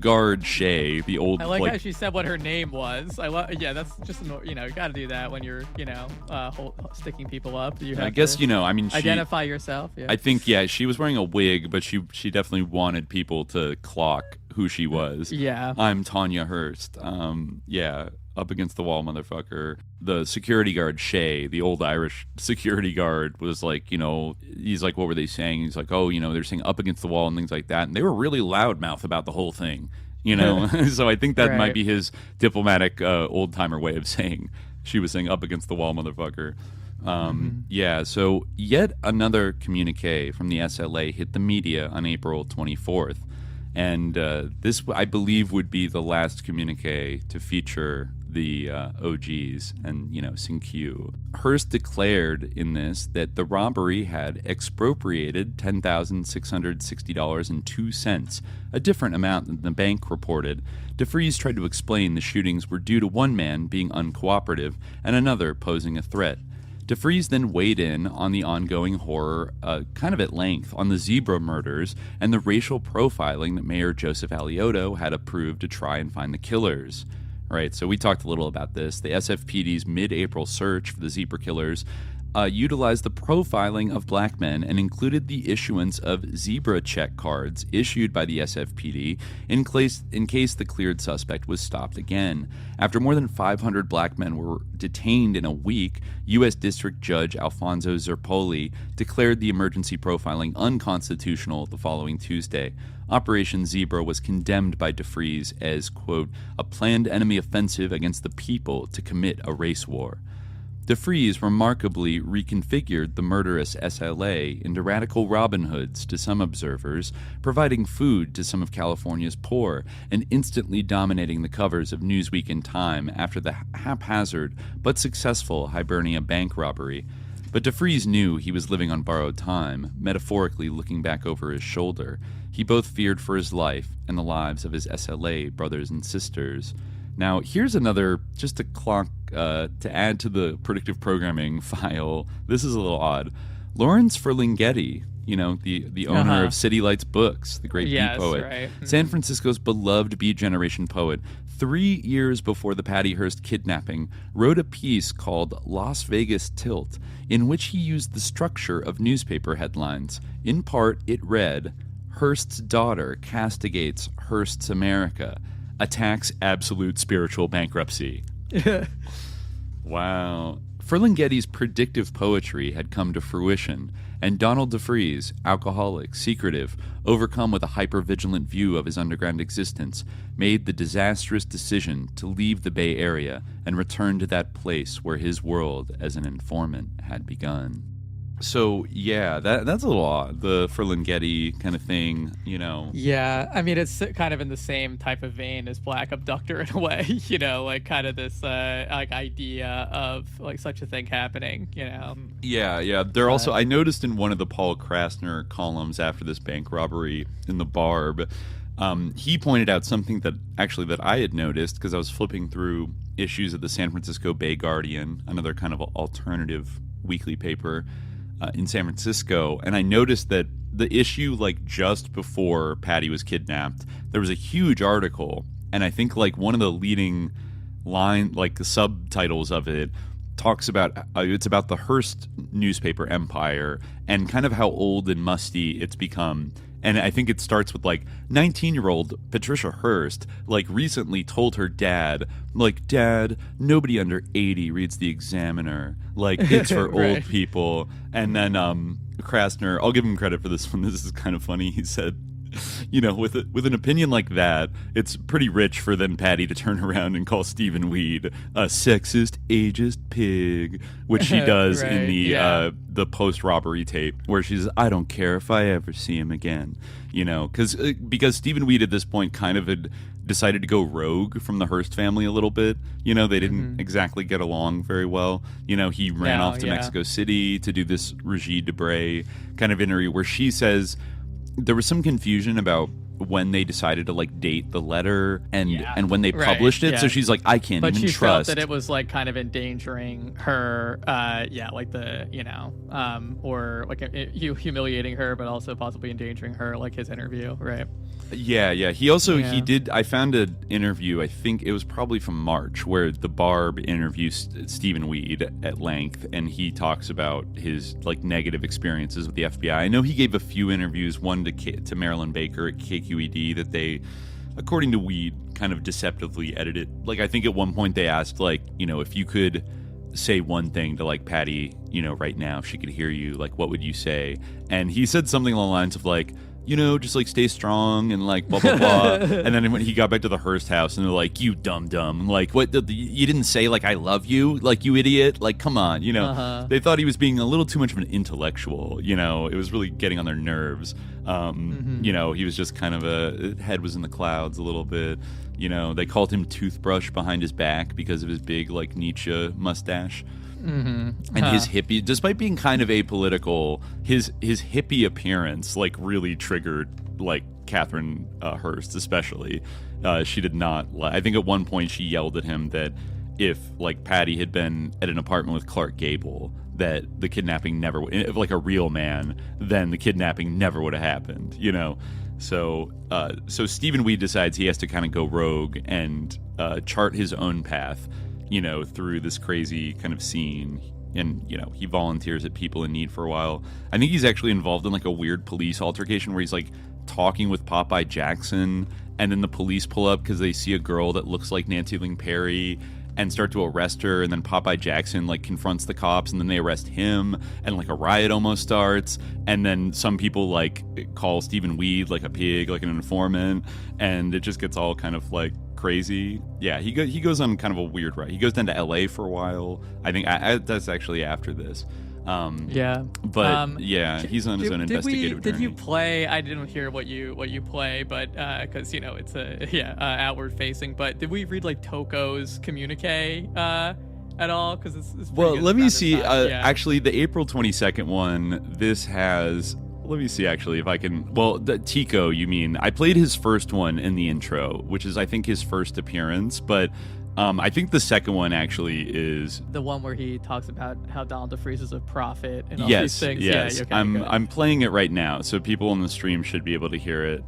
guard Shay, the old. I like how she said what her name was. That's just you got to do that when you're sticking people up. You have I guess to identify she, yourself. Yeah. I think she was wearing a wig, but she definitely wanted people to clock who she was. Yeah, I'm Tanya Hearst. Up against the wall, motherfucker. The security guard, Shay, the old Irish security guard, was like, he's like, what were they saying? He's like, they're saying up against the wall and things like that. And they were really loudmouth about the whole thing, So I think that might be his diplomatic old-timer way of saying she was saying up against the wall, motherfucker. So yet another communique from the SLA hit the media on April 24th. And this, I believe, would be the last communique to feature the OGs and, Sin-Q. Hearst declared in this that the robbery had expropriated $10,660.02, a different amount than the bank reported. DeFries tried to explain the shootings were due to one man being uncooperative and another posing a threat. DeFries then weighed in on the ongoing horror, kind of at length, on the zebra murders and the racial profiling that Mayor Joseph Alioto had approved to try and find the killers. Right, so we talked a little about this. The SFPD's mid-April search for the zebra killers utilized the profiling of black men and included the issuance of zebra check cards issued by the SFPD in case the cleared suspect was stopped again. After more than 500 black men were detained in a week, U.S. District Judge Alfonso Zerpoli declared the emergency profiling unconstitutional the following Tuesday. Operation Zebra was condemned by DeFries as, quote, a planned enemy offensive against the people to commit a race war. DeFries remarkably reconfigured the murderous SLA into radical Robin Hoods to some observers, providing food to some of California's poor, and instantly dominating the covers of Newsweek and Time after the haphazard but successful Hibernia Bank robbery. But DeFries knew he was living on borrowed time, metaphorically looking back over his shoulder. He both feared for his life and the lives of his SLA brothers and sisters. Now, here's another, just a clock to add to the predictive programming file. This is a little odd. Lawrence Ferlinghetti, the owner of City Lights Books, the great beat poet, right. San Francisco's beloved Beat Generation poet, 3 years before the Patty Hearst kidnapping, wrote a piece called Las Vegas Tilt, in which he used the structure of newspaper headlines. In part, it read, Hearst's daughter castigates Hearst's America, attacks absolute spiritual bankruptcy. Wow. Ferlinghetti's predictive poetry had come to fruition, and Donald DeFries, alcoholic, secretive, overcome with a hyper-vigilant view of his underground existence, made the disastrous decision to leave the Bay Area and return to that place where his world as an informant had begun. So, yeah, that's a little odd, the Ferlinghetti kind of thing, Yeah, I mean, it's kind of in the same type of vein as Black Abductor in a way, like kind of this idea of like such a thing happening, Yeah. They're also, I noticed in one of the Paul Krassner columns after this bank robbery in the Barb, he pointed out something that I had noticed because I was flipping through issues of the San Francisco Bay Guardian, another kind of alternative weekly paper in San Francisco, and I noticed that the issue, like just before Patty was kidnapped, there was a huge article and I think like one of the leading the subtitles of it talks about it's about the Hearst newspaper empire and kind of how old and musty it's become. And I think it starts with like 19-year-old Patricia Hearst like recently told her dad, like, Dad, nobody under 80 reads the Examiner, like it's for Right. old people. And then Krassner, I'll give him credit for this one, this is kind of funny, he said, you know, with an opinion like that, it's pretty rich for then Patty to turn around and call Stephen Weed a sexist, ageist pig, which she does Right, in yeah. the post-robbery tape, where she's, I don't care if I ever see him again, you know, because Stephen Weed at this point kind of had decided to go rogue from the Hearst family a little bit. You know, they didn't exactly get along very well. You know, he ran off to Mexico City to do this Regis Debray kind of interview where she says there was some confusion about when they decided to like date the letter and when they published it. yeah. So she's like, I can't But even she trust felt that it was like kind of endangering her, like the, you know, or like humiliating her, but also possibly endangering her, like his interview, right? Yeah. He also, he did, I found an interview, I think it was probably from March, where the Barb interviews Stephen Weed at length, and he talks about his like negative experiences with the FBI. I know he gave a few interviews, one to Marilyn Baker at KQED, that they, according to Weed, kind of deceptively edited. Like, I think at one point they asked, like, you know, if you could say one thing to like Patty, you know, right now, if she could hear you, like, what would you say? And he said something along the lines of like, you know, just like stay strong and like blah blah blah. And then when he got back to the Hearst house, and they're like, "You dumb, like what? You didn't say like I love you, like you idiot, like come on." You know, they thought he was being a little too much of an intellectual. You know, it was really getting on their nerves. You know, he was just kind of head was in the clouds a little bit. You know, they called him Toothbrush behind his back because of his big like Nietzsche mustache. And his hippie, despite being kind of apolitical, his hippie appearance like really triggered like Catherine Hearst, especially. She did not. I think at one point she yelled at him that if like Patty had been at an apartment with Clark Gable, that the kidnapping never, if like a real man, then the kidnapping never would have happened. You know. So Stephen Weed decides he has to kind of go rogue and chart his own path, you know, through this crazy kind of scene. And, you know, he volunteers at People in Need for a while. I think he's actually involved in like a weird police altercation where he's like talking with Popeye Jackson, and then the police pull up because they see a girl that looks like Nancy Ling Perry and start to arrest her, and then Popeye Jackson like confronts the cops, and then they arrest him, and like a riot almost starts, and then some people like call Stephen Weed like a pig, like an informant, and it just gets all kind of like crazy. Yeah, he goes on kind of a weird ride. He goes down to LA for a while. I think that's actually after this. But he's on his own investigative journey. Did you play? I didn't hear what you play, but because you know it's outward facing. But did we read like Toko's communique at all? Because it's well, let me see. Yeah. Actually, the April 22nd one. This has. Let me see, actually, if I can. Well, the Tico, you mean? I played his first one in the intro, which is, I think, his first appearance. But I think the second one actually is the one where he talks about how Donald DeFreeze is a prophet and all these things. Yes, yeah, okay, I'm playing it right now, so people on the stream should be able to hear it.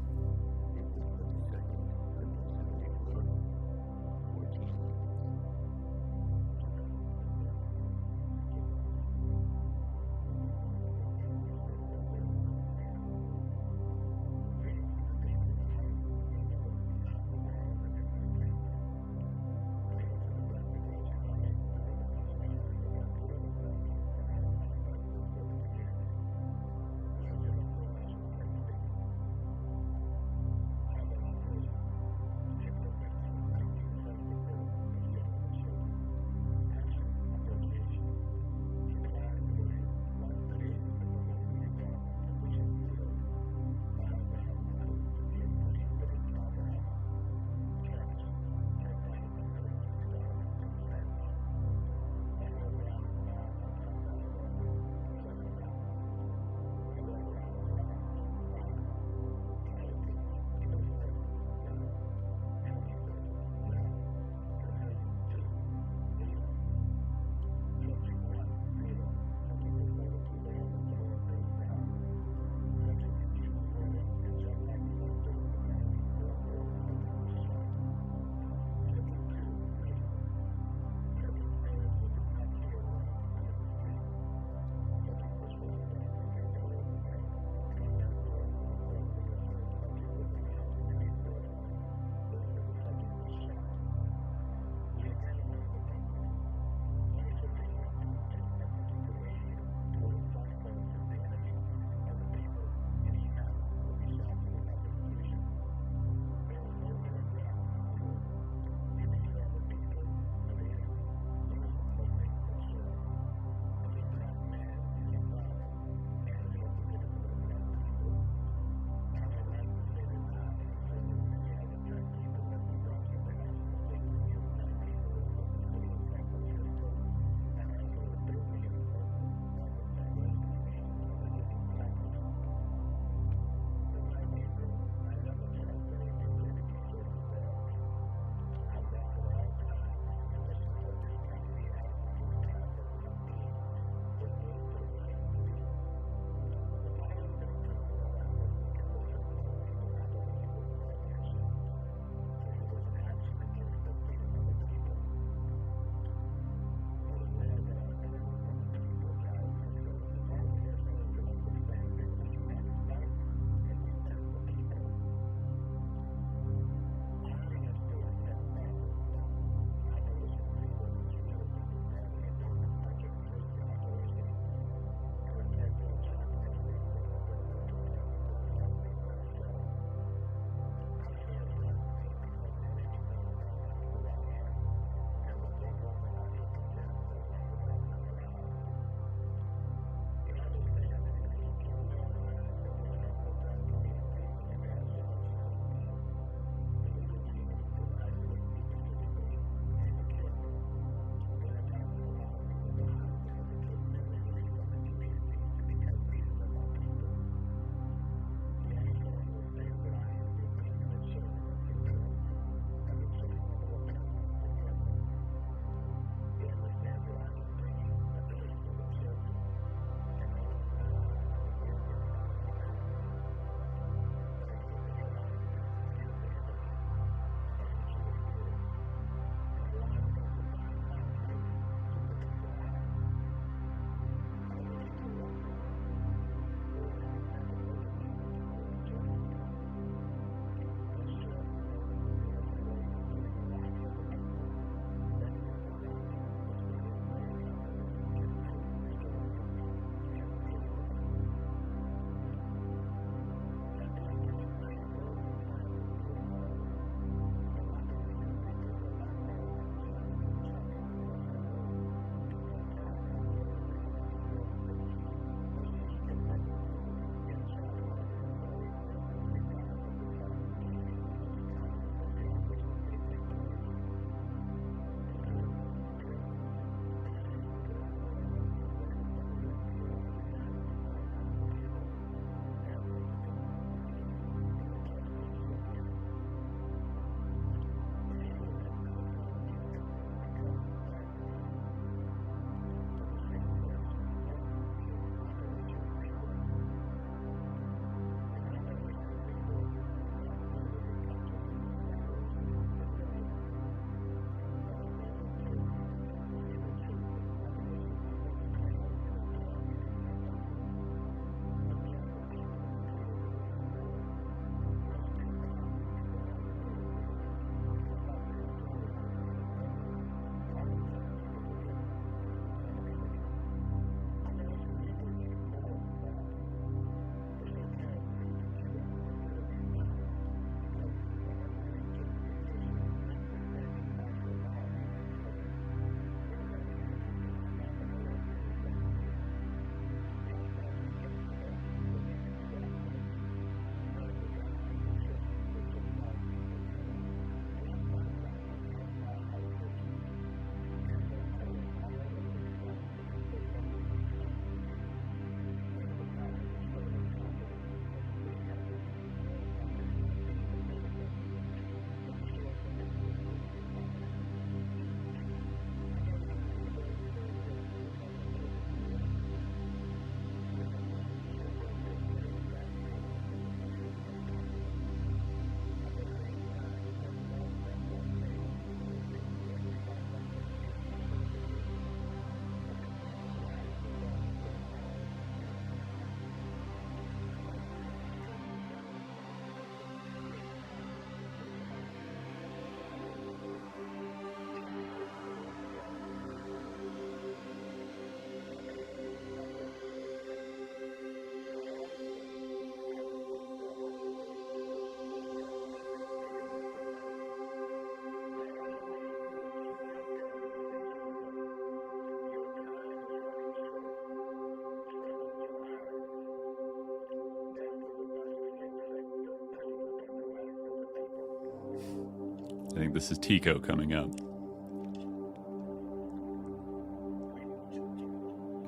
think this is Tico coming up.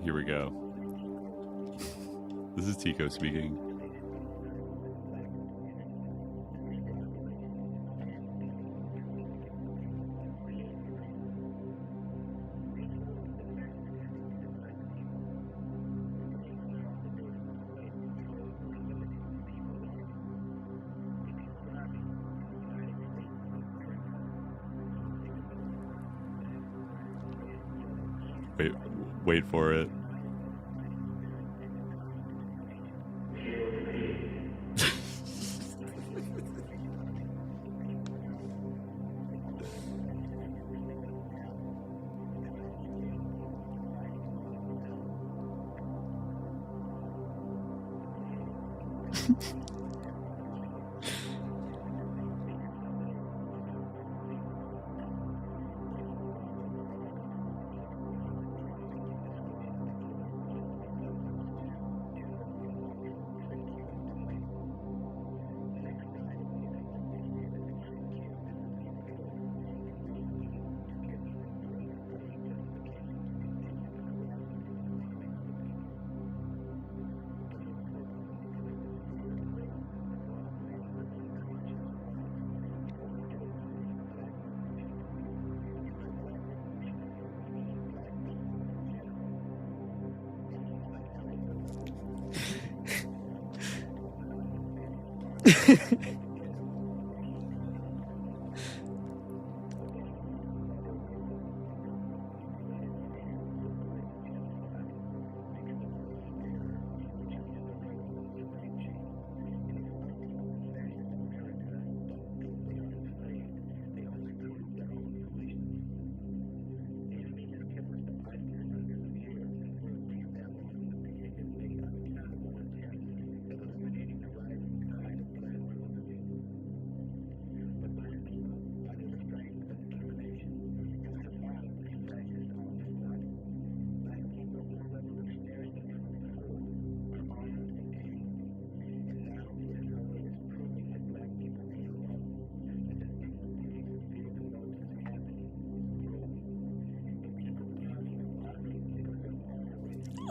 Here we go. This is Tico speaking. Wait for it.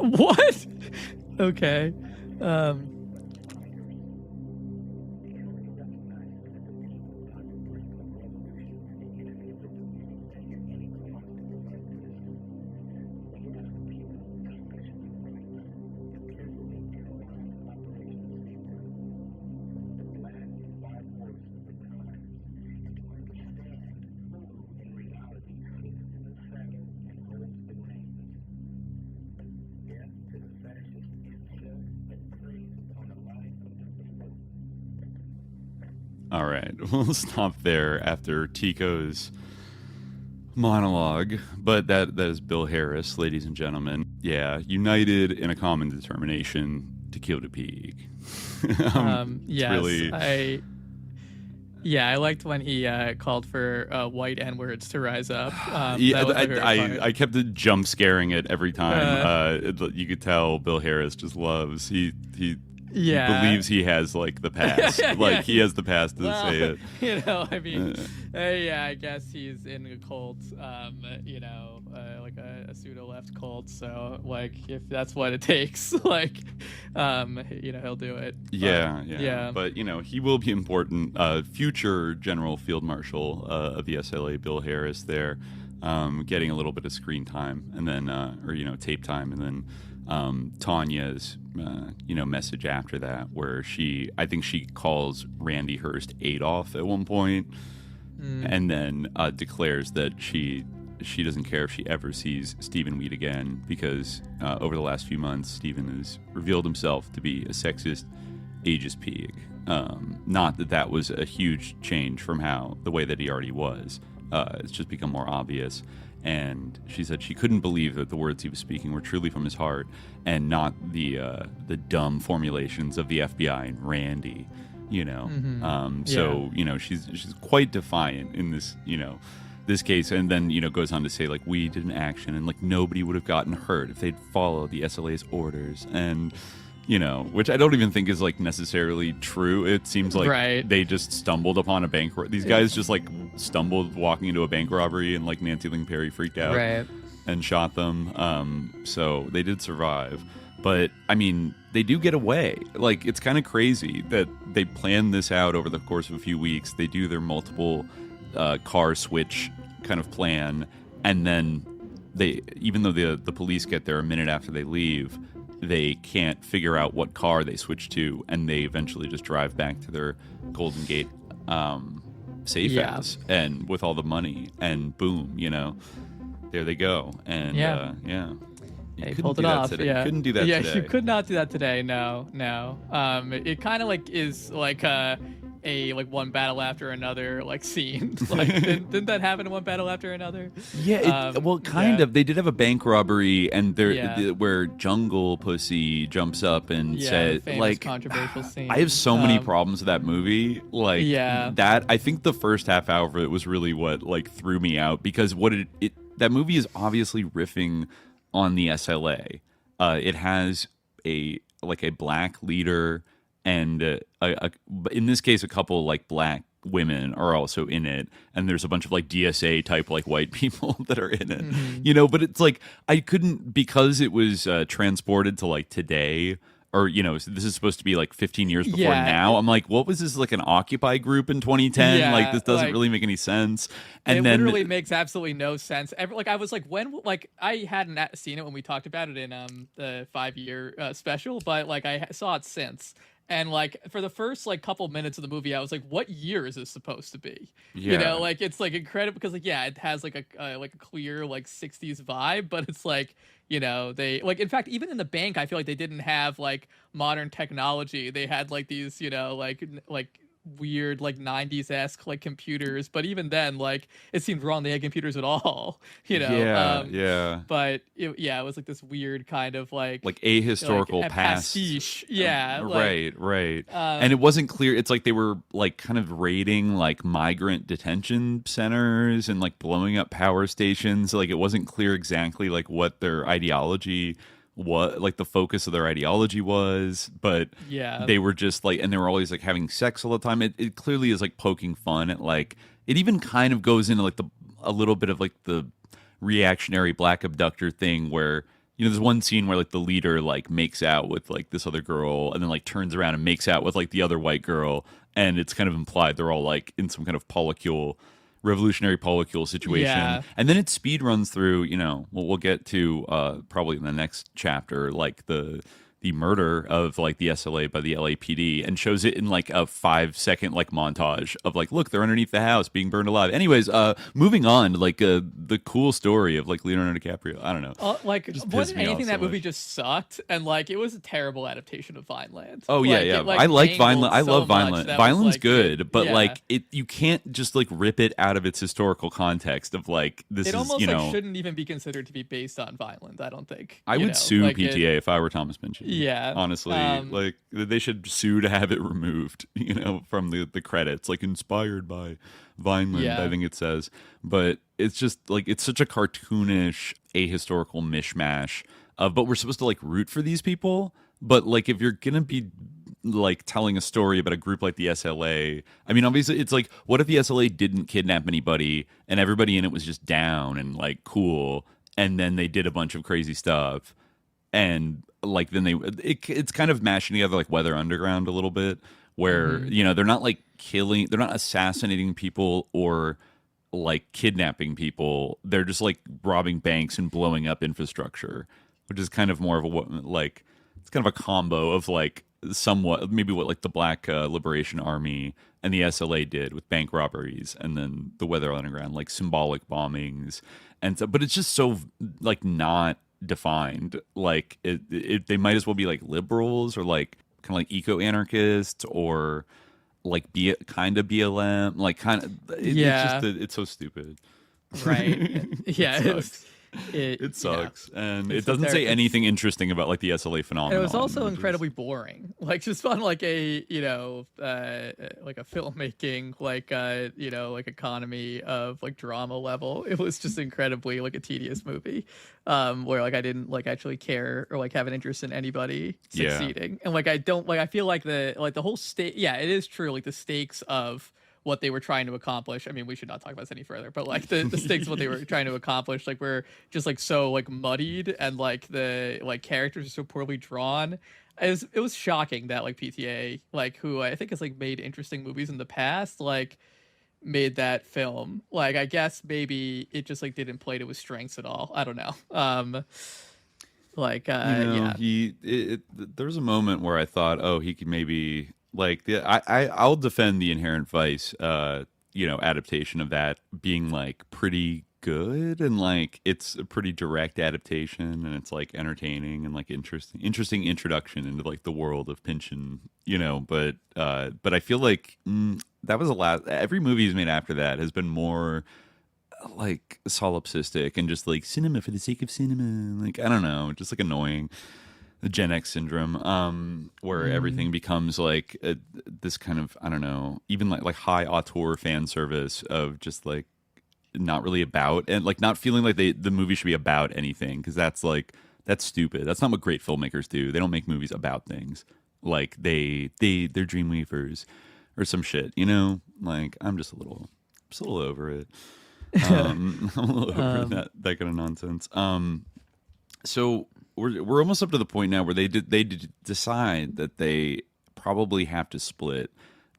What? Okay. All right, we'll stop there after Tico's monologue. But that is Bill Harris, ladies and gentlemen. Yeah, united in a common determination to kill the pig. Yes, really... I liked when he called for white N-words to rise up. Yeah, I kept jump scaring it every time. You could tell Bill Harris just loves he believes he has like the pass, he has the pass to say it. You know, I mean, I guess he's in a cult, like a pseudo left cult. So like, if that's what it takes, like, he'll do it. Yeah. But he will be important. Future General Field Marshal of the SLA, Bill Harris, there, getting a little bit of screen time, and then tape time, and then Tania's message after that, where I think she calls Randy Hearst Adolf at one point, and then declares that she doesn't care if she ever sees Stephen Weed again, because over the last few months Stephen has revealed himself to be a sexist, ageist pig. Not that was a huge change from the way that he already was. It's just become more obvious. And she said she couldn't believe that the words he was speaking were truly from his heart, and not the dumb formulations of the FBI and Randy. So she's quite defiant in this case, and then goes on to say, like, we did an action, and like nobody would have gotten hurt if they'd followed the SLA's orders, and which I don't even think is like necessarily true. It seems like they just stumbled upon a bank. These guys just like stumbled walking into a bank robbery, and like Nancy Ling Perry freaked out and shot them. So they did survive. But I mean, they do get away. Like, it's kind of crazy that they planned this out over the course of a few weeks. They do their multiple car switch kind of plan, and then even though the police get there a minute after they leave, they can't figure out what car they switch to, and they eventually just drive back to their Golden Gate safe house, and with all the money, and boom, there they go. And They pulled it off. Today. Yeah, Couldn't do that today. Yeah, you could not do that today. No. It kind of like is like a like one battle after another like scene. Like didn't that happen in one battle after another? Yeah, kind of. They did have a bank robbery, and where Jungle Pussy jumps up and said, like, controversial scene. I have so many problems with that movie. Like, that I think the first half hour of it was really what like threw me out, because that movie is obviously riffing on the SLA. It has a black leader, and in this case, a couple like black women are also in it, and there's a bunch of like DSA type like white people that are in it. But it's like I couldn't, because it was transported to like today. Or, this is supposed to be like 15 years before now. I'm like, what was this, like an Occupy group in 2010? Yeah, like, this doesn't really make any sense. And it then literally makes absolutely no sense. I was like, I hadn't seen it when we talked about it in the 5-year special, but like I saw it since. And like for the first like couple minutes of the movie, I was like, "What year is this supposed to be?" Like it's like incredible, because like it has like a clear like 60s vibe, but it's like they like, in fact, even in the bank, I feel like they didn't have like modern technology. They had like these like weird like 90s-esque like computers, but even then like it seemed wrong they had computers at all. But it was like this weird kind of like ahistorical like, pastiche. Right. And it wasn't clear. It's like they were like kind of raiding like migrant detention centers and like blowing up power stations. Like, it wasn't clear exactly like what their ideology, what like the focus of their ideology was, but they were just like, and they were always like having sex all the time. It clearly is like poking fun at like, it even kind of goes into like a little bit of like the reactionary black abductor thing, where there's one scene where like the leader like makes out with like this other girl, and then like turns around and makes out with like the other white girl, and it's kind of implied they're all like in some kind of revolutionary polycule situation. And then it speed runs through, we'll get to probably in the next chapter, like the murder of like the SLA by the LAPD, and shows it in like a 5-second like montage of like, look, they're underneath the house being burned alive. Anyways, moving on, like the cool story of like Leonardo DiCaprio. I don't know. Like more than anything, that movie just sucked, and like it was a terrible adaptation of Vineland. Oh yeah. I like Vineland. I love Vineland. Vineland's like, good, but like you can't just like rip it out of its historical context of like this. It is almost shouldn't even be considered to be based on Vineland. I don't think. I would sue PTA if I were Thomas Pynchon. Yeah, honestly, like they should sue to have it removed, from the credits, like inspired by Vineland. I think it says, but it's just like it's such a cartoonish, ahistorical mishmash of. But we're supposed to like root for these people, but like if you're gonna be like telling a story about a group like the SLA, I mean, obviously it's like, what if the SLA didn't kidnap anybody and everybody in it was just down and like cool, and then they did a bunch of crazy stuff, and like then it's kind of mashing together like Weather Underground a little bit, where they're not like killing, they're not assassinating people or like kidnapping people, they're just like robbing banks and blowing up infrastructure, which is kind of more of a like, it's kind of a combo of like somewhat maybe what like the Black Liberation Army and the SLA did with bank robberies, and then the Weather Underground, like symbolic bombings, and so, but it's just so like not defined. Like they might as well be like liberals or like kind of like eco-anarchists or like kind of BLM, like kind of it's just it's so stupid. Right. Yeah. It sucks, and it it's doesn't say it's- anything interesting about like the SLA phenomenon. And it was also which is- incredibly boring. Like just on like a like a filmmaking like economy of like drama level. It was just incredibly like a tedious movie, where like I didn't like actually care or like have an interest in anybody succeeding. And like I don't like I feel like the whole state. Yeah, it is true. Like the stakes of what they were trying to accomplish. I mean, we should not talk about this any further, but like the stakes of what they were trying to accomplish, like were just like so like muddied, and like the like characters are so poorly drawn. It was shocking that like PTA, like who I think has like made interesting movies in the past, like made that film. Like I guess maybe it just like didn't play to his strengths at all. I don't know. There was a moment where I thought, oh, he could maybe like I'll defend the Inherent Vice adaptation of that being like pretty good, and like it's a pretty direct adaptation, and it's like entertaining and like interesting introduction into like the world of Pynchon, but I feel like that was every movie he's made after that has been more like solipsistic and just like cinema for the sake of cinema, like I don't know, just like annoying. The Gen X syndrome, where everything becomes like this kind of, I don't know, even like high auteur fan service of just like not really about, and like not feeling like the movie should be about anything, because that's stupid. That's not what great filmmakers do. They don't make movies about things. Like they're Dreamweavers or some shit, like I'm just a little over it. I'm a little over that kind of nonsense. So we're almost up to the point now where they decide that they probably have to split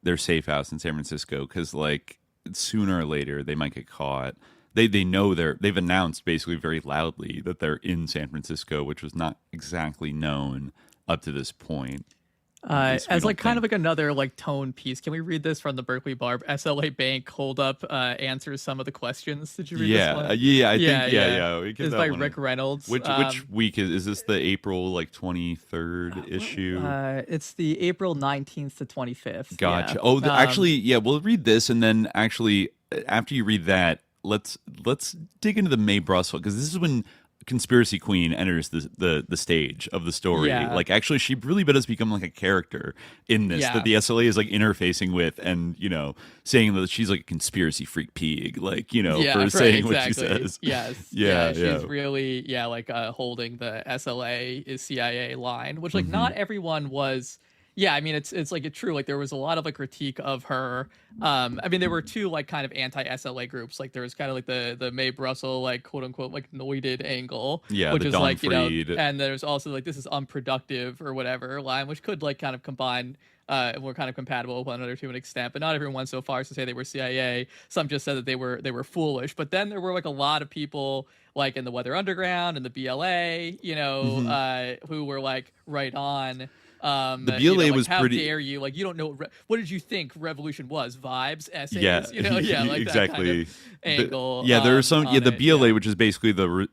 their safe house in San Francisco, because like sooner or later they might get caught. They know they've announced basically very loudly that they're in San Francisco, which was not exactly known up to this point. As like kind of like another like tone piece, can we read this from the Berkeley Barb? SLA Bank hold up answers some of the questions. Did you read this one? I think It's by Rick Reynolds. Which week is this? The April like 23rd issue? It's the April 19th to 25th. Gotcha. Yeah. Oh, actually, we'll read this, and then actually after you read that, let's dig into the Mae Brussell, because this is when Conspiracy Queen enters the stage of the story. Yeah. Like actually she really does become like a character in this that the SLA is like interfacing with, and saying that she's like a conspiracy freak pig, like for saying what she says. Yes. She's really like holding the SLA is CIA line, which like not everyone was. Yeah, I mean, it's like it's true. Like there was a lot of like critique of her. I mean, there were two like kind of anti-SLA groups. Like there was kind of like the Mae Brussell like quote unquote like noided angle, which is Don like Fried. And there's also like this is unproductive or whatever line, which could like kind of combine. Were kind of compatible with one another to an extent, but not everyone went so far as to say they were CIA. Some just said that they were foolish. But then there were like a lot of people like in the Weather Underground and the BLA, who were like right on. The BLA was how pretty. How dare you? Like you don't know what did you think revolution was? Vibes, essays, like exactly. That kind of angle. There are some. The BLA, which is basically the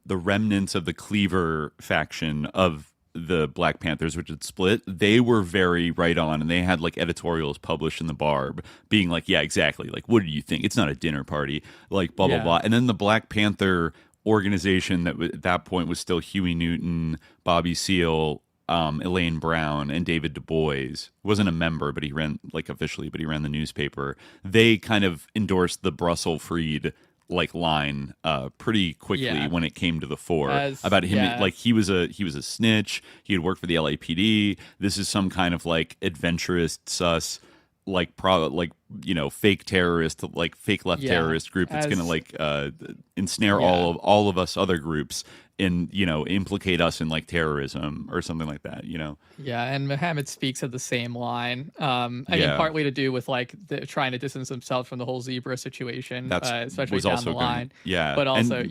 remnants of the Cleaver faction of the Black Panthers, which had split. They were very right on, and they had like editorials published in the Barb being like, yeah, exactly. Like, what do you think? It's not a dinner party. Like blah blah blah. And then the Black Panther organization that at that point was still Huey Newton, Bobby Seale, Elaine Brown, and David Du Bois. Wasn't a member, but he ran like officially, but he ran the newspaper. They kind of endorsed the Brussels Freed like line pretty quickly when it came to the fore about him. Like he was a snitch. He had worked for the LAPD. This is some kind of like adventurous sus like fake terrorist, like fake left terrorist group that's gonna like ensnare all of us other groups and implicate us in like terrorism or something like that. And Muhammad speaks of the same line. I mean, partly to do with like trying to distance himself from the whole zebra situation, especially down the line. But also, read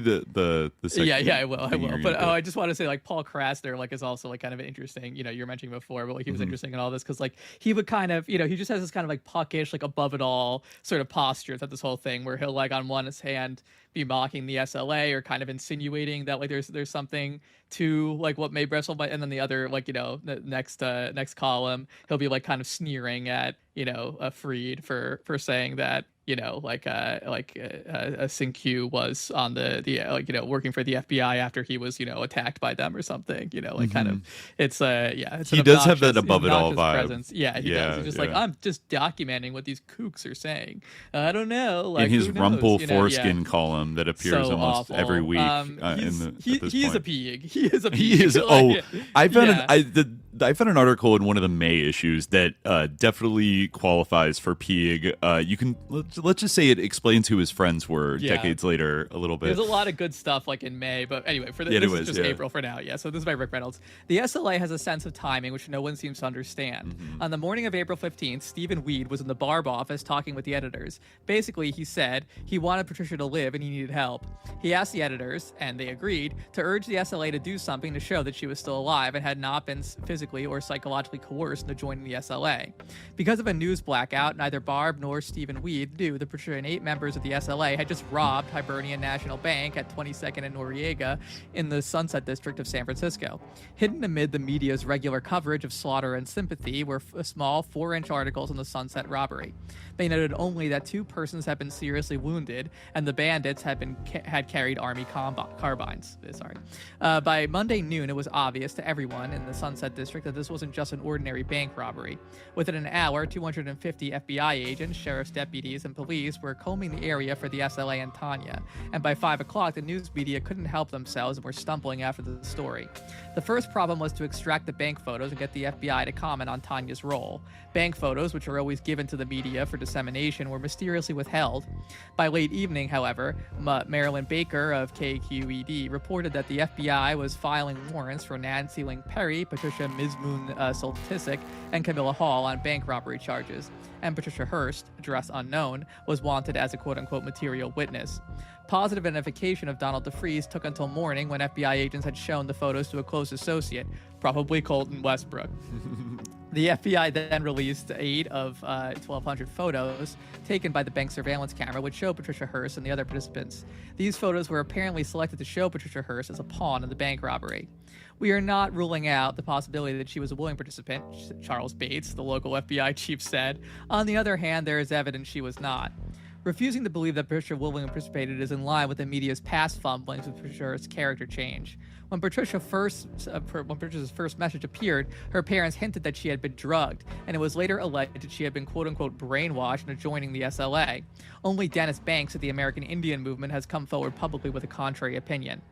the section. I will. But I just want to say like Paul Krassner like is also like kind of an interesting. You're mentioning before, but like he was interesting in all this because like he would kind of he just has this kind of like puckish like above it all sort of posture throughout this whole thing where he'll like on one hand be mocking the SLA or kind of insinuating that like there's something to like what Mae Brussell might, and then the other like the next column he'll be like kind of sneering at Freed for saying that Sing-Q was on the working for the FBI after he was attacked by them or something. Kind of it's he does have that above it all vibe. Presence. Yeah, he does. He's just like, I'm just documenting what these kooks are saying. I don't know. Like, in his Rumple foreskin column that appears so almost awful. every week. He is a pig. He is a pig. He is. I found an article in one of the May issues that definitely qualifies for peeing. You can let's just say it explains who his friends were decades later a little bit. There's a lot of good stuff like in May, but anyway, this is just April for now. Yeah, so this is by Rick Reynolds. The SLA has a sense of timing which no one seems to understand. On the morning of April 15th, Stephen Weed was in the Barb office talking with the editors. Basically, he said he wanted Patricia to live and he needed help. He asked the editors, and they agreed, to urge the SLA to do something to show that she was still alive and had not been physically or psychologically coerced into joining the SLA. Because of a news blackout, neither Barb nor Stephen Weed knew the Patricia and 8 members of the SLA had just robbed Hibernia National Bank at 22nd and Noriega in the Sunset District of San Francisco. Hidden amid the media's regular coverage of slaughter and sympathy were small 4-inch articles on the Sunset robbery. They noted only that 2 persons had been seriously wounded and the bandits had carried army carbines. By Monday noon, it was obvious to everyone in the Sunset District that this wasn't just an ordinary bank robbery. Within an hour, 250 FBI agents, sheriff's deputies, and police were combing the area for the SLA and Tania. And by 5 o'clock, the news media couldn't help themselves and were stumbling after the story. The first problem was to extract the bank photos and get the FBI to comment on Tania's role. Bank photos, which are always given to the media for dissemination, were mysteriously withheld. By late evening, however, Marilyn Baker of KQED reported that the FBI was filing warrants for Nancy Ling Perry, Patricia Mizmoon Soltysik, and Camilla Hall on bank robbery charges. And Patricia Hearst, address unknown, was wanted as a quote-unquote material witness. Positive identification of Donald DeFreeze took until morning when FBI agents had shown the photos to a close associate, probably Colton Westbrook. The FBI then released 8 of 1,200 photos taken by the bank surveillance camera, which show Patricia Hearst and the other participants. These photos were apparently selected to show Patricia Hearst as a pawn in the bank robbery. We are not ruling out the possibility that she was a willing participant, Charles Bates, the local FBI chief, said. On the other hand, there is evidence she was not. Refusing to believe that Patricia willingly participated is in line with the media's past fumblings with Patricia's character change. When Patricia's first message appeared, her parents hinted that she had been drugged, and it was later alleged that she had been quote-unquote brainwashed into joining the SLA. Only Dennis Banks of the American Indian Movement has come forward publicly with a contrary opinion.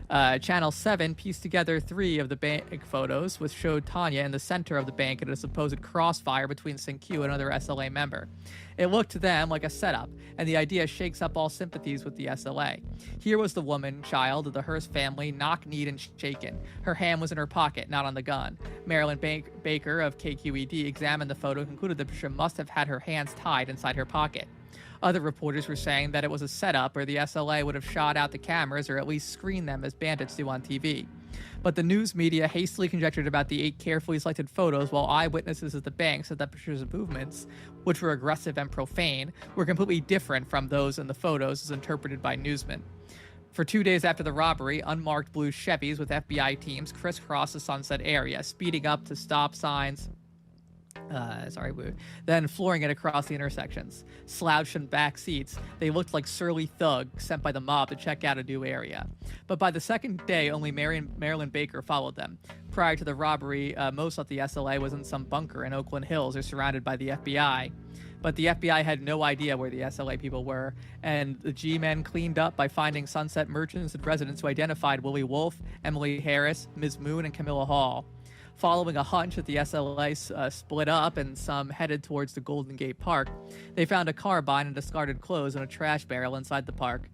Channel 7 pieced together 3 of the bank photos, which showed Tania in the center of the bank in a supposed crossfire between Sing-Q and another SLA member. It looked to them like a setup, and the idea shakes up all sympathies with the SLA. Here was the woman, child of the Hearst family, knock-kneed and shaken. Her hand was in her pocket, not on the gun. Marilyn Baker of KQED examined the photo and concluded that Patricia must have had her hands tied inside her pocket. Other reporters were saying that it was a setup or the SLA would have shot out the cameras or at least screened them as bandits do on TV. But the news media hastily conjectured about the 8 carefully selected photos, while eyewitnesses at the bank said that Patricia's movements, which were aggressive and profane, were completely different from those in the photos as interpreted by newsmen. For 2 days after the robbery, unmarked blue Chevys with FBI teams crisscrossed the Sunset area, speeding up to stop signs, then flooring it across the intersections. Slouched in back seats, they looked like surly thugs sent by the mob to check out a new area. But by the second day, only Marilyn Baker followed them. Prior to the robbery, most thought the SLA was in some bunker in Oakland Hills or surrounded by the FBI. But the FBI had no idea where the SLA people were, and the G-men cleaned up by finding Sunset merchants and residents who identified Willie Wolfe, Emily Harris, Ms. Moon, and Camilla Hall. Following a hunch that the SLA split up and some headed towards the Golden Gate Park, they found a carbine and discarded clothes in a trash barrel inside the park.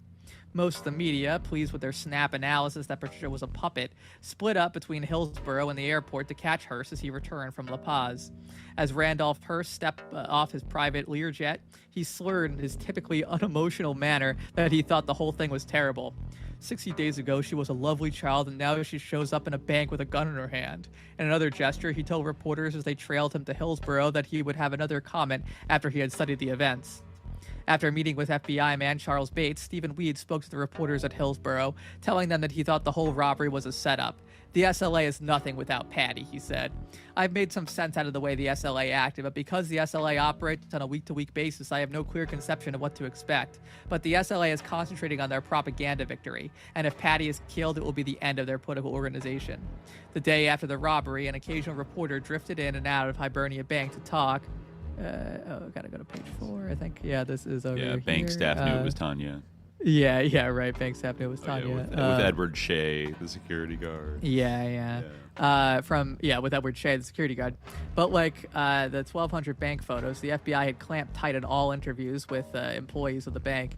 Most of the media, pleased with their snap analysis that Patricia was a puppet, split up between Hillsborough and the airport to catch Hearst as he returned from La Paz. As Randolph Hearst stepped off his private Learjet, he slurred in his typically unemotional manner that he thought the whole thing was terrible. 60 days ago, she was a lovely child, and now she shows up in a bank with a gun in her hand. In another gesture, he told reporters as they trailed him to Hillsborough that he would have another comment after he had studied the events. After meeting with FBI man Charles Bates, Stephen Weed spoke to the reporters at Hillsborough, telling them that he thought the whole robbery was a setup. The SLA is nothing without Patty, he said. I've made some sense out of the way the SLA acted, but because the SLA operates on a week-to-week basis, I have no clear conception of what to expect. But the SLA is concentrating on their propaganda victory, and if Patty is killed, it will be the end of their political organization. The day after the robbery, an occasional reporter drifted in and out of Hibernia Bank to talk. Gotta go to page 4, I think. Yeah, this is over here. Yeah, bank staff knew it was Tania. Yeah, right. Bank staff knew it was Tania. With Edward Shea, the security guard. Yeah. With Edward Shea, the security guard. But like the 1,200 bank photos, the FBI had clamped tight on all interviews with employees of the bank.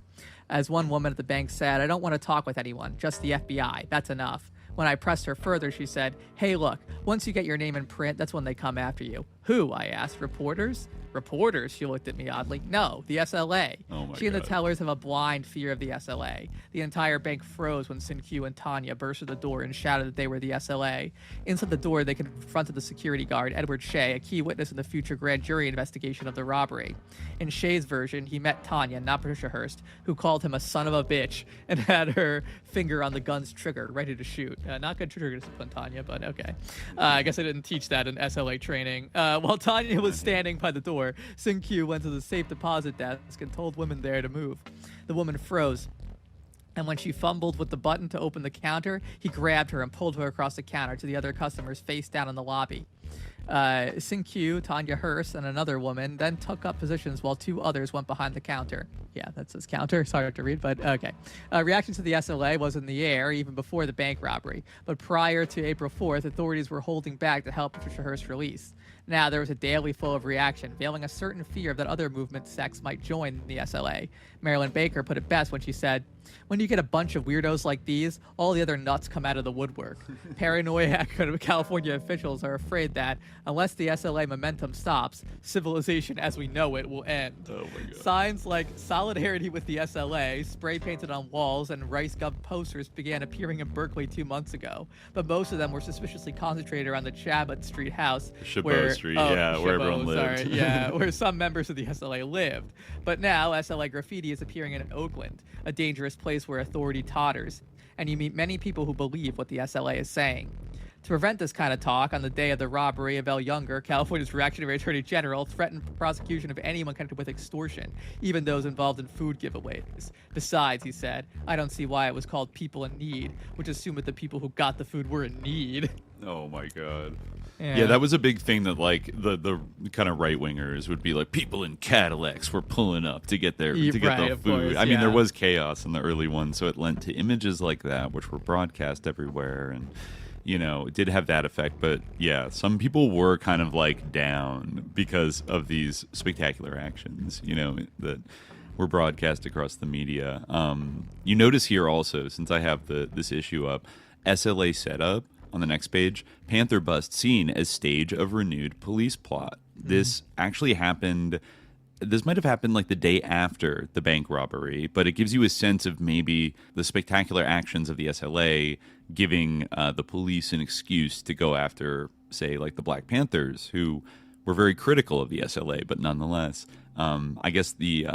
As one woman at the bank said, I don't want to talk with anyone, just the FBI. That's enough. When I pressed her further, she said, hey, look, once you get your name in print, that's when they come after you. Who? I asked. Reporters? Reporters? She looked at me oddly. No, the SLA. Oh my She and the God. tellers have a blind fear of the SLA. The entire bank froze when Sin-Q and Tania burst through the door and shouted that they were the SLA. Inside the door, they confronted the security guard, Edward Shea, a key witness in the future grand jury investigation of the robbery. In Shea's version, he met Tania, not Patricia Hearst, who called him a son of a bitch and had her finger on the gun's trigger, ready to shoot. Not good trigger discipline, Tania, but okay. I guess I didn't teach that in SLA training. While Tania was standing by the door, Sin-Q went to the safe deposit desk and told women there to move. The woman froze, and when she fumbled with the button to open the counter, he grabbed her and pulled her across the counter to the other customers face down in the lobby. Sin-Q, Tania Hearst, and another woman then took up positions while 2 others went behind the counter. Yeah, that says counter. Sorry to read, but okay. Reaction to the SLA was in the air even before the bank robbery, but prior to April 4th, authorities were holding back to help Patricia Hearst's release. Now there was a daily flow of reaction, veiling a certain fear that other movement sects might join the SLA. Marilyn Baker put it best when she said, when you get a bunch of weirdos like these, all the other nuts come out of the woodwork. Paranoid California officials are afraid that, unless the SLA momentum stops, civilization as we know it will end. Oh my God. Signs like solidarity with the SLA, spray painted on walls, and Rice Gov posters began appearing in Berkeley 2 months ago, but most of them were suspiciously concentrated around the Chabot Street house, Chabot Street, where everyone lived. Where some members of the SLA lived. But now SLA graffiti is appearing in Oakland, a dangerous place where authority totters, and you meet many people who believe what the SLA is saying. To prevent this kind of talk, on the day of the robbery, Abel Younger, California's reactionary attorney general, threatened prosecution of anyone connected with extortion, even those involved in food giveaways. Besides, he said, I don't see why it was called People in Need, which assumed that the people who got the food were in need. Oh my God. Yeah, that was a big thing that like the kind of right wingers would be like, people in Cadillacs were pulling up to get their the food. Course, I mean, there was chaos in the early ones, so it lent to images like that, which were broadcast everywhere, and it did have that effect. But yeah, some people were kind of like down because of these spectacular actions, that were broadcast across the media. You notice here also, since I have this issue up, SLA setup. On the next page, Panther bust seen as stage of renewed police plot. This actually happened. This might have happened like the day after the bank robbery, but it gives you a sense of maybe the spectacular actions of the SLA giving the police an excuse to go after, say, like the Black Panthers, who were very critical of the SLA, but nonetheless. I guess the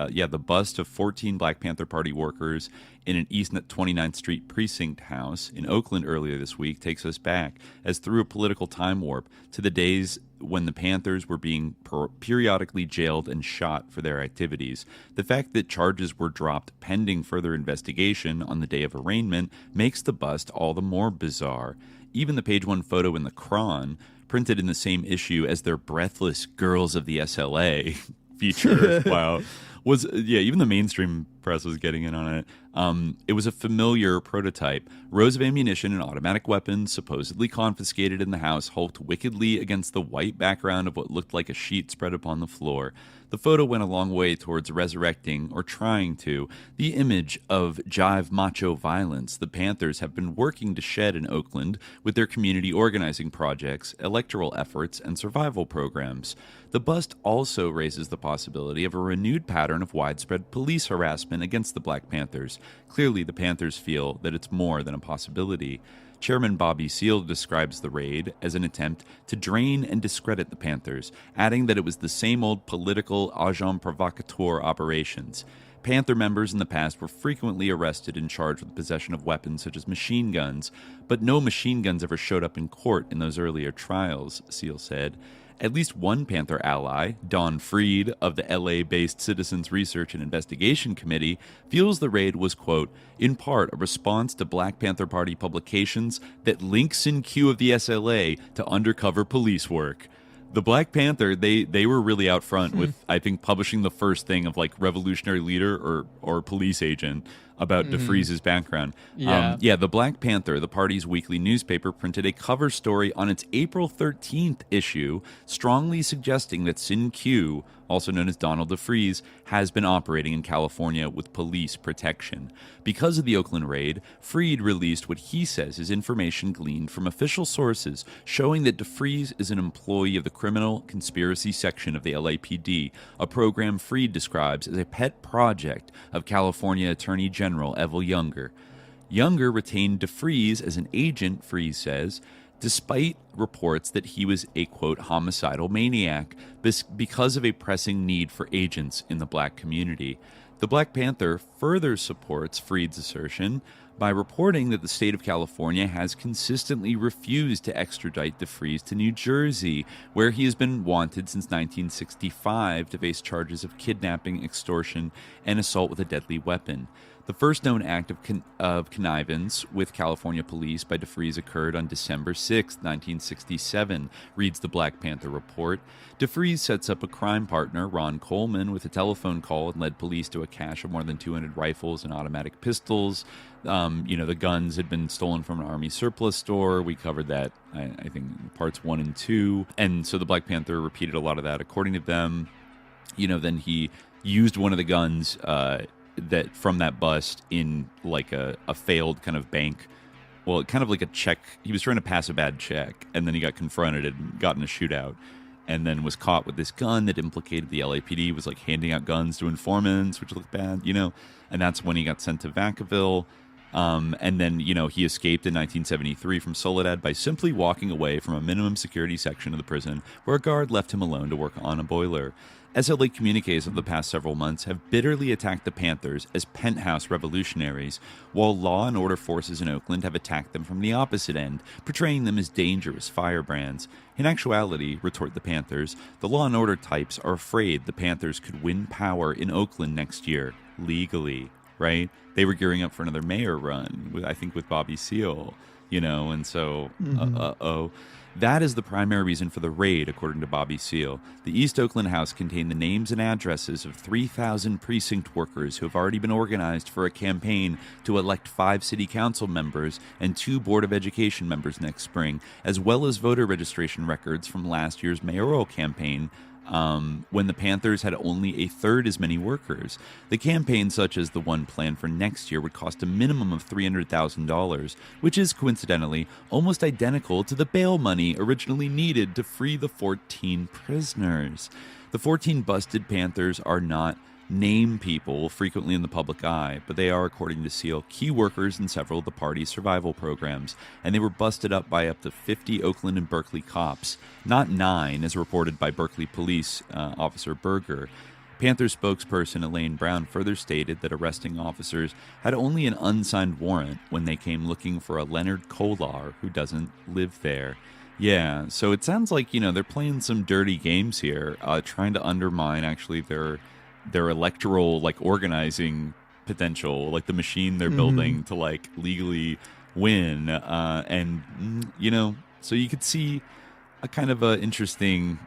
bust of 14 Black Panther Party workers in an East 29th Street precinct house in Oakland earlier this week takes us back, as through a political time warp, to the days when the Panthers were being periodically jailed and shot for their activities. The fact that charges were dropped pending further investigation on the day of arraignment makes the bust all the more bizarre. Even the page 1 photo in the Cron, printed in the same issue as their breathless Girls of the SLA feature, wow, was, even the mainstream press was getting in on it. It was a familiar prototype. Rows of ammunition and automatic weapons, supposedly confiscated in the house, hulked wickedly against the white background of what looked like a sheet spread upon the floor. The photo went a long way towards resurrecting, or trying to, the image of jive macho violence the Panthers have been working to shed in Oakland with their community organizing projects, electoral efforts, and survival programs. The bust also raises the possibility of a renewed pattern of widespread police harassment against the Black Panthers. Clearly, the Panthers feel that it's more than a possibility. Chairman Bobby Seale describes the raid as an attempt to drain and discredit the Panthers, adding that it was the same old political agent provocateur operations. Panther members in the past were frequently arrested and charged with possession of weapons such as machine guns, but no machine guns ever showed up in court in those earlier trials, Seal said. At least one Panther ally, Don Freed of the LA-based Citizens Research and Investigation Committee, feels the raid was, quote, in part a response to Black Panther Party publications that link Sin-Q of the SLA to undercover police work. The Black Panther, they were really out front with, I think, publishing the first thing of like revolutionary leader or police agent about DeFreeze's background. Yeah. The Black Panther, the party's weekly newspaper, printed a cover story on its April 13th issue, strongly suggesting that Sin-Q, also known as Donald DeFreeze, has been operating in California with police protection. Because of the Oakland raid, Freed released what he says is information gleaned from official sources showing that DeFreeze is an employee of the Criminal Conspiracy Section of the LAPD, a program Freed describes as a pet project of California Attorney General Evel Younger. Younger retained DeFreeze as an agent, Freeze says, despite reports that he was a, quote, homicidal maniac because of a pressing need for agents in the black community. The Black Panther further supports Freed's assertion by reporting that the state of California has consistently refused to extradite DeFreeze to New Jersey, where he has been wanted since 1965 to face charges of kidnapping, extortion, and assault with a deadly weapon. The first known act of connivance with California police by DeFreeze occurred on December 6, 1967, reads the Black Panther report. DeFreeze sets up a crime partner, Ron Coleman, with a telephone call and led police to a cache of more than 200 rifles and automatic pistols. The guns had been stolen from an Army surplus store. We covered that, I think, parts 1 and 2. And so the Black Panther repeated a lot of that. According to them, then he used one of the guns that from that bust in like a failed kind of bank. Well, kind of like a check. He was trying to pass a bad check, and then he got confronted and got in a shootout, and then was caught with this gun that implicated the LAPD, was like handing out guns to informants, which looked bad, and that's when he got sent to Vacaville. And then, he escaped in 1973 from Soledad by simply walking away from a minimum security section of the prison where a guard left him alone to work on a boiler. SLA communiques of the past several months have bitterly attacked the Panthers as penthouse revolutionaries, while law and order forces in Oakland have attacked them from the opposite end, portraying them as dangerous firebrands. In actuality, retort the Panthers, the law and order types are afraid the Panthers could win power in Oakland next year, legally, right? They were gearing up for another mayor run, I think with Bobby Seale, and so, That is the primary reason for the raid, according to Bobby Seale. The East Oakland House contained the names and addresses of 3,000 precinct workers who have already been organized for a campaign to elect 5 city council members and 2 Board of Education members next spring, as well as voter registration records from last year's mayoral campaign, when the Panthers had only a third as many workers. The campaign, such as the one planned for next year, would cost a minimum of $300,000, which is, coincidentally, almost identical to the bail money originally needed to free the 14 prisoners. The 14 busted Panthers are not name people frequently in the public eye, but they are, according to Seale, key workers in several of the party's survival programs, and they were busted up by up to 50 Oakland and Berkeley cops, not 9, as reported by Berkeley Police Officer Berger. Panther spokesperson Elaine Brown further stated that arresting officers had only an unsigned warrant when they came looking for a Leonard Kolar who doesn't live there. Yeah, so it sounds like, they're playing some dirty games here, trying to undermine actually their electoral organizing potential, like the machine they're building to legally win, so you could see a kind of a interesting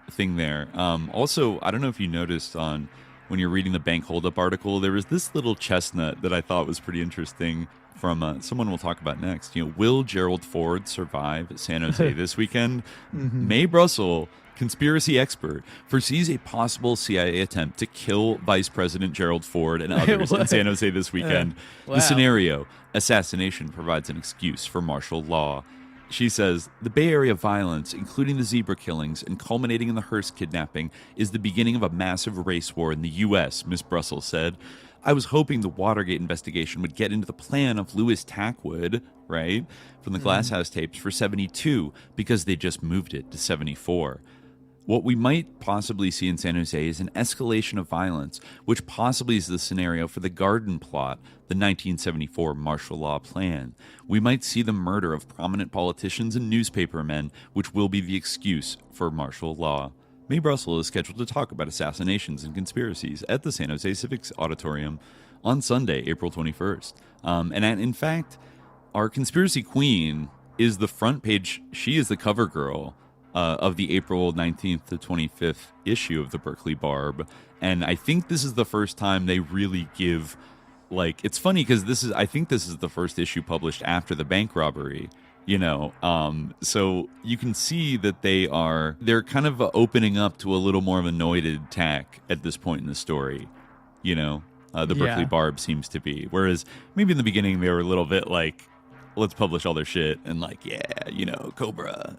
thing there. Also, I don't know if you noticed when you're reading the bank holdup article, there was this little chestnut that I thought was pretty interesting from someone we'll talk about next. Will Gerald Ford survive San Jose this weekend? Mae Brussell, conspiracy expert, foresees a possible CIA attempt to kill Vice President Gerald Ford and others in San Jose this weekend. Wow. The scenario, assassination, provides an excuse for martial law. She says, the Bay Area violence, including the zebra killings and culminating in the Hearst kidnapping, is the beginning of a massive race war in the U.S., Ms. Brussell said. I was hoping the Watergate investigation would get into the plan of Louis Tackwood, right, from the Glass House tapes for 72, because they just moved it to 74. What we might possibly see in San Jose is an escalation of violence, which possibly is the scenario for the Garden Plot, the 1974 martial law plan. We might see the murder of prominent politicians and newspapermen, which will be the excuse for martial law. Mae Brussell is scheduled to talk about assassinations and conspiracies at the San Jose Civics Auditorium on Sunday, April 21st. In fact, our conspiracy queen is the front page. She is the cover girl of the April 19th to 25th issue of the Berkeley Barb. And I think this is the first time they really give, like, it's funny because I think this is the first issue published after the bank robbery, so you can see that they're kind of opening up to a little more of a anointed tack at this point in the story, the Berkeley Barb seems to be. Whereas maybe in the beginning they were a little bit like, let's publish all their shit and like, Cobra,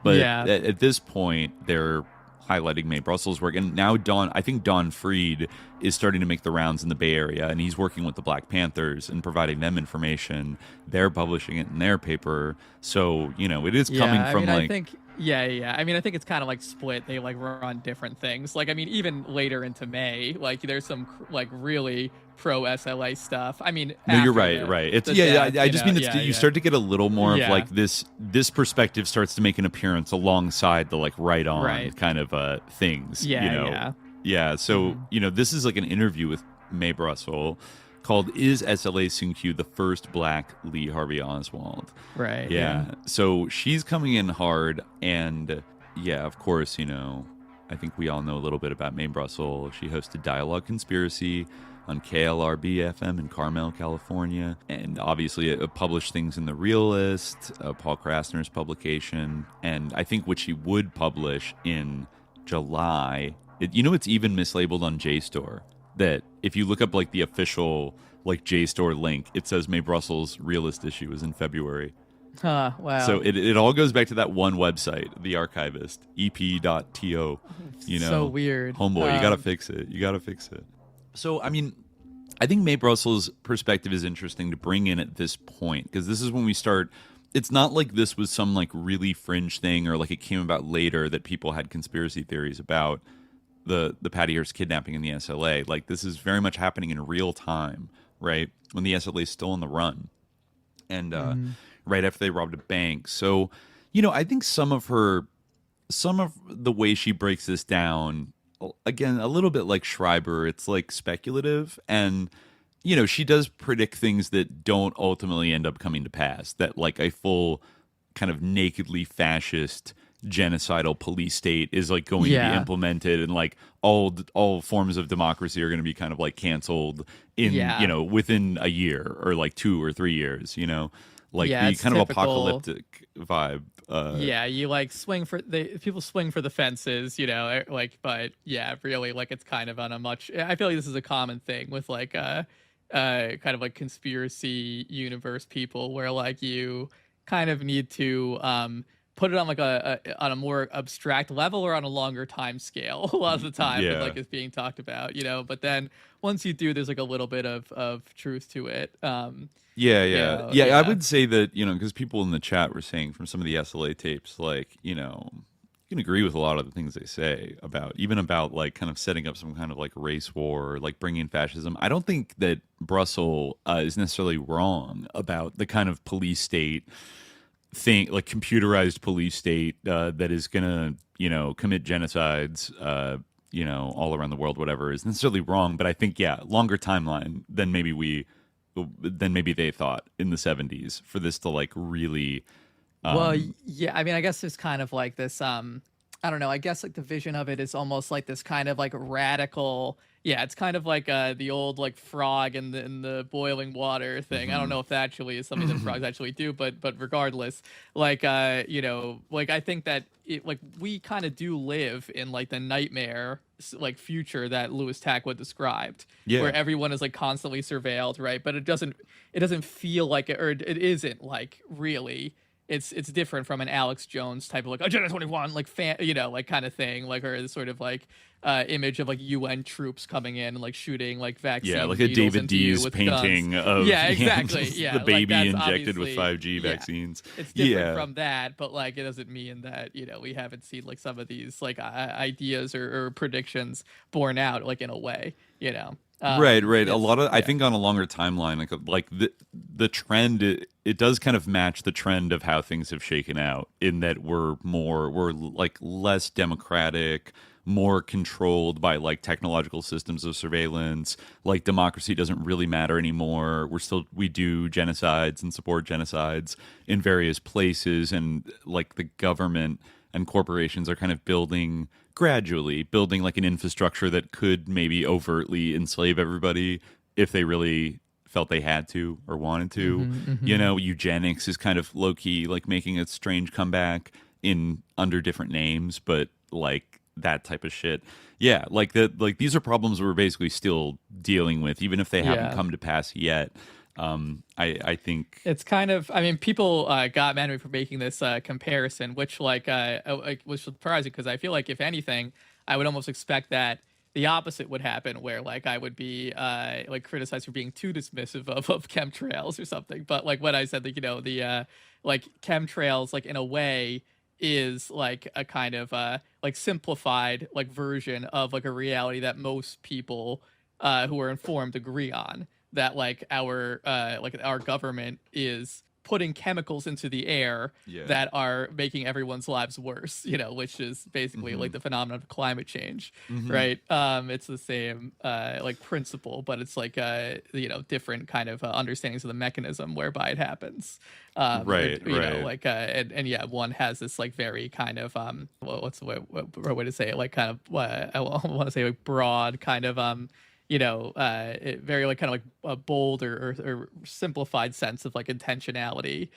But at this point, they're highlighting Mae Brussell's work. And now I think Don Freed is starting to make the rounds in the Bay Area, and he's working with the Black Panthers and providing them information. They're publishing it in their paper. So, it is coming from I think it's kind of like split. They like run different things. Like, even later into May, like there's some like really pro SLA stuff. No, you're right. It's I just mean you start to get a little more of like this perspective starts to make an appearance alongside the like right kind of things. So this is like an interview with Mae Brussell called "Is SLA Soon Q the First Black Lee Harvey Oswald?" Right. Yeah. So she's coming in hard, and of course, I think we all know a little bit about Mae Brussell. She hosted Dialogue Conspiracy on KLRB FM in Carmel, California, and obviously published things in The Realist, Paul Krassner's publication, and I think what she would publish in July. It's even mislabeled on JSTOR. That if you look up like the official like JSTOR link, it says Mae Brussell's Realist issue is in February. Huh, wow. So it all goes back to that one website, the archivist, ep.to. So weird. Homeboy, you gotta fix it. So, I think Mae Brussell's perspective is interesting to bring in at this point, because this is when we start. It's not like this was some like really fringe thing, or like it came about later that people had conspiracy theories about the Patty Hearst kidnapping in the SLA. Like, this is very much happening in real time, right? When the SLA is still on the run. And right after they robbed a bank. So, I think some of the way she breaks this down, again, a little bit like Schreiber, it's like speculative, and she does predict things that don't ultimately end up coming to pass, that like a full kind of nakedly fascist genocidal police state is like going to be implemented, and like all forms of democracy are going to be kind of like canceled in within a year or like 2 or 3 years, like the kind typical, of apocalyptic vibe. You like people swing for the fences, like, but really, like, it's kind of on a much. I feel like this is a common thing with like kind of like conspiracy universe people, where like you kind of need to put it on like on a more abstract level or on a longer time scale a lot of the time, like it's being talked about, but then once you do, there's like a little bit of truth to it. I would say that, because people in the chat were saying from some of the SLA tapes, like, you can agree with a lot of the things they say about like kind of setting up some kind of like race war, or like bringing in fascism. I don't think that Brussell is necessarily wrong about the kind of police state thing, like computerized police state that is gonna commit genocides all around the world, whatever, is necessarily wrong. But I think longer timeline than maybe they thought in the 70s for this to like really I guess there's kind of like this I don't know, I guess like the vision of it is almost like this kind of like radical, it's kind of like the old like frog in the boiling water thing. I don't know if that actually is something that frogs actually do, but regardless, like like I think that like we kind of do live in like the nightmare like future that Louis Tackwood described, where everyone is like constantly surveilled, right? But it doesn't feel like it, or it isn't like really. it's different from an Alex Jones type of like Agenda 21 like fan, like kind of thing, like, or the sort of like image of like UN troops coming in and like shooting like vaccine like a needles David into you Dees with painting guns. of exactly the baby like, injected with obviously- 5G vaccines. It's different from that, but like it doesn't mean that we haven't seen like some of these like ideas or predictions borne out like in a way. Right. A lot of I think on a longer timeline, like the trend, it does kind of match the trend of how things have shaken out, in that we're like less democratic, more controlled by like technological systems of surveillance. Like democracy doesn't really matter anymore. We do genocides and support genocides in various places, and like the government and corporations are kind of gradually building like an infrastructure that could maybe overtly enslave everybody if they really felt they had to or wanted to. Eugenics is kind of low-key like making a strange comeback under different names, but like that type of shit. Yeah, like these are problems we're basically still dealing with, even if they haven't come to pass yet. I think it's kind of, people got mad at me for making this comparison, which was surprising, because I feel like if anything, I would almost expect that the opposite would happen, where like I would be like criticized for being too dismissive of chemtrails or something. But like what I said, like, the like chemtrails, like in a way, is like a kind of like simplified like version of like a reality that most people who are informed agree on. That like our government is putting chemicals into the air that are making everyone's lives worse, which is basically like the phenomenon of climate change, right? It's the same like principle, but it's like different kind of understandings of the mechanism whereby it happens. Right. Like one has this like very kind of what's the way to say it? Like kind of I want to say like broad kind of very like kind of like a bold or simplified sense of like intentionality,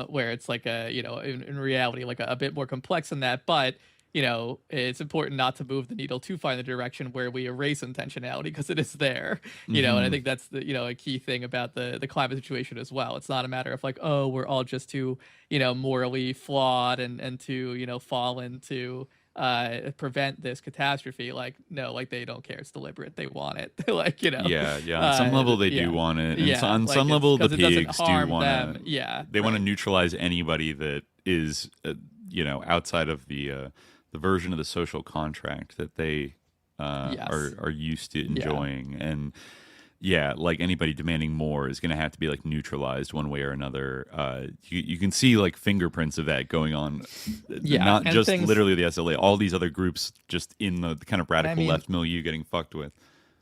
where it's like in reality like a bit more complex than that. But it's important not to move the needle too far in the direction where we erase intentionality, because it is there. And I think that's the a key thing about the climate situation as well. It's not a matter of like, oh, we're all just too morally flawed and to fall into prevent this catastrophe. Like, no, like they don't care. It's deliberate. They want it. like, on some level they do want it, and so on some level the pigs do want to. They want to neutralize anybody that is outside of the version of the social contract that they are used to enjoying. And like anybody demanding more is going to have to be like neutralized one way or another. You can see like fingerprints of that going on, not just literally the SLA, all these other groups just in the kind of radical left milieu getting fucked with.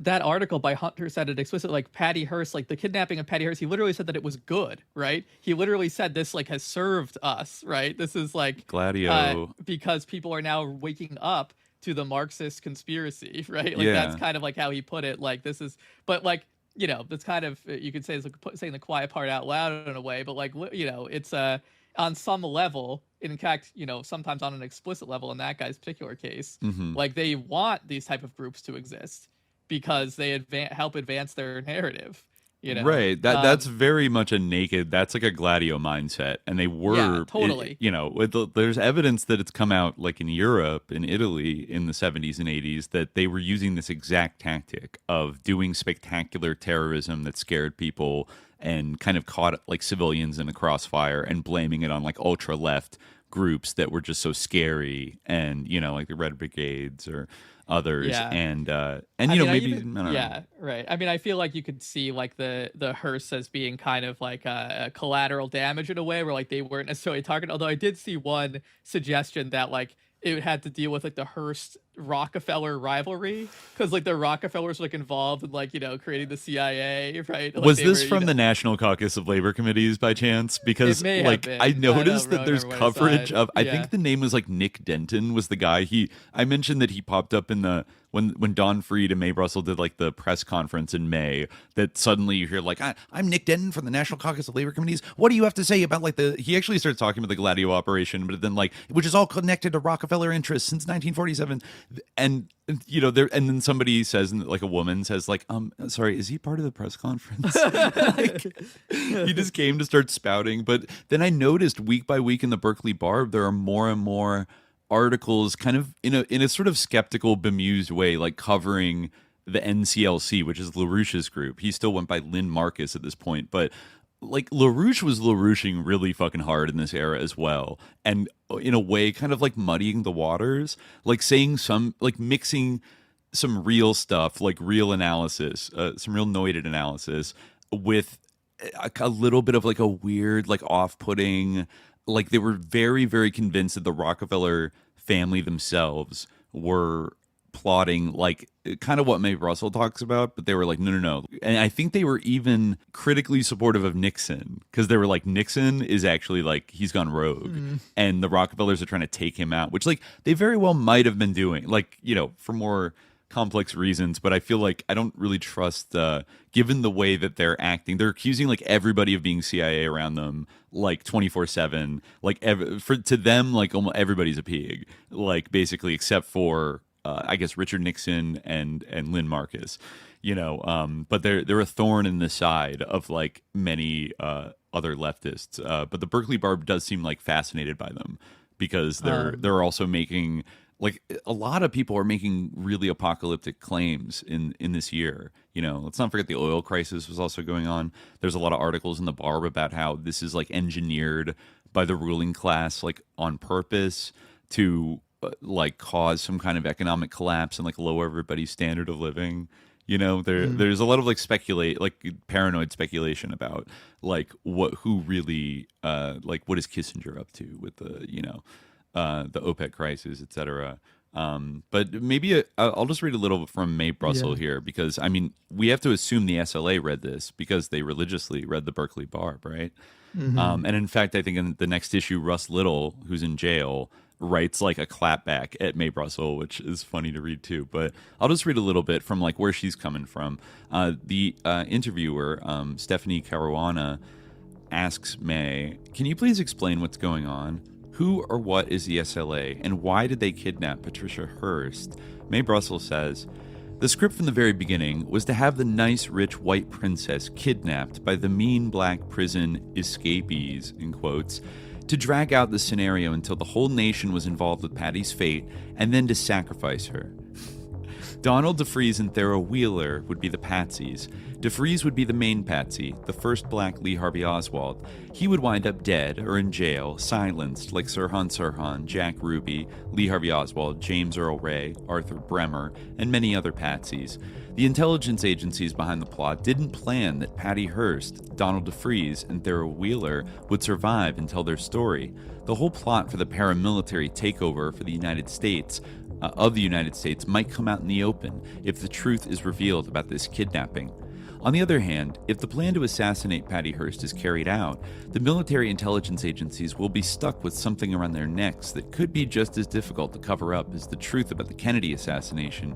That article by Hunter said it explicitly, like Patty Hearst, like the kidnapping of Patty Hearst, he literally said that it was good, right? He literally said this like has served us, right? This is like Gladio, because people are now waking up to the Marxist conspiracy, right? Like that's kind of like how he put it. Like this is, but like that's kind of, you could say it's like saying the quiet part out loud in a way, but like it's on some level, in fact, sometimes on an explicit level in that guy's particular case, like they want these type of groups to exist because they help advance their narrative. Right. That's very much that's like a Gladio mindset, and they were totally. There's evidence that it's come out like in Europe, in Italy, in the 70s and 80s, that they were using this exact tactic of doing spectacular terrorism that scared people and kind of caught like civilians in a crossfire and blaming it on like ultra left groups that were just so scary, and like the Red Brigades or others, and maybe I don't know. Right. I feel like you could see like the Hearst as being kind of like a collateral damage in a way, where like they weren't necessarily targeted. Although I did see one suggestion that like it had to deal with like the Hearst Rockefeller rivalry, because like the Rockefellers were like involved in like creating the CIA, right? Like, was this from the National Caucus of Labor Committees by chance? Because like I noticed that there's coverage of I think the name was like Nick Denton was the guy. I mentioned that he popped up in the when Don Freed and Mae Brussell did like the press conference in May, that suddenly you hear like, I'm Nick Denton from the National Caucus of Labor Committees. What do you have to say about like he actually starts talking about the Gladio operation, but then like, which is all connected to Rockefeller interests since 1947. and there, and then somebody says, like a woman says, like, sorry, is he part of the press conference? Like, he just came to start spouting. But then I noticed week by week in the Berkeley Barb, there are more and more articles, kind of in a sort of skeptical, bemused way, like covering the NCLC, which is LaRouche's group. He still went by Lynn Marcus at this point, but like LaRouche was LaRouching really fucking hard in this era as well, and in a way kind of like muddying the waters, like saying mixing some real stuff, like real analysis, some real noited analysis with a little bit of like a weird, like off-putting, like they were very, very convinced that the Rockefeller family themselves were plotting like kind of what Mae Brussell talks about, but they were like, no. And I think they were even critically supportive of Nixon, because they were like, Nixon is actually like, he's gone rogue, and the Rockefellers are trying to take him out, which like they very well might have been doing, like, for more complex reasons. But I feel like I don't really trust, given the way that they're acting, they're accusing like everybody of being CIA around them, like 24/7, like to them, like almost everybody's a pig, like basically, except for I guess Richard Nixon and Lynn Marcus, but they're a thorn in the side of like many other leftists. But the Berkeley Barb does seem like fascinated by them, because they're also making, like, a lot of people are making really apocalyptic claims in this year. Let's not forget the oil crisis was also going on. There's a lot of articles in the Barb about how this is like engineered by the ruling class, like on purpose to like cause some kind of economic collapse and like lower everybody's standard of living. There's a lot of like paranoid speculation about like who really like what is Kissinger up to with the the OPEC crisis, etc. But maybe I'll just read a little from Mae Brussell here, because I mean we have to assume the SLA read this because they religiously read the Berkeley Barb, right? And in fact, I think in the next issue, Russ Little, who's in jail, writes like a clapback at Mae Brussell, which is funny to read too. But I'll just read a little bit from like where she's coming from. The interviewer, Stephanie Caruana, asks Mae, "Can you please explain what's going on? Who or what is the SLA, and why did they kidnap Patricia Hearst?" Mae Brussell says, "The script from the very beginning was to have the nice, rich white princess kidnapped by the mean black prison escapees, in quotes, to drag out the scenario until the whole nation was involved with Patty's fate, and then to sacrifice her. Donald DeFreeze and Thera Wheeler would be the patsies. DeFreeze would be the main patsy, the first black Lee Harvey Oswald. He would wind up dead or in jail, silenced like Sirhan, Jack Ruby, Lee Harvey Oswald, James Earl Ray, Arthur Bremer, and many other patsies. The intelligence agencies behind the plot didn't plan that Patty Hearst, Donald DeFreeze, and Thera Wheeler would survive and tell their story. The whole plot for the paramilitary takeover for the United States might come out in the open if the truth is revealed about this kidnapping. On the other hand, if the plan to assassinate Patty Hearst is carried out, the military intelligence agencies will be stuck with something around their necks that could be just as difficult to cover up as the truth about the Kennedy assassination.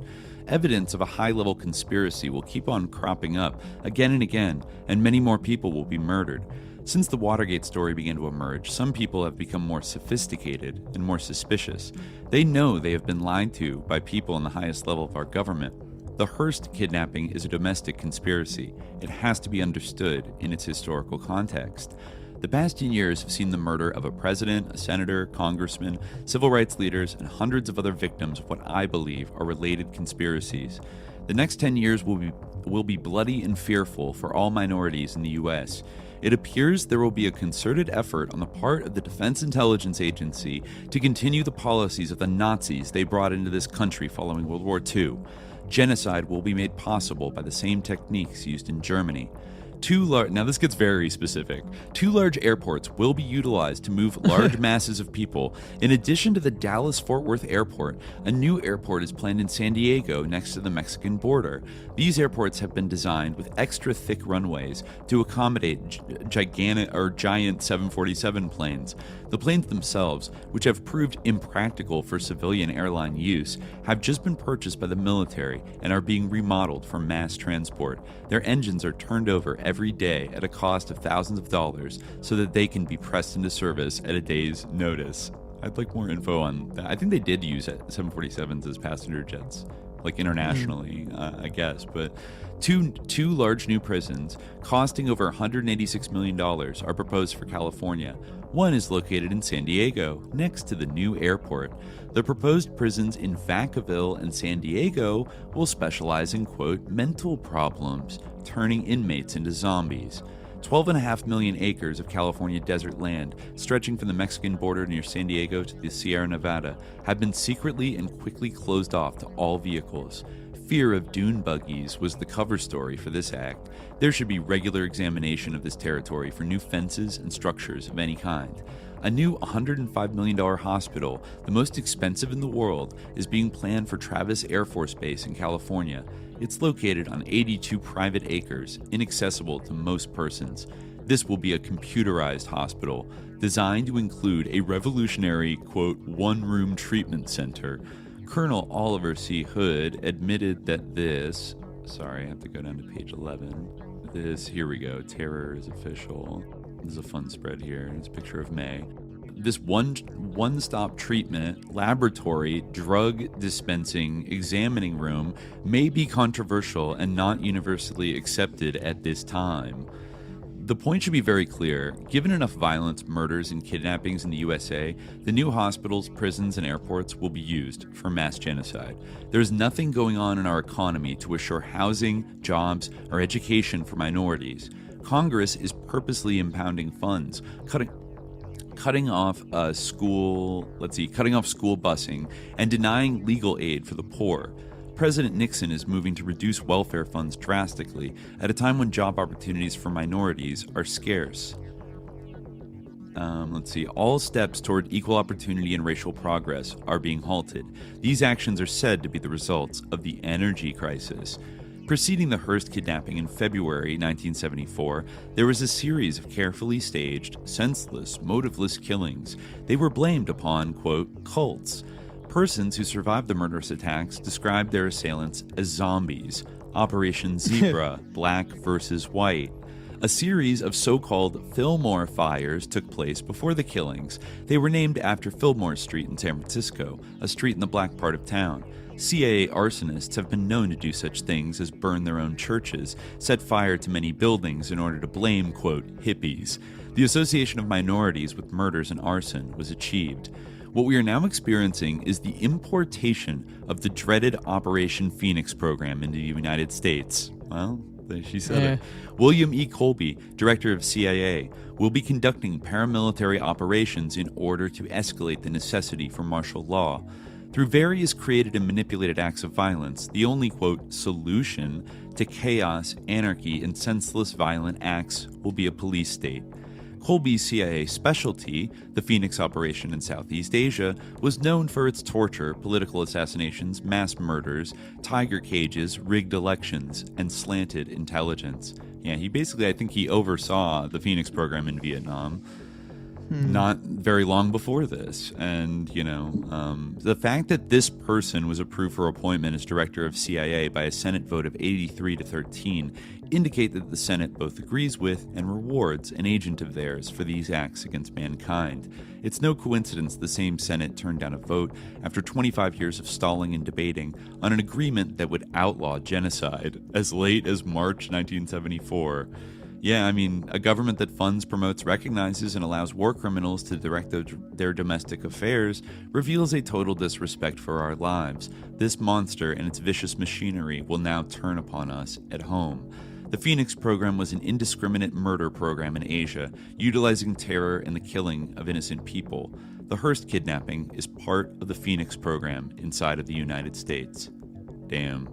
Evidence of a high-level conspiracy will keep on cropping up again and again, and many more people will be murdered. Since the Watergate story began to emerge, some people have become more sophisticated and more suspicious. They know they have been lied to by people in the highest level of our government. The Hearst kidnapping is a domestic conspiracy. It has to be understood in its historical context. The past 10 years have seen the murder of a president, a senator, congressman, civil rights leaders, and hundreds of other victims of what I believe are related conspiracies. The next 10 years will be bloody and fearful for all minorities in the U.S. It appears there will be a concerted effort on the part of the Defense Intelligence Agency to continue the policies of the Nazis they brought into this country following World War II. Genocide will be made possible by the same techniques used in Germany. Now this gets very specific. 2 large airports will be utilized to move large masses of people. In addition to the Dallas-Fort Worth Airport, a new airport is planned in San Diego next to the Mexican border. These airports have been designed with extra thick runways to accommodate giant 747 planes. The planes themselves, which have proved impractical for civilian airline use, have just been purchased by the military and are being remodeled for mass transport. Their engines are turned over every day at a cost of thousands of dollars so that they can be pressed into service at a day's notice. I'd like more info on that. I think they did use 747s as passenger jets, like internationally, I guess. But two large new prisons costing over $186 million are proposed for California. One is located in San Diego, next to the new airport. The proposed prisons in Vacaville and San Diego will specialize in, quote, mental problems, turning inmates into zombies. 12.5 million acres of California desert land, stretching from the Mexican border near San Diego to the Sierra Nevada, have been secretly and quickly closed off to all vehicles. Fear of dune buggies was the cover story for this act. There should be regular examination of this territory for new fences and structures of any kind. A new $105 million hospital, the most expensive in the world, is being planned for Travis Air Force Base in California. It's located on 82 private acres, inaccessible to most persons. This will be a computerized hospital, designed to include a revolutionary, quote, one-room treatment center. Colonel Oliver C. Hood admitted that this... Sorry, I have to go down to page 11. Here we go. Terror is official. There's a fun spread here. It's a picture of Mae. This one-stop treatment, laboratory, drug dispensing, examining room may be controversial and not universally accepted at this time. The point should be very clear. Given enough violence, murders, and kidnappings in the USA, the new hospitals, prisons, and airports will be used for mass genocide. There's nothing going on in our economy to assure housing, jobs, or education for minorities. Congress is purposely impounding funds, cutting off school busing, and denying legal aid for the poor. President Nixon is moving to reduce welfare funds drastically at a time when job opportunities for minorities are scarce. All steps toward equal opportunity and racial progress are being halted. These actions are said to be the results of the energy crisis. Preceding the Hearst kidnapping in February 1974, there was a series of carefully staged, senseless, motiveless killings. They were blamed upon, quote, cults. Persons who survived the murderous attacks described their assailants as zombies. Operation Zebra, Black versus White. A series of so-called Fillmore fires took place before the killings. They were named after Fillmore Street in San Francisco, a street in the black part of town. CIA arsonists have been known to do such things as burn their own churches, set fire to many buildings in order to blame, quote, hippies. The association of minorities with murders and arson was achieved. What we are now experiencing is the importation of the dreaded Operation Phoenix program into the United States. Well, she said it. William E. Colby, director of CIA, will be conducting paramilitary operations in order to escalate the necessity for martial law. Through various created and manipulated acts of violence, the only, quote, solution to chaos, anarchy, and senseless violent acts will be a police state. Colby's CIA specialty, the Phoenix operation in Southeast Asia, was known for its torture, political assassinations, mass murders, tiger cages, rigged elections, and slanted intelligence. Yeah, I think he oversaw the Phoenix program in Vietnam. Not very long before this. And, the fact that this person was approved for appointment as director of CIA by a Senate vote of 83-13 indicate that the Senate both agrees with and rewards an agent of theirs for these acts against mankind. It's no coincidence the same Senate turned down a vote after 25 years of stalling and debating on an agreement that would outlaw genocide as late as March 1974. Yeah, a government that funds, promotes, recognizes, and allows war criminals to direct their domestic affairs reveals a total disrespect for our lives. This monster and its vicious machinery will now turn upon us at home. The Phoenix program was an indiscriminate murder program in Asia, utilizing terror and the killing of innocent people. The Hearst kidnapping is part of the Phoenix program inside of the United States. Damn.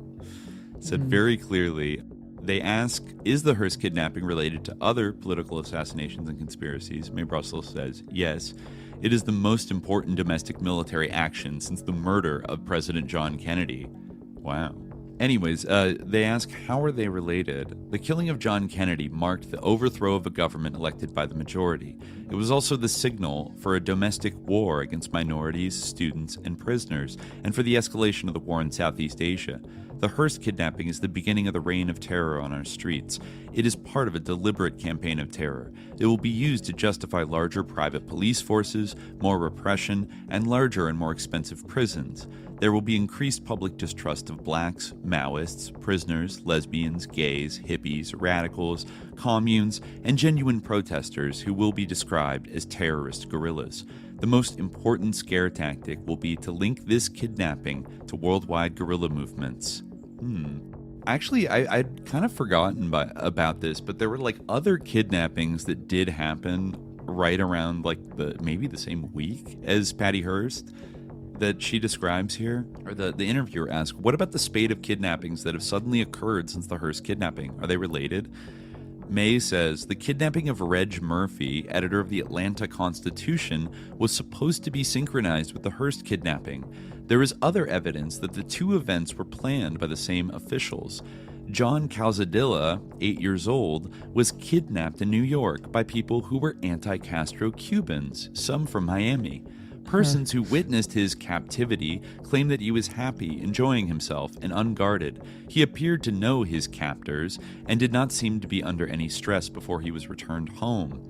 Said very clearly. They ask, is the Hearst kidnapping related to other political assassinations and conspiracies? Mae Brussell says, yes. It is the most important domestic military action since the murder of President John Kennedy. Wow. Anyways, they ask, how are they related? The killing of John Kennedy marked the overthrow of a government elected by the majority. It was also the signal for a domestic war against minorities, students, and prisoners, and for the escalation of the war in Southeast Asia. The Hearst kidnapping is the beginning of the reign of terror on our streets. It is part of a deliberate campaign of terror. It will be used to justify larger private police forces, more repression, and larger and more expensive prisons. There will be increased public distrust of blacks, Maoists, prisoners, lesbians, gays, hippies, radicals, communes, and genuine protesters who will be described as terrorist guerrillas. The most important scare tactic will be to link this kidnapping to worldwide guerrilla movements. Actually, I'd kind of forgotten about this, but there were like other kidnappings that did happen right around like maybe the same week as Patty Hearst that she describes here. Or the interviewer asks, what about the spate of kidnappings that have suddenly occurred since the Hearst kidnapping? Are they related? Mae says, the kidnapping of Reg Murphy, editor of the Atlanta Constitution, was supposed to be synchronized with the Hearst kidnapping. There is other evidence that the two events were planned by the same officials. John Calzadilla, 8 years old, was kidnapped in New York by people who were anti-Castro Cubans, some from Miami. Persons who witnessed his captivity claimed that he was happy, enjoying himself, and unguarded. He appeared to know his captors and did not seem to be under any stress before he was returned home.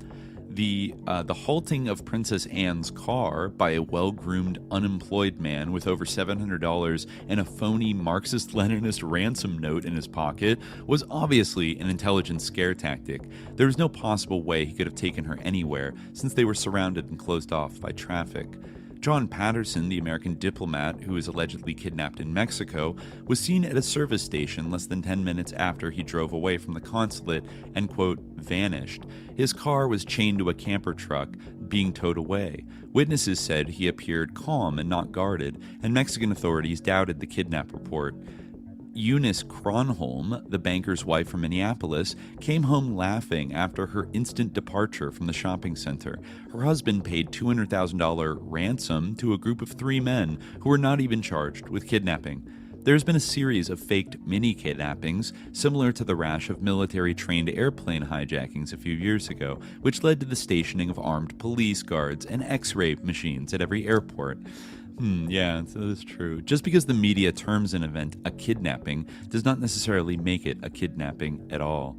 The halting of Princess Anne's car by a well-groomed, unemployed man with over $700 and a phony Marxist-Leninist ransom note in his pocket was obviously an intelligence scare tactic. There was no possible way he could have taken her anywhere, since they were surrounded and closed off by traffic. John Patterson, the American diplomat who was allegedly kidnapped in Mexico, was seen at a service station less than 10 minutes after he drove away from the consulate and, quote, vanished. His car was chained to a camper truck, being towed away. Witnesses said he appeared calm and not guarded, and Mexican authorities doubted the kidnap report. Eunice Kronholm, the banker's wife from Minneapolis, came home laughing after her instant departure from the shopping center. Her husband paid $200,000 ransom to a group of 3 men who were not even charged with kidnapping. There's been a series of faked mini-kidnappings, similar to the rash of military-trained airplane hijackings a few years ago, which led to the stationing of armed police guards and X-ray machines at every airport. Yeah, that is true. Just because the media terms an event a kidnapping does not necessarily make it a kidnapping at all.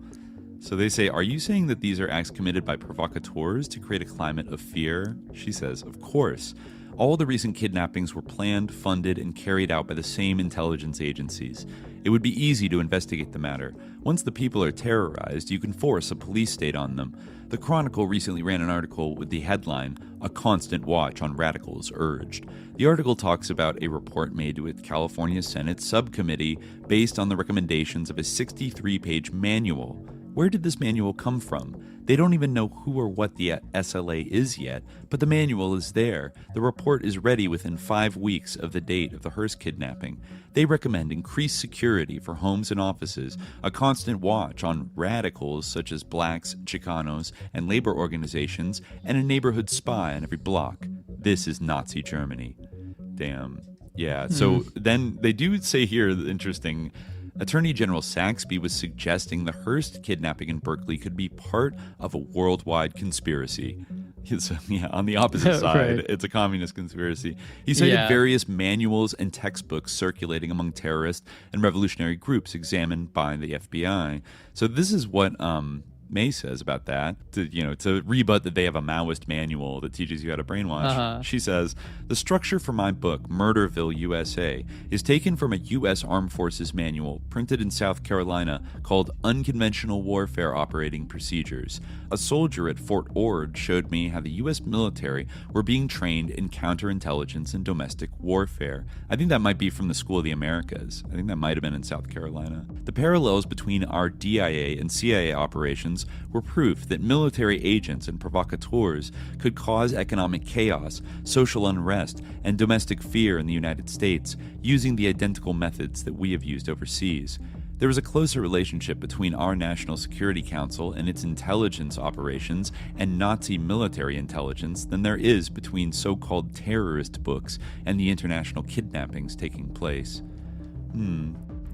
So they say, are you saying that these are acts committed by provocateurs to create a climate of fear? She says, of course. All the recent kidnappings were planned, funded, and carried out by the same intelligence agencies. It would be easy to investigate the matter. Once the people are terrorized, you can force a police state on them. The Chronicle recently ran an article with the headline, "A Constant Watch on Radicals Urged." The article talks about a report made with California Senate subcommittee based on the recommendations of a 63-page manual. Where did this manual come from? They don't even know who or what the SLA is yet, but the manual is there. The report is ready within 5 weeks of the date of the Hearst kidnapping. They recommend increased security for homes and offices, a constant watch on radicals such as blacks, Chicanos, and labor organizations, and a neighborhood spy on every block. This is Nazi Germany. Damn. Yeah, so then they do say here, interesting, Attorney General Saxby was suggesting the Hearst kidnapping in Berkeley could be part of a worldwide conspiracy. So, yeah, on the opposite side, It's a communist conspiracy. He cited various manuals and textbooks circulating among terrorist and revolutionary groups examined by the FBI. So this is what Mae says about that, to rebut that they have a Maoist manual that teaches you how to brainwash. She says, the structure for my book, Murderville, USA, is taken from a U.S. Armed Forces manual printed in South Carolina called Unconventional Warfare Operating Procedures. A soldier at Fort Ord showed me how the U.S. military were being trained in counterintelligence and domestic warfare. I think that might be from the School of the Americas. I think that might have been in South Carolina. The parallels between our DIA and CIA operations were proof that military agents and provocateurs could cause economic chaos, social unrest, and domestic fear in the United States using the identical methods that we have used overseas. There is a closer relationship between our National Security Council and its intelligence operations and Nazi military intelligence than there is between so-called terrorist books and the international kidnappings taking place.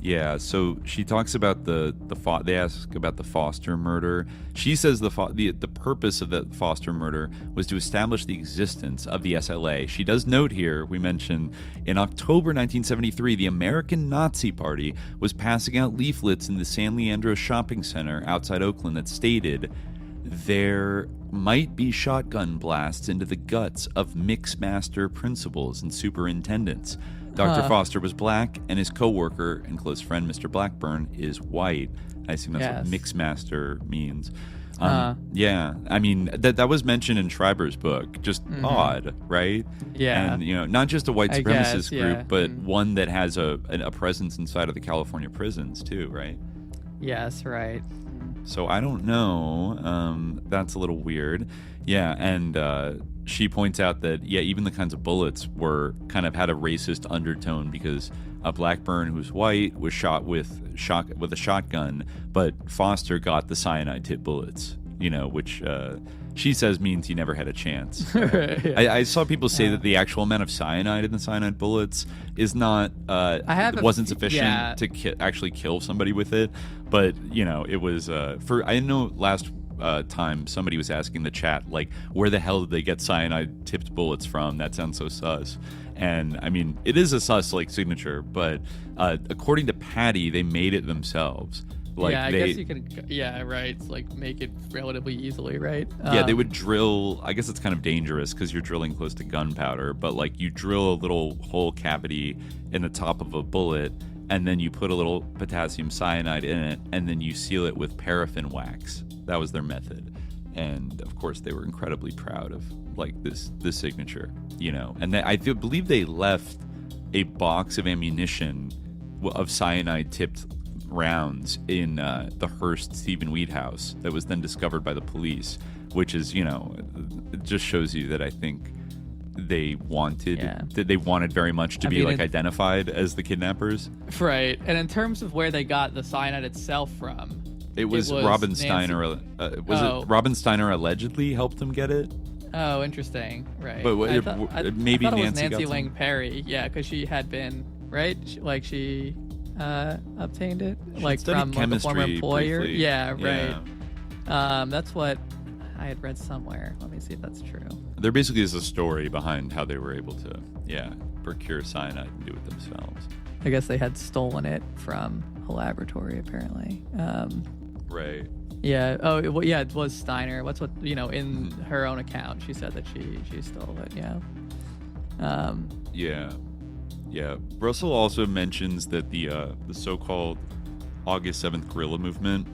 Yeah, so she talks about they ask about the Foster murder. She says the purpose of the Foster murder was to establish the existence of the SLA. She does note here, we mentioned, in October 1973, the American Nazi Party was passing out leaflets in the San Leandro shopping center outside Oakland that stated, "There might be shotgun blasts into the guts of mixmaster principals and superintendents. Dr. Foster was black, and his co-worker and close friend, Mr. Blackburn, is white." I assume that's what mixmaster means. Yeah, I mean, that was mentioned in Schreiber's book. Just odd, right? Yeah. And, not just a white supremacist group, yeah. but one that has a presence inside of the California prisons, too, right? Yes, right. So I don't know. That's a little weird. Yeah, and she points out that, even the kinds of bullets were kind of had a racist undertone because Blackburn, who's white, was shot with a shotgun, but Foster got the cyanide-tipped bullets, which she says means he never had a chance. Right, yeah. I saw people say that the actual amount of cyanide in the cyanide bullets is not wasn't sufficient to actually kill somebody with it, but it was I know last time somebody was asking the chat, like, where the hell did they get cyanide tipped bullets from? That sounds so sus. And I mean, it is a sus like signature, but according to Patty, they made it themselves. Like, I guess you could. Yeah, right. Like, make it relatively easily, right? They would drill. I guess it's kind of dangerous because you're drilling close to gunpowder, but like you drill a little hole cavity in the top of a bullet, and then you put a little potassium cyanide in it, and then you seal it with paraffin wax. That was their method, and of course they were incredibly proud of like this signature, And I believe they left a box of ammunition of cyanide-tipped rounds in the Hearst Stephen Weed house that was then discovered by the police, which is it just shows you that I think they wanted very much to be identified as the kidnappers, right? And in terms of where they got the cyanide itself from. It was Robin Steiner. It Robin Steiner allegedly helped them get it? Oh, interesting. Right. But maybe I thought Nancy it was Nancy got Ling Perry. Yeah, because she had been right. She obtained it from a former employer. Briefly. Yeah. Right. Yeah. That's what I had read somewhere. Let me see if that's true. There basically is a story behind how they were able to, procure cyanide and do it themselves. I guess they had stolen it from a laboratory, apparently. Right. Yeah. Oh, it was Steiner. In her own account, she said that she stole it. Yeah. Yeah. Brussell also mentions that the so-called August 7th guerrilla movement,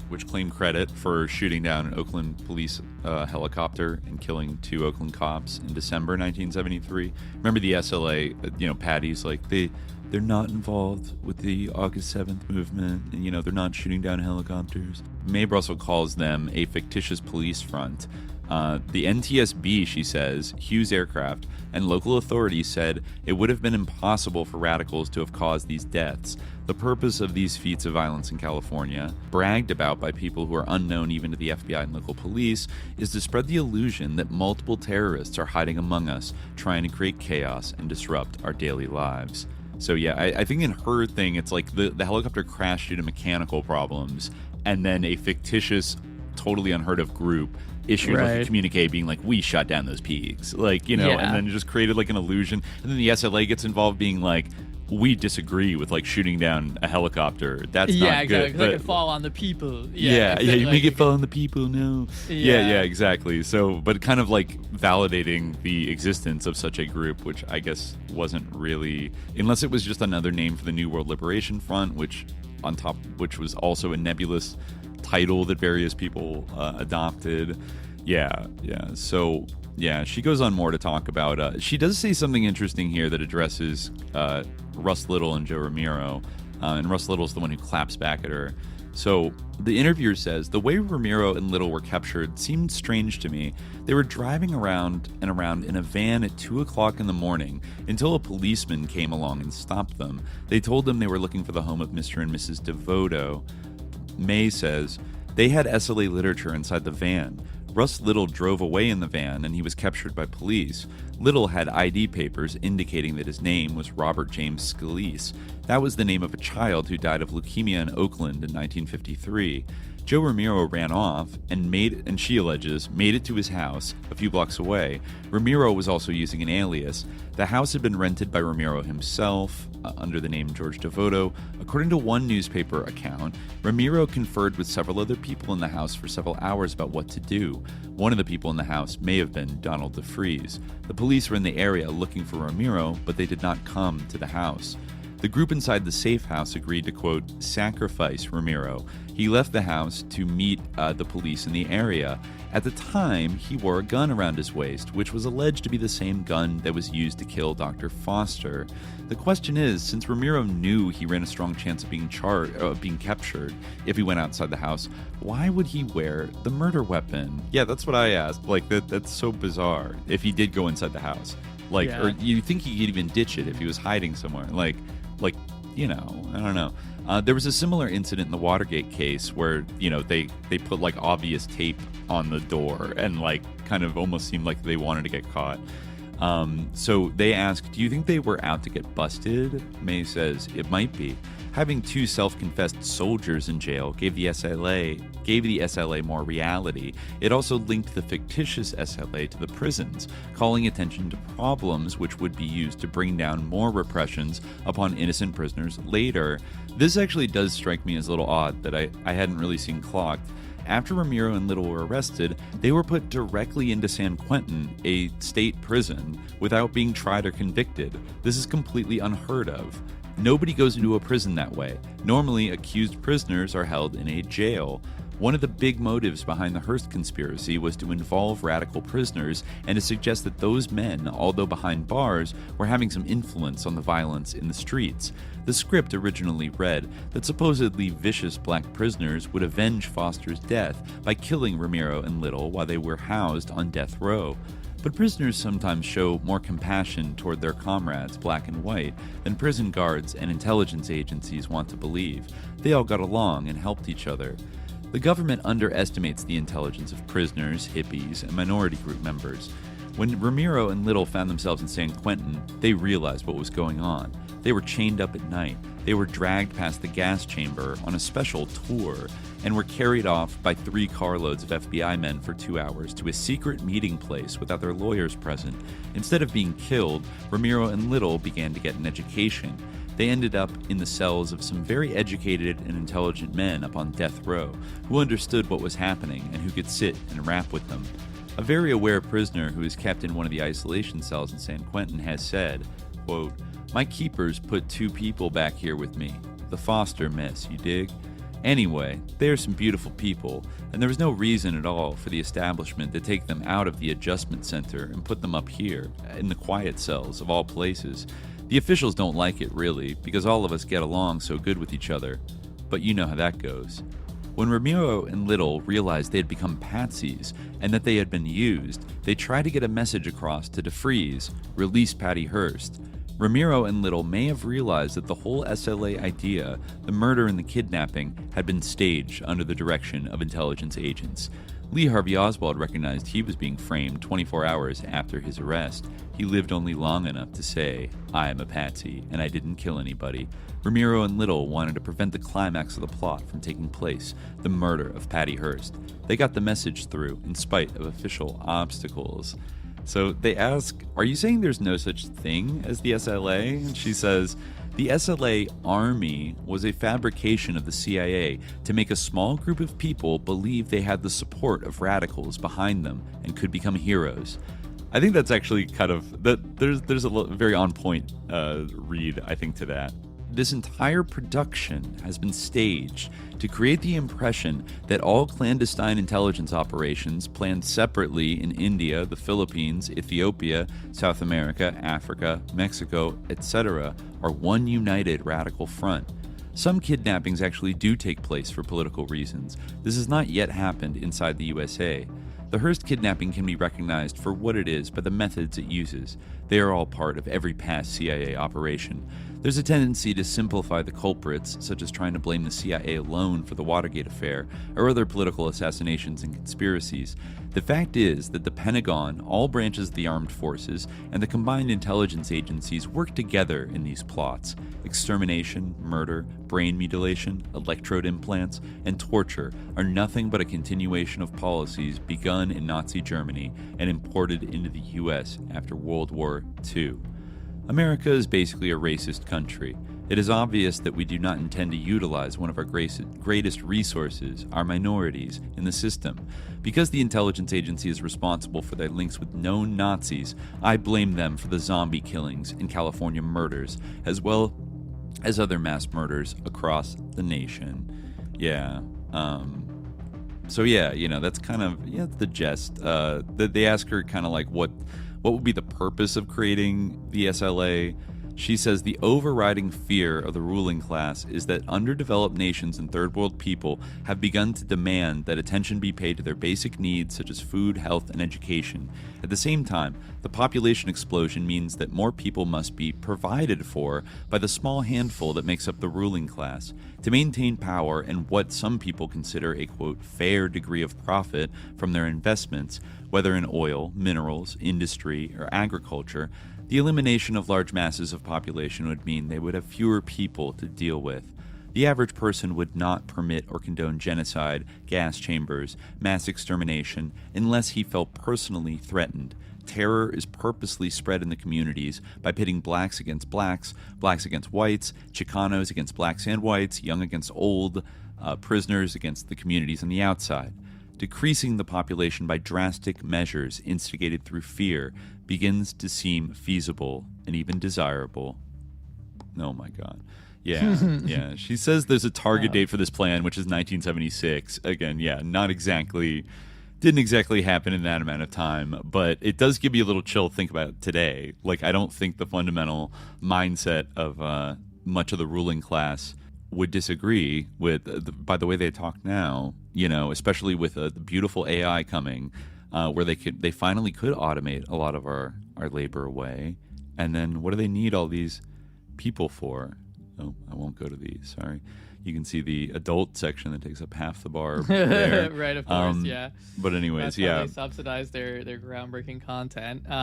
which claimed credit for shooting down an Oakland police helicopter and killing 2 Oakland cops in December 1973. Remember the SLA? Patty's like they're not involved with the August 7th movement, and they're not shooting down helicopters. Mae Brussell calls them a fictitious police front. The NTSB, she says, Hughes Aircraft, and local authorities said it would have been impossible for radicals to have caused these deaths. The purpose of these feats of violence in California, bragged about by people who are unknown even to the FBI and local police, is to spread the illusion that multiple terrorists are hiding among us, trying to create chaos and disrupt our daily lives. So I think in her thing, it's like the helicopter crashed due to mechanical problems, and then a fictitious, totally unheard of group issued like a communique being like, we shot down those pigs, and then just created like an illusion. And then the SLA gets involved being like, we disagree with like shooting down a helicopter. That's not good. Because it could fall on the people. You make it fall on the people. No. Yeah, exactly. So, but kind of like validating the existence of such a group, which I guess wasn't really, unless it was just another name for the New World Liberation Front, which was also a nebulous title that various people adopted. So she goes on more to talk about she does say something interesting here that addresses Russ Little and Joe Ramiro, and Russ Little's the one who claps back at her. So the interviewer says, the way Ramiro and Little were captured seemed strange to me. They were driving around in a van at 2 o'clock in the morning until a policeman came along and stopped them. They told them they were looking for the home of Mr. and Mrs. Devoto. Mae says, they had SLA literature inside the van. Russ Little drove away in the van and he was captured by police. Little had ID papers indicating that his name was Robert James Scalise. That was the name of a child who died of leukemia in Oakland in 1953. Joe Ramiro ran off and she alleges, made it to his house a few blocks away. Ramiro was also using an alias. The house had been rented by Ramiro himself under the name George Devoto. According to one newspaper account, Ramiro conferred with several other people in the house for several hours about what to do. One of the people in the house may have been Donald DeFries. The police were in the area looking for Ramiro, but they did not come to the house. The group inside the safe house agreed to, quote, sacrifice Ramiro. He left the house to meet the police in the area. At the time, he wore a gun around his waist, which was alleged to be the same gun that was used to kill Dr. Foster. The question is, since Ramiro knew he ran a strong chance of being captured if he went outside the house, why would he wear the murder weapon? Yeah, that's what I asked. Like, that's so bizarre if he did go inside the house. Like, yeah. Or you think he could even ditch it if he was hiding somewhere. Like, you know, I don't know. There was a similar incident in the Watergate case where, you know, they put like obvious tape on the door and like kind of almost seemed like they wanted to get caught. So they asked, do you think they were out to get busted? Mae says, it might be. Having two self-confessed soldiers in jail gave the SLA more reality. It also linked the fictitious SLA to the prisons, calling attention to problems which would be used to bring down more repressions upon innocent prisoners later. This actually does strike me as a little odd that I hadn't really seen clocked. After Ramiro and Little were arrested, they were put directly into San Quentin, a state prison, without being tried or convicted. This is completely unheard of. Nobody goes into a prison that way. Normally, accused prisoners are held in a jail. One of the big motives behind the Hearst conspiracy was to involve radical prisoners and to suggest that those men, although behind bars, were having some influence on the violence in the streets. The script originally read that supposedly vicious black prisoners would avenge Foster's death by killing Ramiro and Little while they were housed on death row. But prisoners sometimes show more compassion toward their comrades, black and white, than prison guards and intelligence agencies want to believe. They all got along and helped each other. The government underestimates the intelligence of prisoners, hippies, and minority group members. When Ramiro and Little found themselves in San Quentin, they realized what was going on. They were chained up at night. They were dragged past the gas chamber on a special tour and were carried off by 3 carloads of FBI men for 2 hours to a secret meeting place without their lawyers present. Instead of being killed, Ramiro and Little began to get an education. They ended up in the cells of some very educated and intelligent men up on death row who understood what was happening and who could sit and rap with them. A very aware prisoner who is kept in one of the isolation cells in San Quentin has said, quote, "My keepers put 2 people back here with me. The Foster mess, you dig? Anyway, they are some beautiful people, and there was no reason at all for the establishment to take them out of the adjustment center and put them up here, in the quiet cells of all places. The officials don't like it, really, because all of us get along so good with each other. But you know how that goes." When Ramiro and Little realized they had become patsies and that they had been used, they tried to get a message across to DeFries, release Patty Hearst. Ramiro and Little may have realized that the whole SLA idea, the murder and the kidnapping, had been staged under the direction of intelligence agents. Lee Harvey Oswald recognized he was being framed 24 hours after his arrest. He lived only long enough to say, "I am a patsy, and I didn't kill anybody." Ramiro and Little wanted to prevent the climax of the plot from taking place, the murder of Patty Hearst. They got the message through, in spite of official obstacles. So they ask, "Are you saying there's no such thing as the SLA?" And she says, "The SLA Army was a fabrication of the CIA to make a small group of people believe they had the support of radicals behind them and could become heroes." I think that's actually kind of there's a very on point read, I think, to that. This entire production has been staged to create the impression that all clandestine intelligence operations planned separately in India, the Philippines, Ethiopia, South America, Africa, Mexico, etc. are one united radical front. Some kidnappings actually do take place for political reasons. This has not yet happened inside the USA. The Hearst kidnapping can be recognized for what it is by the methods it uses. They are all part of every past CIA operation. There's a tendency to simplify the culprits, such as trying to blame the CIA alone for the Watergate affair or other political assassinations and conspiracies. The fact is that the Pentagon, all branches of the armed forces, and the combined intelligence agencies work together in these plots. Extermination, murder, brain mutilation, electrode implants, and torture are nothing but a continuation of policies begun in Nazi Germany and imported into the U.S. after World War II. America is basically a racist country. It is obvious that we do not intend to utilize one of our greatest resources, our minorities, in the system. Because the intelligence agency is responsible for their links with known Nazis, I blame them for the zombie killings and California murders, as well as other mass murders across the nation. Yeah. So yeah, that's kind of the gist. They ask her kind of like what would be the purpose of creating the SLA. She says the overriding fear of the ruling class is that underdeveloped nations and third world people have begun to demand that attention be paid to their basic needs such as food, health, and education. At the same time, the population explosion means that more people must be provided for by the small handful that makes up the ruling class. To maintain power and what some people consider a, quote, fair degree of profit from their investments, whether in oil, minerals, industry, or agriculture, the elimination of large masses of population would mean they would have fewer people to deal with. The average person would not permit or condone genocide, gas chambers, mass extermination, unless he felt personally threatened. Terror is purposely spread in the communities by pitting blacks against blacks, blacks against whites, Chicanos against blacks and whites, young against old, prisoners against the communities on the outside. Decreasing the population by drastic measures instigated through fear begins to seem feasible and even desirable. Oh my God. Yeah, yeah. She says there's a target date for this plan, which is 1976. Again, didn't exactly happen in that amount of time, but it does give you a little chill to think about today. Like, I don't think the fundamental mindset of much of the ruling class would disagree with by the way they talk now, especially with the beautiful AI coming, where they finally could automate a lot of our labor away. And then what do they need all these people for? Oh, I won't go to these. Sorry. You can see the adult section that takes up half the bar there. Right, of course, yeah. But anyways, That's how they subsidize their groundbreaking content. It's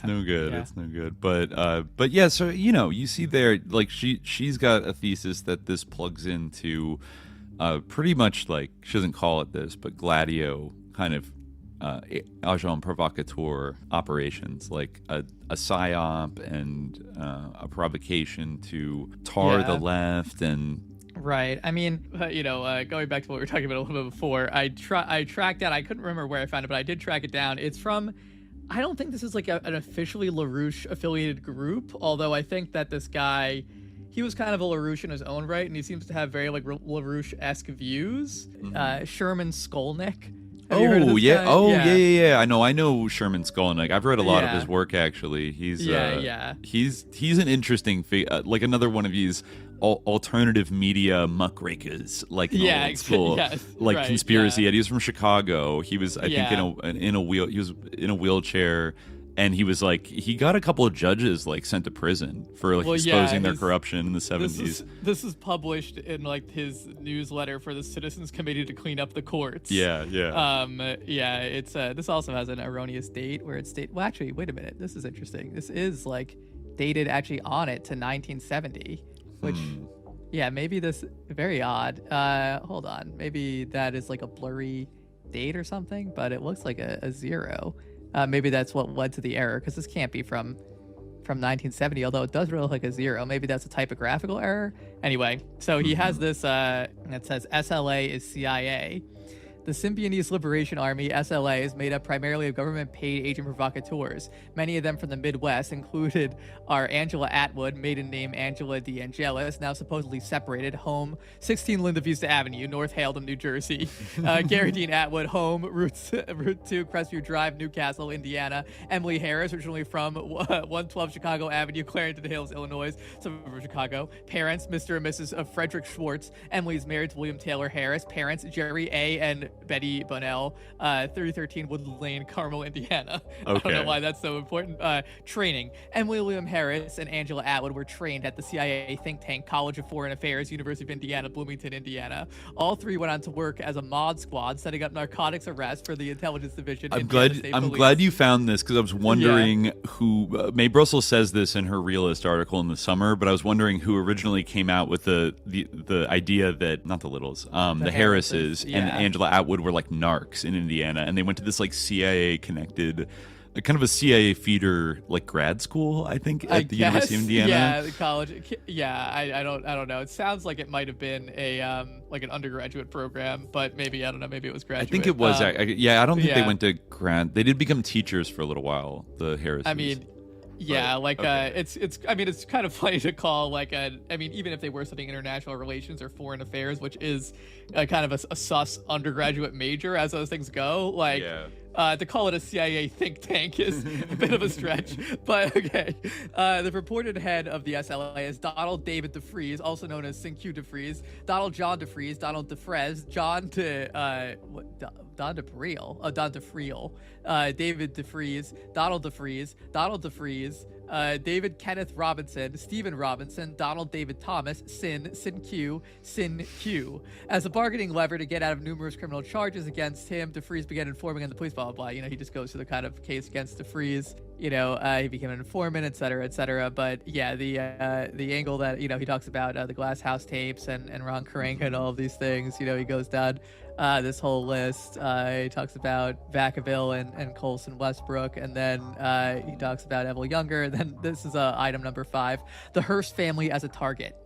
no good. Yeah. It's no good. But yeah, so you see there, like she's got a thesis that this plugs into pretty much, like, she doesn't call it this, but Gladio kind of agent provocateur operations, like a psyop and a provocation to tar the left. And right. I mean, going back to what we were talking about a little bit before, I tracked down, I couldn't remember where I found it, but I did track it down. It's from, I don't think this is like an officially LaRouche affiliated group, although I think that this guy, he was kind of a LaRouche in his own right, and he seems to have very like LaRouche-esque views. Sherman Skolnick. Have you heard of this guy? Yeah. I know Sherman Skolnick. I've read a lot of his work, actually. He's he's an interesting figure, like another one of these alternative media muckrakers, like old school, conspiracy. And he was from Chicago. He was, I think, in a wheelchair. And he was like, he got a couple of judges like sent to prison for exposing their corruption in the 70s. This is published in like his newsletter for the Citizens Committee to Clean Up the Courts. It's this also has an erroneous date where it's well, actually, wait a minute, this is interesting. This is like dated actually on it to 1970, which maybe this very odd. Hold on, maybe that is like a blurry date or something, but it looks like a zero. Maybe that's what led to the error, because this can't be from 1970, although it does really look like a zero. Maybe that's a typographical error. Anyway, so he has this, that says SLA is CIA. The Symbionese Liberation Army, SLA, is made up primarily of government-paid agent provocateurs. Many of them from the Midwest included are Angela Atwood, maiden name Angela DeAngelis, now supposedly separated, home 16 Linda Vista Avenue, North Haledon, New Jersey. Gary Dean Atwood, home Route 2, Crestview Drive, Newcastle, Indiana. Emily Harris, originally from 112 Chicago Avenue, Clarendon Hills, Illinois, suburb of Chicago. Parents, Mr. and Mrs. Frederick Schwartz. Emily is married to William Taylor Harris. Parents, Jerry A. and Betty Bunnell, 3013 Woodland Lane, Carmel, Indiana. I Okay. don't know why that's so important. Training. And William Harris and Angela Atwood were trained at the CIA think tank, College of Foreign Affairs, University of Indiana, Bloomington, Indiana. All three went on to work as a mod squad, setting up narcotics arrests for the intelligence division. I'm Indiana glad. State I'm Police. glad you found this, because I was wondering who. Mae Brussell says this in her realist article in the summer, but I was wondering who originally came out with the idea that, not the Littles, the Harrises and Angela Atwood were like narcs in Indiana, and they went to this like CIA connected, kind of a CIA feeder like grad school, I think, at the University of Indiana. Yeah, the college. Yeah, I don't know. It sounds like it might have been a like an undergraduate program, but maybe, I don't know, maybe it was graduate. I think it was. I don't think they yeah. went to grad. They did become teachers for a little while, the Harrises. I mean, yeah, But, like okay. it's I mean, it's kind of funny to call like even if they were studying international relations or foreign affairs, which is kind of a sus undergraduate major as those things go, like to call it a CIA think tank is a bit of a stretch. But okay, the purported head of the SLA is Donald David DeFries, also known as Cinque DeFries, Donald John DeFries, Donald DeFrez, Don DeFriel, David DeFries, Donald DeFries, David Kenneth Robinson, Stephen Robinson, Donald David Thomas, Sin Q. As a bargaining lever to get out of numerous criminal charges against him, DeFries began informing on the police, blah, blah, blah. You know, he just goes through the kind of case against DeFries. You know, he became an informant, et cetera, et cetera. But yeah, the angle that, you know, he talks about the Glass House tapes and Ron Karenga and all of these things, you know, he goes down this whole list. He talks about Vacaville and Colson Westbrook, and then he talks about Evel Younger. And then this is item number 5, the Hearst family as a target.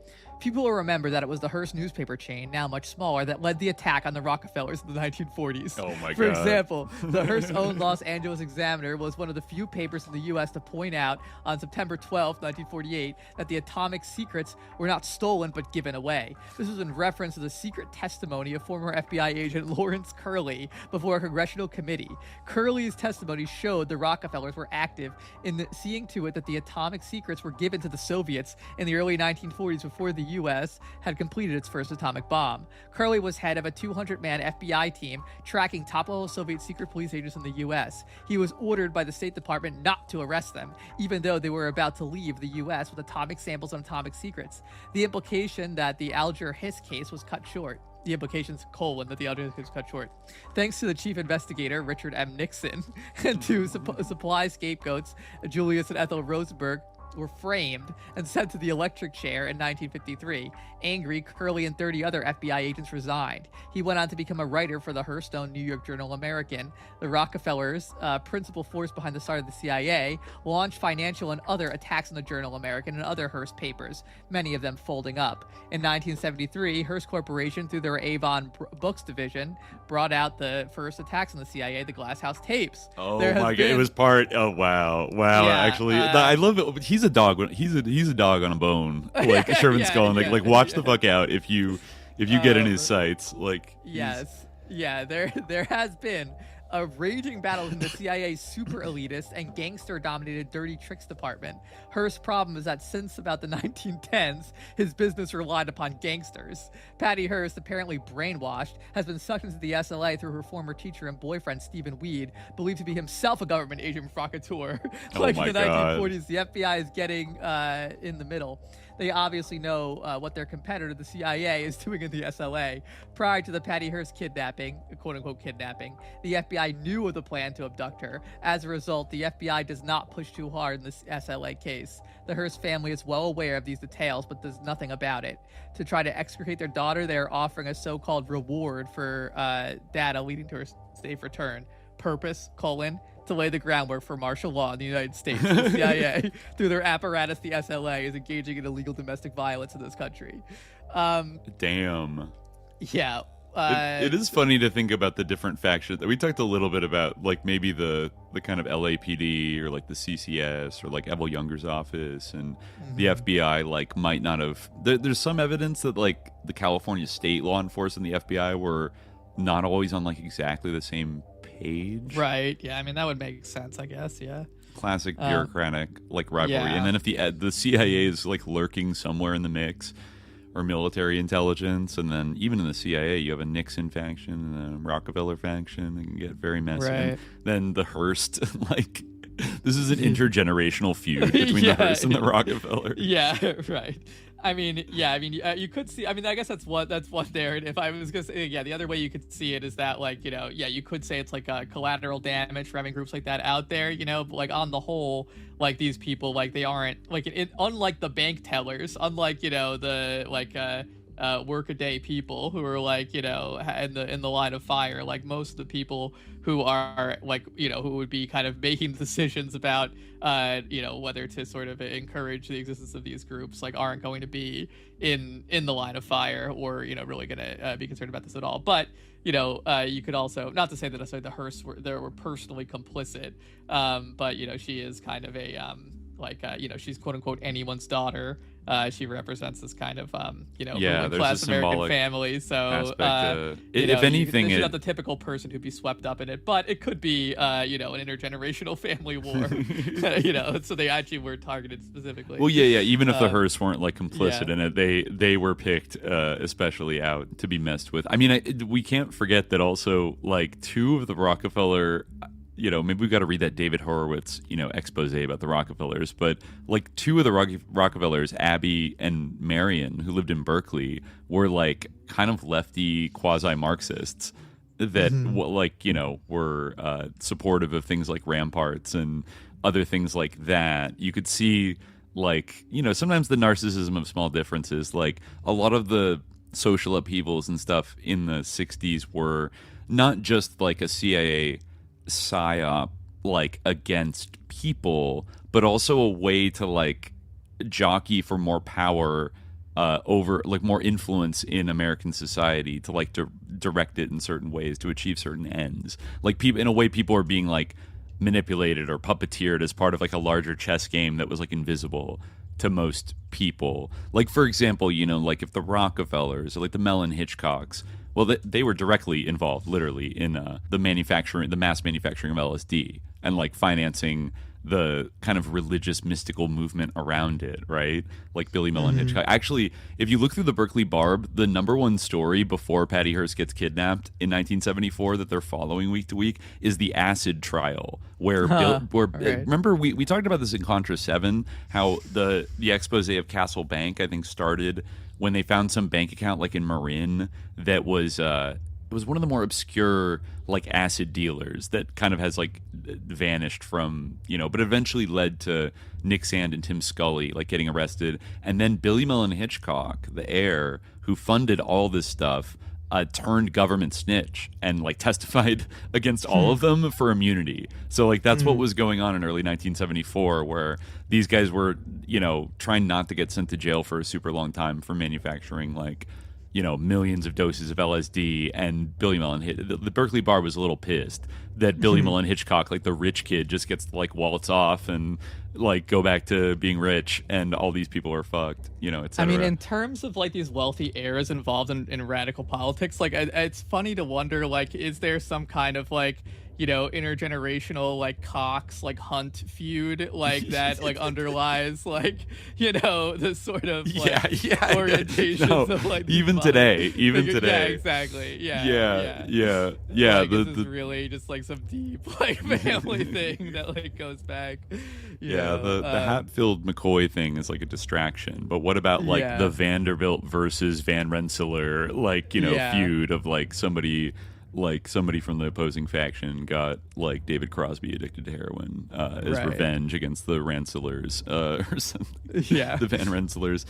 People will remember that it was the Hearst newspaper chain, now much smaller, that led the attack on the Rockefellers in the 1940s. Oh my God. For example, the Hearst-owned Los Angeles Examiner was one of the few papers in the U.S. to point out on September 12, 1948, that the atomic secrets were not stolen but given away. This was in reference to the secret testimony of former FBI agent Lawrence Curley before a congressional committee. Curley's testimony showed the Rockefellers were active in seeing to it that the atomic secrets were given to the Soviets in the early 1940s before the U.S. had completed its first atomic bomb. Curley was head of a 200-man FBI team tracking top-level Soviet secret police agents in the U.S. He was ordered by the State Department not to arrest them, even though they were about to leave the U.S. with atomic samples and atomic secrets. The implication that the Alger Hiss case was cut short. The implications, that the Alger Hiss case was cut short. Thanks to the chief investigator, Richard M. Nixon, and to supply scapegoats, Julius and Ethel Rosenberg, were framed and sent to the electric chair in 1953. Angry, Curley and 30 other FBI agents resigned. He went on to become a writer for the Hearst-owned New York Journal American. The Rockefellers, principal force behind the start of the CIA, launched financial and other attacks on the Journal American and other Hearst papers, many of them folding up. In 1973, Hearst Corporation, through their Avon Books division, brought out the first attacks on the CIA, the Glass House tapes. Oh my God! It was part. Oh wow! Yeah, actually, I love it. He's a dog. He's a dog on a bone. Like Sherman's going like watch the fuck out if you get in his sights. Like yes, yeah. There has been a raging battle in the CIA's super elitist and gangster-dominated dirty tricks department. Hearst's problem is that since about the 1910s, his business relied upon gangsters. Patty Hearst, apparently brainwashed, has been sucked into the SLA through her former teacher and boyfriend, Stephen Weed, believed to be himself a government agent provocateur. Like in the 1940s, the FBI is getting in the middle. They obviously know what their competitor, the CIA, is doing in the SLA. Prior to the Patty Hearst kidnapping, quote-unquote kidnapping, the FBI knew of the plan to abduct her. As a result, the FBI does not push too hard in this SLA case. The Hearst family is well aware of these details, but does nothing about it. To try to extricate their daughter, they are offering a so-called reward for data leading to her safe return. Purpose, to lay the groundwork for martial law in the United States. The CIA, through their apparatus, the SLA, is engaging in illegal domestic violence in this country. Damn. Yeah. It is funny to think about the different factions. We talked a little bit about like maybe the kind of LAPD or like the CCS or like Evel Younger's office and the FBI like might not have. There's some evidence that like the California state law enforcement and the FBI were not always on like exactly the same page. Right. Yeah. I mean, that would make sense, I guess. Yeah. Classic bureaucratic like rivalry. Yeah. And then if the CIA is like lurking somewhere in the mix, or military intelligence, and then even in the CIA, you have a Nixon faction and a Rockefeller faction. It can get very messy. Right. And then the Hearst, like, this is an intergenerational feud between the Hearst and the Rockefeller. Yeah, right. I mean, you could see. I mean, I guess that's one narrative. I was gonna say, the other way you could see it is that, like, you could say it's like collateral damage for having groups like that out there, but like on the whole, like these people, like they aren't like unlike the bank tellers, unlike the like workaday people who are like in the line of fire, like most of the people who are like who would be kind of making decisions about whether to sort of encourage the existence of these groups, like aren't going to be in the line of fire or really going to be concerned about this at all. But you could also, not to say that necessarily the Hearsts were personally complicit, but she is kind of a she's quote unquote anyone's daughter. She represents this kind of ruling class American family. So if anything, she's not the typical person who'd be swept up in it, but it could be an intergenerational family war. So they actually were targeted specifically. Well, even if the Hearsts weren't like complicit in it, they were picked especially out to be messed with. I mean, we can't forget that also, like, two of the Rockefeller. Maybe we've got to read that David Horowitz, expose about the Rockefellers. But like two of the Rockefellers, Abby and Marion, who lived in Berkeley, were like kind of lefty quasi-Marxists that were supportive of things like ramparts and other things like that. You could see like, sometimes the narcissism of small differences, like a lot of the social upheavals and stuff in the 60s were not just like a CIA psyop like against people, but also a way to like jockey for more power over like more influence in American society, to like direct it in certain ways to achieve certain ends. Like people, in a way, people are being like manipulated or puppeteered as part of like a larger chess game that was like invisible to most people. Like, for example, like if the Rockefellers or like the Mellon Hitchcocks, well, they were directly involved, literally, in the mass manufacturing of LSD and like financing the kind of religious mystical movement around it, right? Like Billy Mellon Hitchcock. Actually, if you look through the Berkeley Barb, the number one story before Patty Hearst gets kidnapped in 1974 that they're following week to week is the acid trial, where remember we talked about this in Contra 7, how the expose of Castle Bank, I think, started when they found some bank account like in Marin that was it was one of the more obscure like acid dealers that kind of has like vanished from, but eventually led to Nick Sand and Tim Scully like getting arrested. And then Billy Mellon Hitchcock, the heir who funded all this stuff, turned government snitch and like testified against all of them for immunity. So like that's what was going on in early 1974, where these guys were, trying not to get sent to jail for a super long time for manufacturing like, millions of doses of LSD. And Billy Mellon the Berkeley Bar was a little pissed that Billy Mellon Hitchcock, like the rich kid, just gets to like waltz off and like go back to being rich, and all these people are fucked, et cetera. I mean, in terms of like these wealthy heirs involved in radical politics, like it's funny to wonder, like, is there some kind of like intergenerational like Cox like Hunt feud like that like underlies like the sort of like orientations of like even today yeah, exactly yeah like, this is really just like some deep like family thing that like goes back. The Hatfield McCoy thing is like a distraction, but what about like the Vanderbilt versus Van Rensselaer like feud of like somebody from the opposing faction got like David Crosby addicted to heroin as revenge against the Rensselaers or something. Yeah, the Van Rensselaers.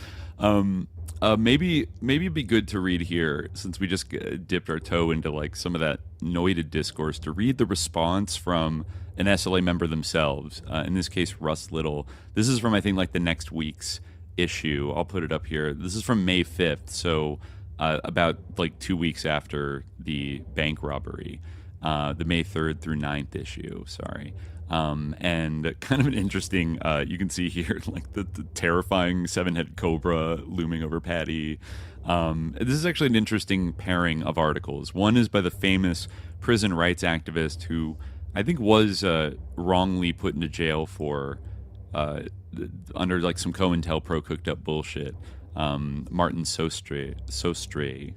Maybe it'd be good to read here, since we just dipped our toe into like some of that noided discourse, to read the response from an SLA member themselves. In this case, Russ Little. This is from, I think, like the next week's issue. I'll put it up here. This is from May 5th, so about like 2 weeks after the bank robbery, the May 3rd through 9th issue, sorry. And kind of an interesting, you can see here like the terrifying 7-headed cobra looming over Patty. This is actually an interesting pairing of articles. One is by the famous prison rights activist who I think was wrongly put into jail for under like some COINTELPRO cooked up bullshit. Martin Sostre.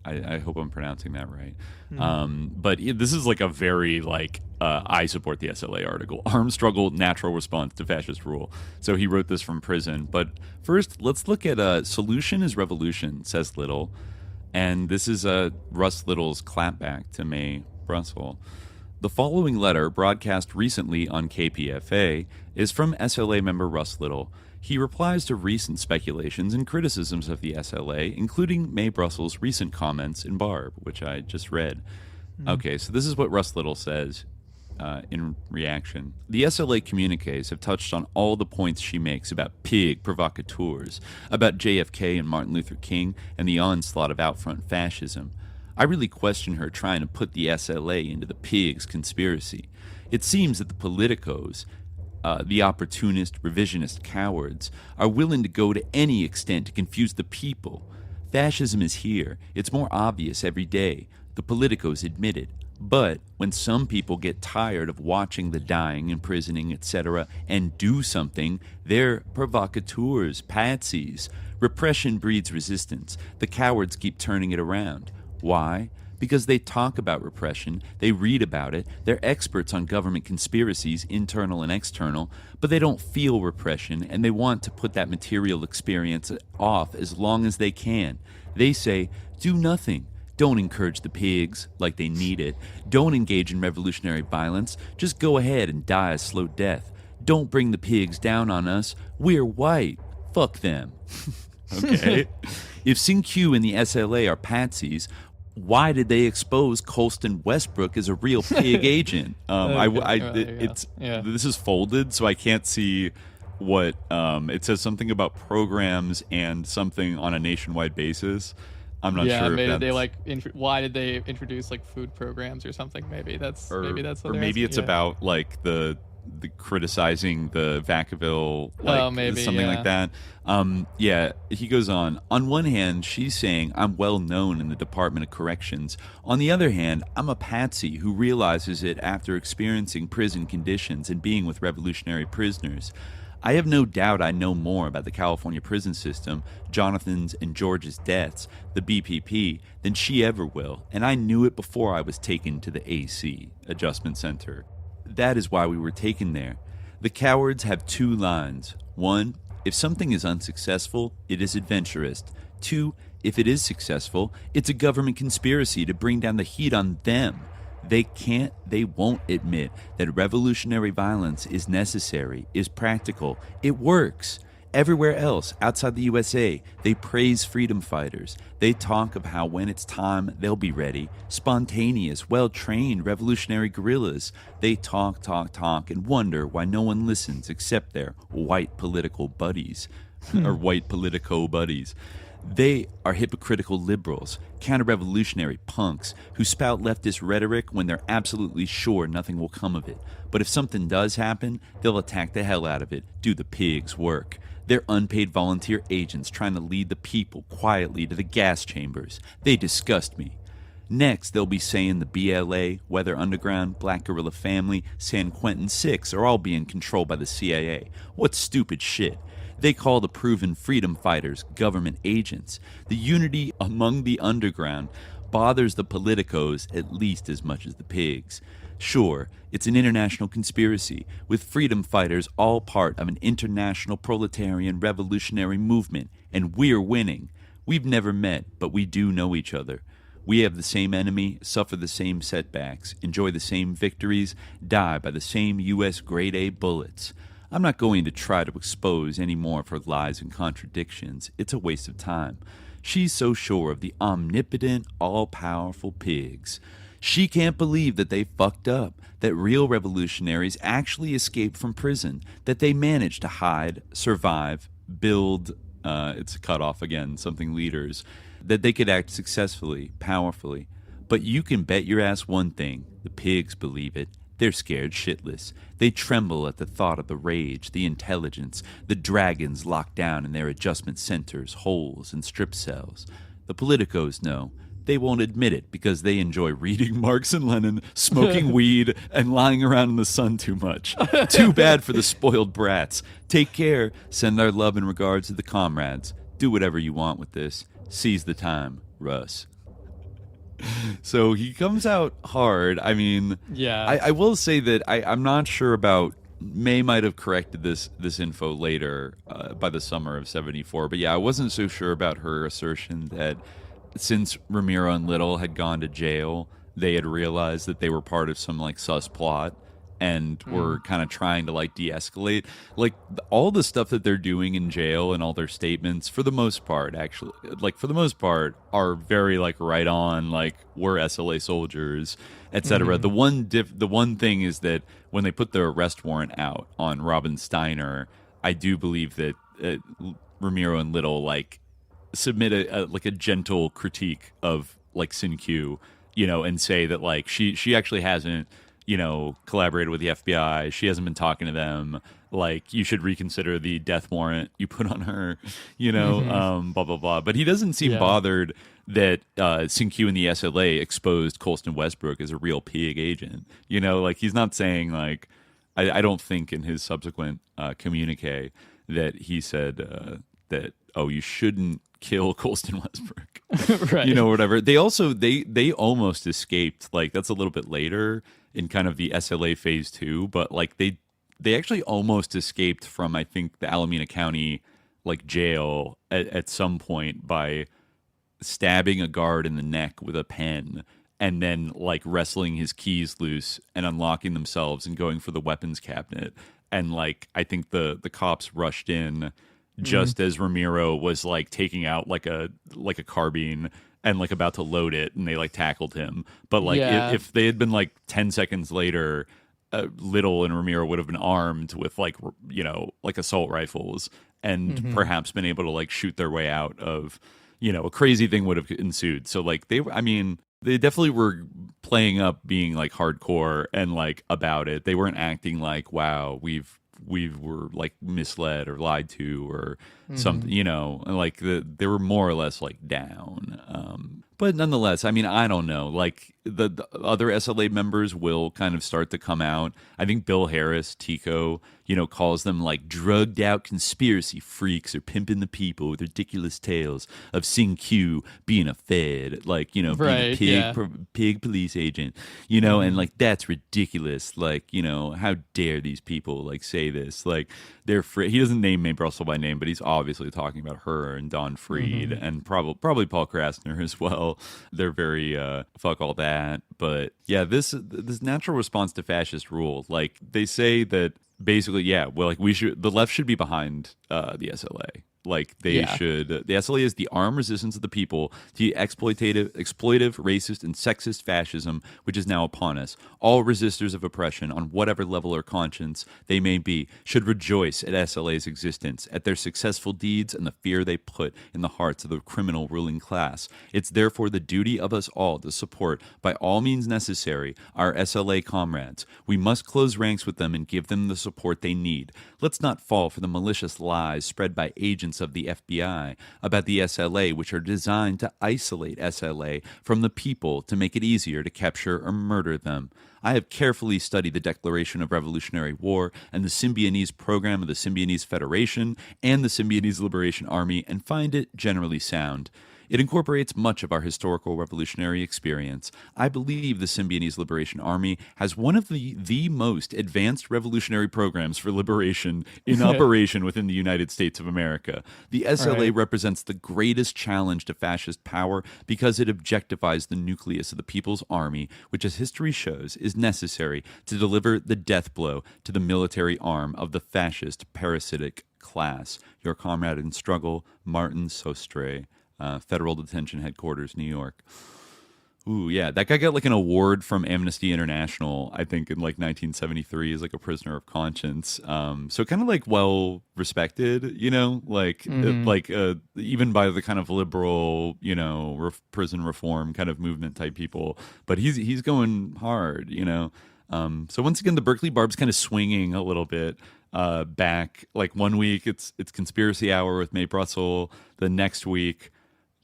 I hope I'm pronouncing that right. But this is like a very I support the SLA article. Armed struggle, natural response to fascist rule. So he wrote this from prison. But first, let's look at solution is revolution, says Little. And this is Russ Little's clapback to Mae Brussell. The following letter, broadcast recently on KPFA, is from SLA member Russ Little. He replies to recent speculations and criticisms of the SLA, including Mae Brussell's recent comments in Barb, which I just read. Okay, so this is what Russ Little says in reaction. The SLA communiques have touched on all the points she makes about pig provocateurs, about JFK and Martin Luther King, and the onslaught of out-front fascism. I really question her trying to put the SLA into the pigs conspiracy. It seems that the politicos, the opportunist, revisionist cowards, are willing to go to any extent to confuse the people. Fascism is here. It's more obvious every day. The politicos admit it. But when some people get tired of watching the dying, imprisoning, etc., and do something, they're provocateurs, patsies. Repression breeds resistance. The cowards keep turning it around. Why? Because they talk about repression, they read about it, they're experts on government conspiracies, internal and external, but they don't feel repression, and they want to put that material experience off as long as they can. They say, do nothing. Don't encourage the pigs like they need it. Don't engage in revolutionary violence. Just go ahead and die a slow death. Don't bring the pigs down on us. We're white. Fuck them. Okay? If Sin-Q and the SLA are patsies, why did they expose Colston Westbrook as a real pig agent? This is folded, so I can't see what it says. Something about programs and something on a nationwide basis. I'm not sure. Yeah, maybe if they why did they introduce food programs or something? Maybe that's what it's about the criticizing the Vacaville, something like that. He goes on. On one hand, she's saying, I'm well known in the Department of Corrections. On the other hand, I'm a patsy who realizes it after experiencing prison conditions and being with revolutionary prisoners. I have no doubt I know more about the California prison system, Jonathan's and George's deaths, the BPP, than she ever will, and I knew it before I was taken to the AC, Adjustment Center. That is why we were taken there. The cowards have two lines. One, if something is unsuccessful, it is adventurist. Two, if it is successful, it's a government conspiracy to bring down the heat on them. They won't admit that revolutionary violence is necessary, is practical. It works. Everywhere else, outside the USA, they praise freedom fighters. They talk of how when it's time, they'll be ready. Spontaneous, well-trained revolutionary guerrillas. They talk, and wonder why no one listens except their white political buddies, or white politico buddies. They are hypocritical liberals, counter-revolutionary punks who spout leftist rhetoric when they're absolutely sure nothing will come of it. But if something does happen, they'll attack the hell out of it, do the pigs' work. They're unpaid volunteer agents trying to lead the people quietly to the gas chambers. They disgust me. Next, they'll be saying the BLA, Weather Underground, Black Guerrilla Family, San Quentin 6 are all being controlled by the CIA. What stupid shit. They call the proven freedom fighters government agents. The unity among the underground bothers the politicos at least as much as the pigs. Sure, it's an international conspiracy, with freedom fighters all part of an international proletarian revolutionary movement, and we're winning. We've never met, but we do know each other. We have the same enemy, suffer the same setbacks, enjoy the same victories, die by the same U.S. Grade A bullets. I'm not going to try to expose any more of her lies and contradictions. It's a waste of time. She's so sure of the omnipotent, all-powerful pigs. She can't believe that they fucked up, that real revolutionaries actually escaped from prison, that they managed to hide, survive, build, it's cut off again, something leaders, that they could act successfully, powerfully. But you can bet your ass one thing, the pigs believe it. They're scared shitless. They tremble at the thought of the rage, the intelligence, the dragons locked down in their adjustment centers, holes, and strip cells. The politicos know. They won't admit it because they enjoy reading Marx and Lenin, smoking weed, and lying around in the sun too much. Too bad for the spoiled brats. Take care. Send our love and regards to the comrades. Do whatever you want with this. Seize the time, Russ. So he comes out hard. I mean, yeah. I will say that I'm not sure about. May might have corrected this info later by the summer of '74, but yeah, I wasn't so sure about her assertion that since Ramiro and Little had gone to jail, they had realized that they were part of some like sus plot and were kind of trying to like de-escalate. Like all the stuff that they're doing in jail and all their statements, for the most part, actually, like for the most part, are very like right on. Like we're SLA soldiers, etc. The one thing is that when they put the arrest warrant out on Robin Steiner, I do believe that Ramiro and Little like submit a gentle critique of like Sin-Q, and say that like she actually hasn't collaborated with the FBI. She hasn't been talking to them. Like, you should reconsider the death warrant you put on her, blah, blah, blah. But he doesn't seem bothered that Sin-Q and the SLA exposed Colston Westbrook as a real PIG agent. Like, he's not saying, like, I don't think in his subsequent communique that he said that, oh, you shouldn't kill Colston Westbrook. Right. Whatever. They also, they almost escaped. Like, that's a little bit later in kind of the SLA phase 2, but like they actually almost escaped from, I think, the Alameda County like jail at some point by stabbing a guard in the neck with a pen and then like wrestling his keys loose and unlocking themselves and going for the weapons cabinet. And like I think the cops rushed in just as Ramiro was like taking out like a carbine and like about to load it, and they like tackled him. But like if they had been like 10 seconds later, Little and Ramiro would have been armed with like like assault rifles and perhaps been able to like shoot their way out of a crazy thing would have ensued. So like they definitely were playing up being like hardcore and like about it. They weren't acting like, wow, we were like misled or lied to or something, like they were more or less like down. But nonetheless, I mean, I don't know, like the other SLA members will kind of start to come out. I think Bill Harris, Tico, calls them like drugged out conspiracy freaks or pimping the people with ridiculous tales of Sin-Q being a Fed, like, being a pig police agent, and like, that's ridiculous. Like, how dare these people like say this? Like they're he doesn't name Mae Brussell by name, but he's obviously talking about her and Don Freed and probably Paul Krassner as well. They're very, fuck all that. But yeah, this natural response to fascist rule, like they say that basically, like the left should be behind the SLA. Like they should. The SLA is the armed resistance of the people to the exploitative, racist, and sexist fascism which is now upon us. All resistors of oppression, on whatever level or conscience they may be, should rejoice at SLA's existence, at their successful deeds, and the fear they put in the hearts of the criminal ruling class. It's therefore the duty of us all to support, by all means necessary, our SLA comrades. We must close ranks with them and give them the support they need. Let's not fall for the malicious lies spread by agents of the FBI about the SLA, which are designed to isolate SLA from the people to make it easier to capture or murder them. I have carefully studied the Declaration of Revolutionary War and the Symbionese program of the Symbionese Federation and the Symbionese Liberation Army and find it generally sound. It incorporates much of our historical revolutionary experience. I believe the Symbionese Liberation Army has one of the most advanced revolutionary programs for liberation in operation within the United States of America. The SLA represents the greatest challenge to fascist power because it objectifies the nucleus of the People's Army, which, as history shows, is necessary to deliver the death blow to the military arm of the fascist parasitic class. Your comrade in struggle, Martin Sostre. Federal Detention Headquarters, New York. Ooh, yeah, that guy got like an award from Amnesty International, I think, in like 1973 as like a prisoner of conscience. So kind of like well respected, even by the kind of liberal, prison reform kind of movement type people. But he's going hard, So once again, the Berkeley Barb's kind of swinging a little bit. Back like 1 week, it's Conspiracy Hour with Mae Brussell. The next week,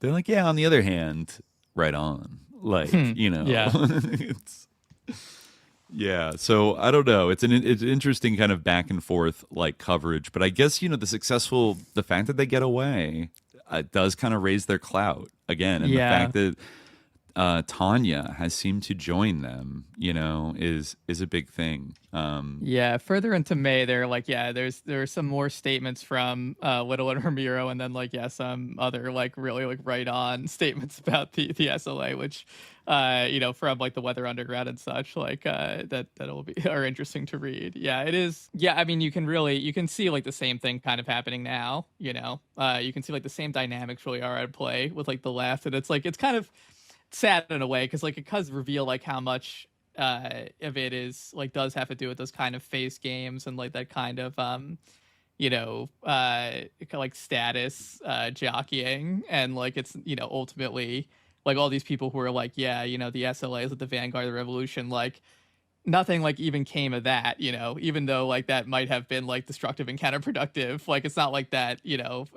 they're like, yeah, on the other hand, right on. Like, it's, so I don't know. It's an interesting kind of back and forth like coverage, but I guess, the fact that they get away, does kind of raise their clout again, and the fact that Tania has seemed to join them, is a big thing. Further into May, there are some more statements from Little and Ramiro, and then some other really right on statements about the SLA, which from the Weather Underground and such, that'll be are interesting to read. Yeah, it is. Yeah, I mean, you can see the same thing kind of happening now. You can see the same dynamics really are at play with the left, and it's kind of sad in a way because it does reveal how much of it is does have to do with those kind of face games and that kind of status jockeying, and it's ultimately all these people who are the SLA is at the vanguard of the revolution, nothing even came of that, even though that might have been destructive and counterproductive. It's not that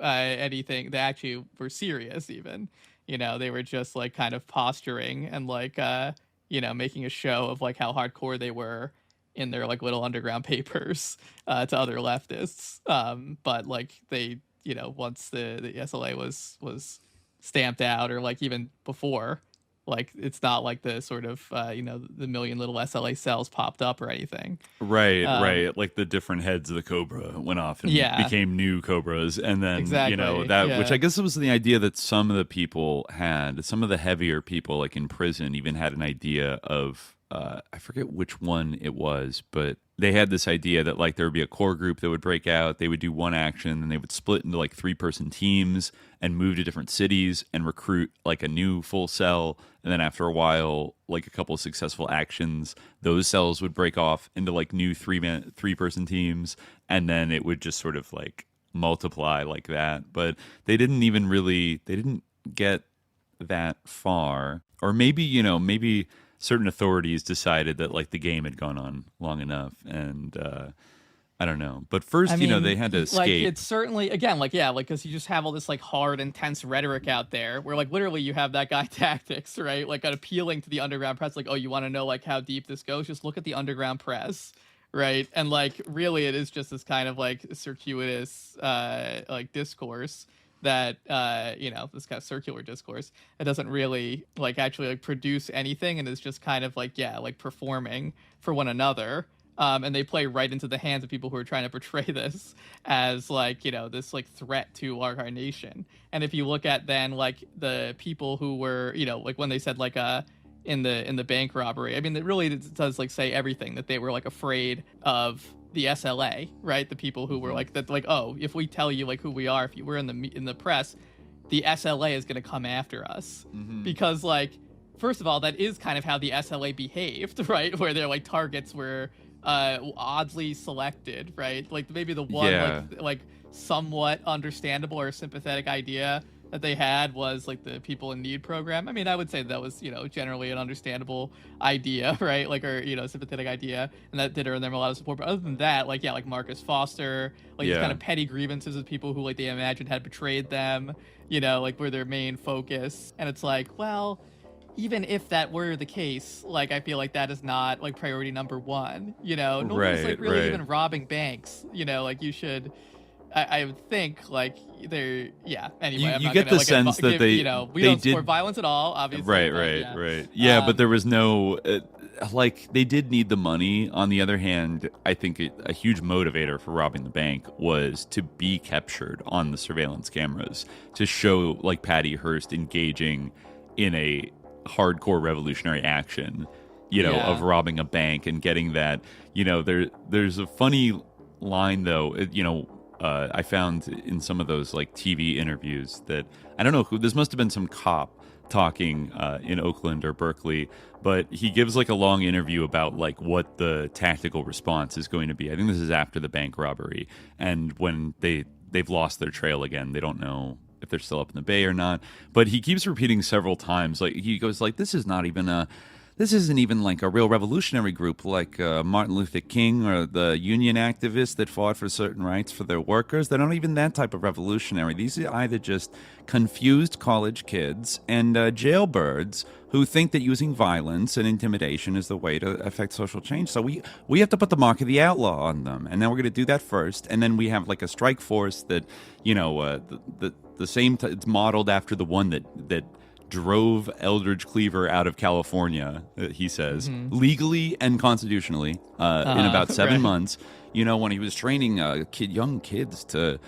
anything, they actually were serious even. They were just kind of posturing and making a show of how hardcore they were in their little underground papers to other leftists. But they, once the SLA was stamped out, or even before, it's not the sort of the million little SLA cells popped up or anything. Right. Like the different heads of the Cobra went off and became new Cobras, and then which I guess was the idea that some of the people had, some of the heavier people in prison even had an idea of I forget which one it was, but they had this idea that there would be a core group that would break out, they would do one action, and they would split into 3-person teams and move to different cities and recruit a new full cell, and then after a while, a couple of successful actions, those cells would break off into new 3-person teams, and then it would just sort of multiply like that. But they didn't get that far, or maybe certain authorities decided that the game had gone on long enough, and I don't know. But first, they had to escape. It's certainly, again, because you just have all this hard, intense rhetoric out there where literally you have that guy Tactics, right? Appealing to the underground press, oh, you want to know how deep this goes? Just look at the underground press, right? And really it is just this kind of circuitous discourse that this kind of circular discourse, it doesn't really actually produce anything, and is just kind of performing for one another, and they play right into the hands of people who are trying to portray this as this threat to our nation. And if you look at then the people who were when they said in the bank robbery, I mean, it really does say everything, that they were afraid of the SLA, right? The people who were oh, if we tell you who we are, if you were in the press, the SLA is going to come after us. Because first of all, that is kind of how the SLA behaved, right? Where their targets were oddly selected, right? Maybe the one somewhat understandable or sympathetic idea that they had was the People in Need program. I mean, I would say that was generally an understandable idea, right? Or sympathetic idea, and that did earn them a lot of support. But other than that, Marcus Foster, these kind of petty grievances with people who they imagined had betrayed them, were their main focus. And it's well, even if that were the case, I feel that is not priority number one. Nobody's really even robbing banks. You should. I would think they're anyway. You get the sense that we don't support violence at all, obviously. Right. Yeah, but there was no they did need the money. On the other hand, I think a huge motivator for robbing the bank was to be captured on the surveillance cameras, to show Patty Hearst engaging in a hardcore revolutionary action, of robbing a bank and getting that. There's a funny line though, I found in some of those TV interviews that I don't know who, this must have been some cop talking in Oakland or Berkeley, but he gives a long interview about what the tactical response is going to be. I think this is after the bank robbery, and when they've lost their trail again, they don't know if they're still up in the bay or not. But he keeps repeating several times, he goes this is not even a this isn't even like a real revolutionary group like Martin Luther King or the union activists that fought for certain rights for their workers. They're not even that type of revolutionary. These are either just confused college kids and jailbirds who think that using violence and intimidation is the way to affect social change. So we have to put the mark of the outlaw on them, and then we're going to do that first, and then we have like a strike force that, the same. It's modeled after the one that drove Eldridge Cleaver out of California, he says, legally and constitutionally, in about 7 months. When he was training young kids to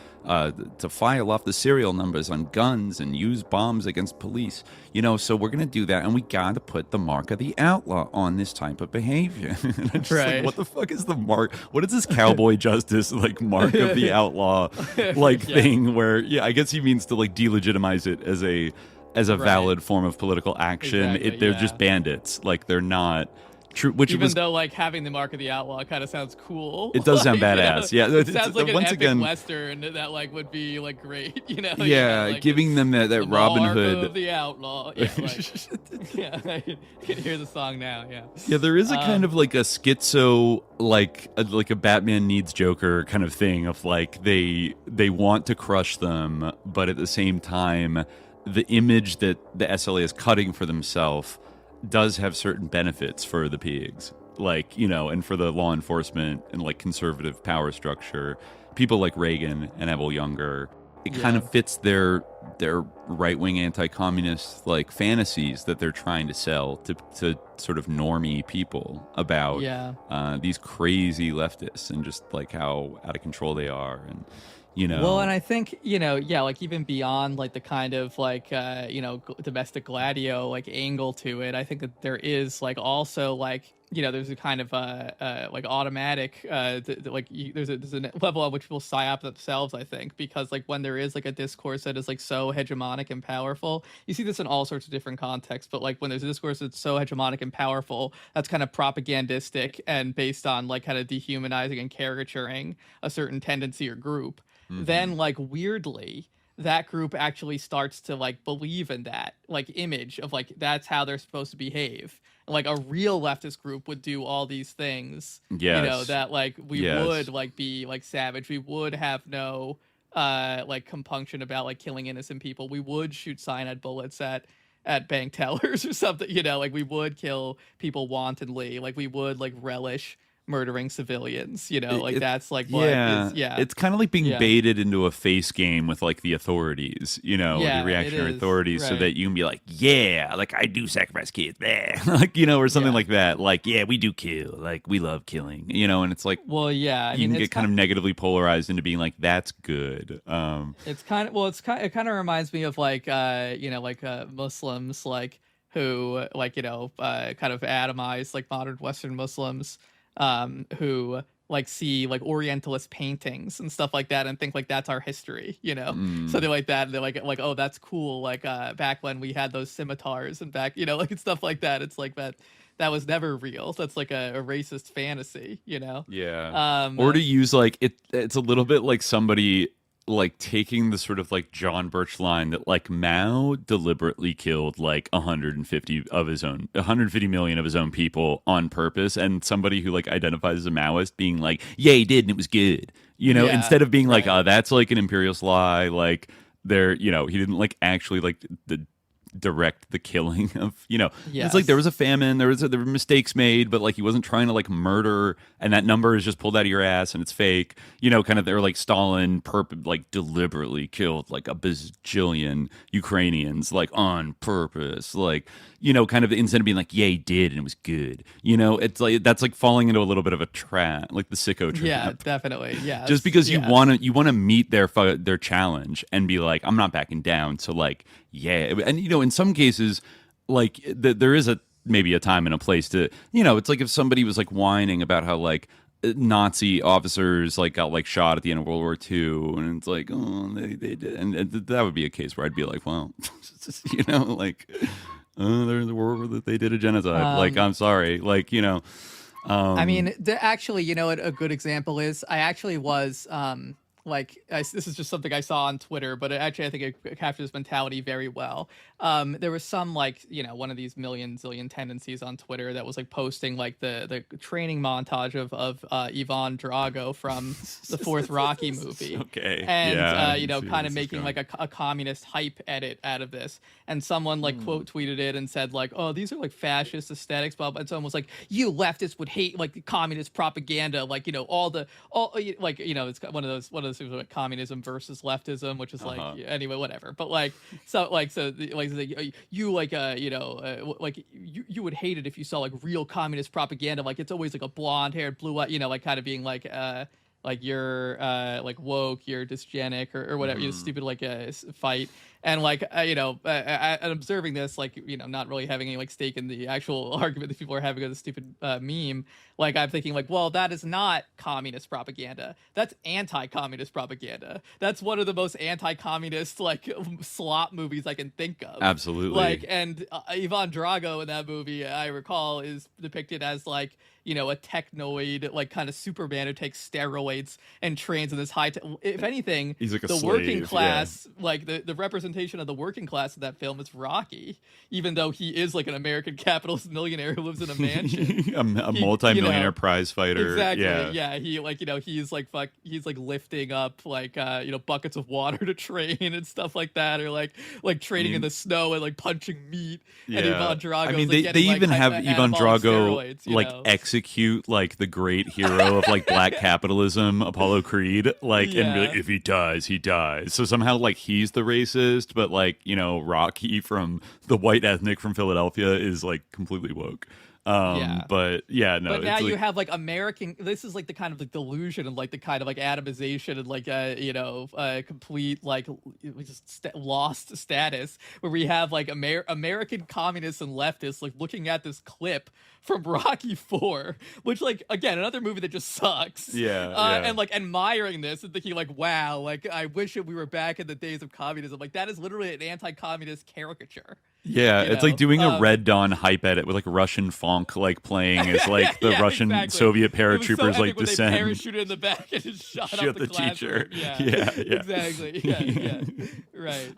file off the serial numbers on guns and use bombs against police. So we're going to do that, and we got to put the mark of the outlaw on this type of behavior. Like, what the fuck is the mark? What is this cowboy justice like mark of the outlaw thing? Where I guess he means to like delegitimize it as a valid form of political action. Exactly, They're just bandits. Like they're not true. Even though like having the mark of the outlaw kind of sounds cool. It does sound badass. Yeah, it sounds like an epic western that like would be like great. Yeah, giving them that Robin Hood mark of the outlaw. Yeah, I can hear the song now. Yeah. Yeah, there is a kind of like a schizo, like a Batman needs Joker kind of thing of like they want to crush them, but at the same time, the image that the SLA is cutting for themselves does have certain benefits for the pigs, like, and for the law enforcement and like conservative power structure, people like Reagan and Abel Younger. It kind of fits their right-wing anti-communist like fantasies that they're trying to sell to sort of normie people about these crazy leftists and just like how out of control they are. And well, and I think like even beyond like the kind of like domestic gladio like angle to it, I think that there is like also like there's a kind of like automatic there's a level at which people psyop themselves, I think, because like when there is like a discourse that is like so hegemonic and powerful, you see this in all sorts of different contexts, but like when there's a discourse that's so hegemonic and powerful that's kind of propagandistic and based on like kind of dehumanizing and caricaturing a certain tendency or group, then like weirdly that group actually starts to like believe in that like image of like that's how they're supposed to behave. Like a real leftist group would do all these things, that like we would like be like savage. We would have no like compunction about like killing innocent people. We would shoot cyanide bullets at bank tellers or something, like we would kill people wantonly. Like we would like relish murdering civilians, that's like what is, it's kind of like being baited into a face game with like the authorities, the reactionary authorities, so that you can be like, like I do sacrifice kids, like or something like that, like we do kill, like we love killing, and it's like, you can get kind of negatively polarized into being like that's good. It kind of reminds me of like Muslims like who like kind of atomize like modern Western Muslims who like see like Orientalist paintings and stuff like that and think like that's our history, something like that. And they're like, oh, that's cool. Like back when we had those scimitars and back, like stuff like that. It's like that was never real. That's like a racist fantasy, Yeah. Or to use like it's a little bit like somebody like taking the sort of like John Birch line that like Mao deliberately killed like 150 million of his own people on purpose, and somebody who like identifies as a Maoist being like, he did and it was good, instead of being like, oh, that's like an imperialist lie, like he didn't like actually like direct the killing of it's like there was a famine, there were mistakes made, but like he wasn't trying to like murder, and that number is just pulled out of your ass and it's fake, kind of. They're like Stalin like deliberately killed like a bajillion Ukrainians like on purpose, like kind of instead of being like he did and it was good, it's like that's like falling into a little bit of a trap, like the sicko trap. Definitely. Just because you want to meet their challenge and be like, I'm not backing down, so like and in some cases like there is maybe a time and a place to it's like if somebody was like whining about how like Nazi officers like got like shot at the end of World War II, and it's like, oh, they did, and that would be a case where I'd be like, well, like there's a war that they did a genocide, like I'm sorry, like I mean, actually, what a good example is, I actually was this is just something I saw on Twitter, but actually I think it captures this mentality very well. There was some one of these million zillion tendencies on Twitter that was like posting like the training montage of Ivan Drago from the fourth Rocky movie. Okay. And kind of making like a communist hype edit out of this. And someone like quote tweeted it and said like, oh, these are like fascist aesthetics, blah, blah. And someone was like, you leftists would hate like communist propaganda, like, it's one of those things like communism versus leftism, which is anyway, whatever. But you would hate it if you saw like real communist propaganda, like it's always like a blonde haired, blue eyed, like kind of being like you're like woke, you're dysgenic or whatever, you stupid like fight. And and observing this, not really having any like stake in the actual argument that people are having with a stupid meme, like I'm thinking like, well, that is not communist propaganda. That's anti-communist propaganda. That's one of the most anti-communist like slop movies I can think of. Absolutely. And Ivan Drago in that movie, I recall, is depicted as like, a technoid, like kind of Superman who takes steroids and trains in this if anything, he's like the working class, like the representation of the working class in that film is Rocky, even though he is like an American capitalist millionaire who lives in a mansion. a multi-millionaire prize fighter. Exactly. Yeah. He he's like lifting up like, buckets of water to train and stuff like that. Or like training in the snow and like punching meat. Yeah. And Ivan Drago. I mean, they even have Ivan Drago execute like the great hero of like black capitalism, Apollo Creed, and be like, if he dies, he dies. So somehow like he's the racist, but like, Rocky from the white ethnic from Philadelphia is like completely woke. But now you have like American, this is like the kind of like delusion and like the kind of like atomization and like complete like just lost status where we have like American communists and leftists like looking at this clip from Rocky 4, which like again another movie that just sucks. And like admiring this and thinking like, wow, like I wish we were back in the days of communism. Like that is literally an anti-communist caricature. It's like doing a Red Dawn hype edit with like Russian funk like playing as like the Russian Soviet paratroopers like descend. They parachuted in the back and just shot up the teacher. Yeah, exactly. Right.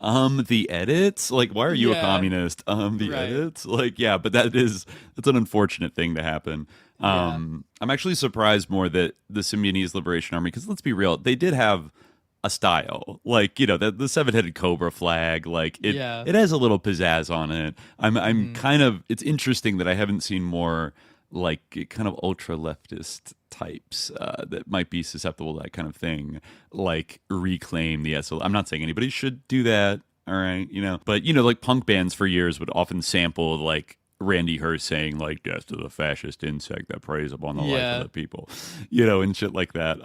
The edits, like why are you a communist? Edits, like but that's an unfortunate thing to happen. I'm actually surprised more that the Symbionese Liberation Army, because let's be real, they did have a style, like the seven-headed cobra flag, like it has a little pizzazz on it. I'm kind of, it's interesting that I haven't seen more like kind of ultra leftist types that might be susceptible to that kind of thing, like reclaim the SL. I'm not saying anybody should do that, all right, but like punk bands for years would often sample like Randy Hearst saying like death to the fascist insect that preys upon the life of the people, and shit like that.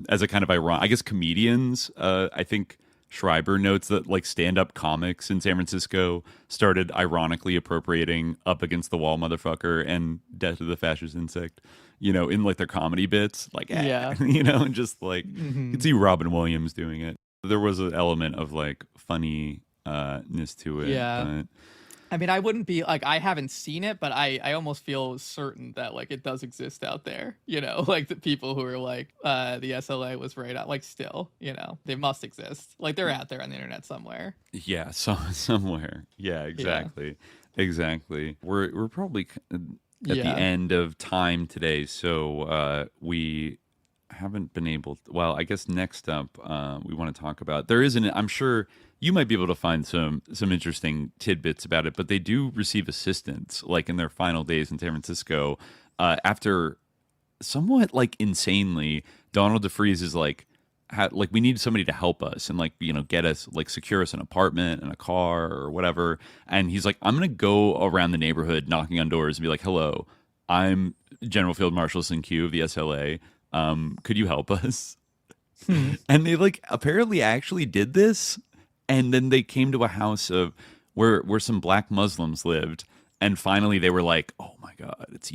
As a kind of ironic, I guess comedians, I think Schreiber notes that like stand-up comics in San Francisco started ironically appropriating Up Against the Wall Motherfucker and Death to the Fascist Insect, in like their comedy bits, like, and just like, you can see Robin Williams doing it. There was an element of like funniness to it. But I mean, I wouldn't be like, I haven't seen it, but I almost feel certain that like it does exist out there, like the people who are like, the SLA was right out, like still, they must exist. Like they're out there on the internet somewhere. Yeah, somewhere. Yeah, exactly. Exactly. We're probably at the end of time today, so we haven't been able to, well, I guess next up we want to talk about, I'm sure you might be able to find some interesting tidbits about it, but they do receive assistance like in their final days in San Francisco after somewhat like insanely Donald DeFreeze is like we need somebody to help us and like get us, like secure us an apartment and a car or whatever, and he's like, I'm gonna go around the neighborhood knocking on doors and be like, hello, I'm General Field Marshal Sin-Q of the SLA, could you help us? And they like apparently actually did this. And then they came to a house of where some black Muslims lived, and finally they were like, "Oh my God, it's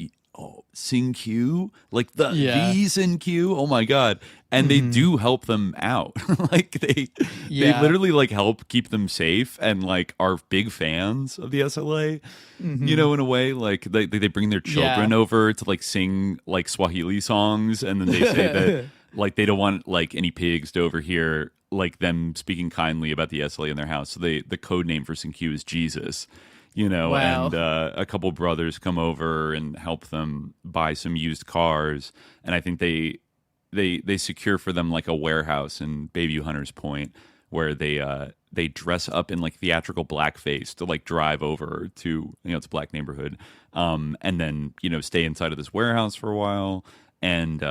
Sin-Q, like the Sin-Q, oh my God!" And they do help them out, like they literally like help keep them safe, and like are big fans of the SLA, in a way. Like they bring their children over to like sing like Swahili songs, and then they say that. like they don't want like any pigs to overhear like them speaking kindly about the SLA in their house. So the code name for Q is Jesus, Wow. and a couple brothers come over and help them buy some used cars. And I think they secure for them like a warehouse in Bayview Hunters Point where they dress up in like theatrical blackface to like drive over to, it's a black neighborhood, and then stay inside of this warehouse for a while. And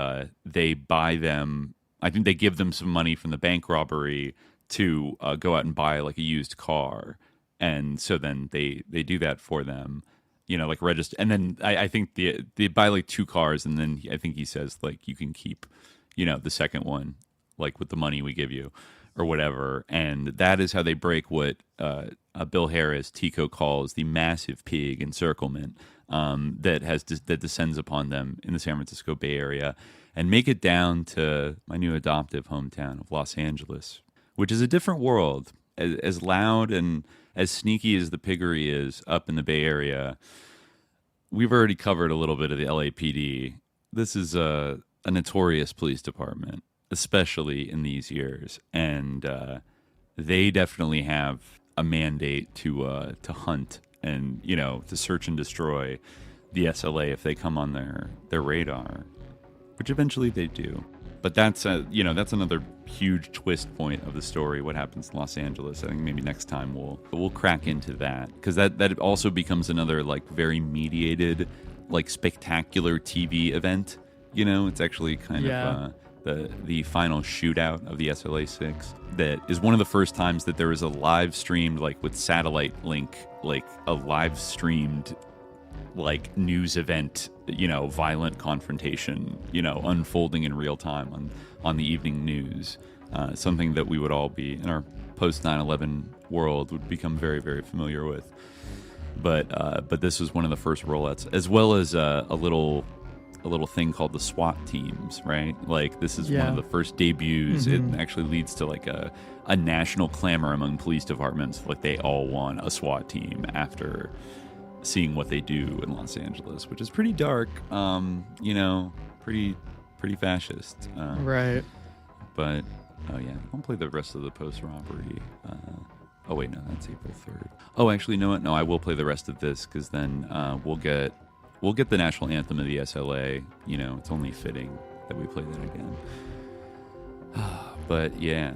they buy them. I think they give them some money from the bank robbery to go out and buy like a used car. And so then they do that for them, like register. And then I think they buy like 2 cars, and then I think he says like you can keep, the second one, like with the money we give you, or whatever. And that is how they break what Bill Harris, Tico, calls the massive pig encirclement that descends upon them in the San Francisco Bay Area, and make it down to my new adoptive hometown of Los Angeles, which is a different world. As loud and as sneaky as the piggery is up in the Bay Area, we've already covered a little bit of the LAPD. This is a notorious police department, especially in these years, and they definitely have a mandate to hunt and to search and destroy the SLA if they come on their radar, which eventually they do. But that's that's another huge twist point of the story. What happens in Los Angeles? I think maybe next time we'll crack into that, because that also becomes another like very mediated, like spectacular TV event. It's actually kind of the final shootout of the SLA 6. That is one of the first times that there was a live streamed, like with satellite link, like a live streamed like news event, violent confrontation, unfolding in real time on the evening news. Something that we would all be in our post 9/11 world would become very, very familiar with. But this was one of the first rollouts, as well as a little thing called the SWAT teams, right? Like this is one of the first debuts. Mm-hmm. It actually leads to like a national clamor among police departments. Like they all want a SWAT team after seeing what they do in Los Angeles, which is pretty dark, pretty fascist. Right. But, oh yeah, I'll play the rest of the post-robbery. Oh wait, no, that's April 3rd. Oh, actually, no, I will play the rest of this, because then we'll get the national anthem of the SLA. It's only fitting that we play that again. But yeah.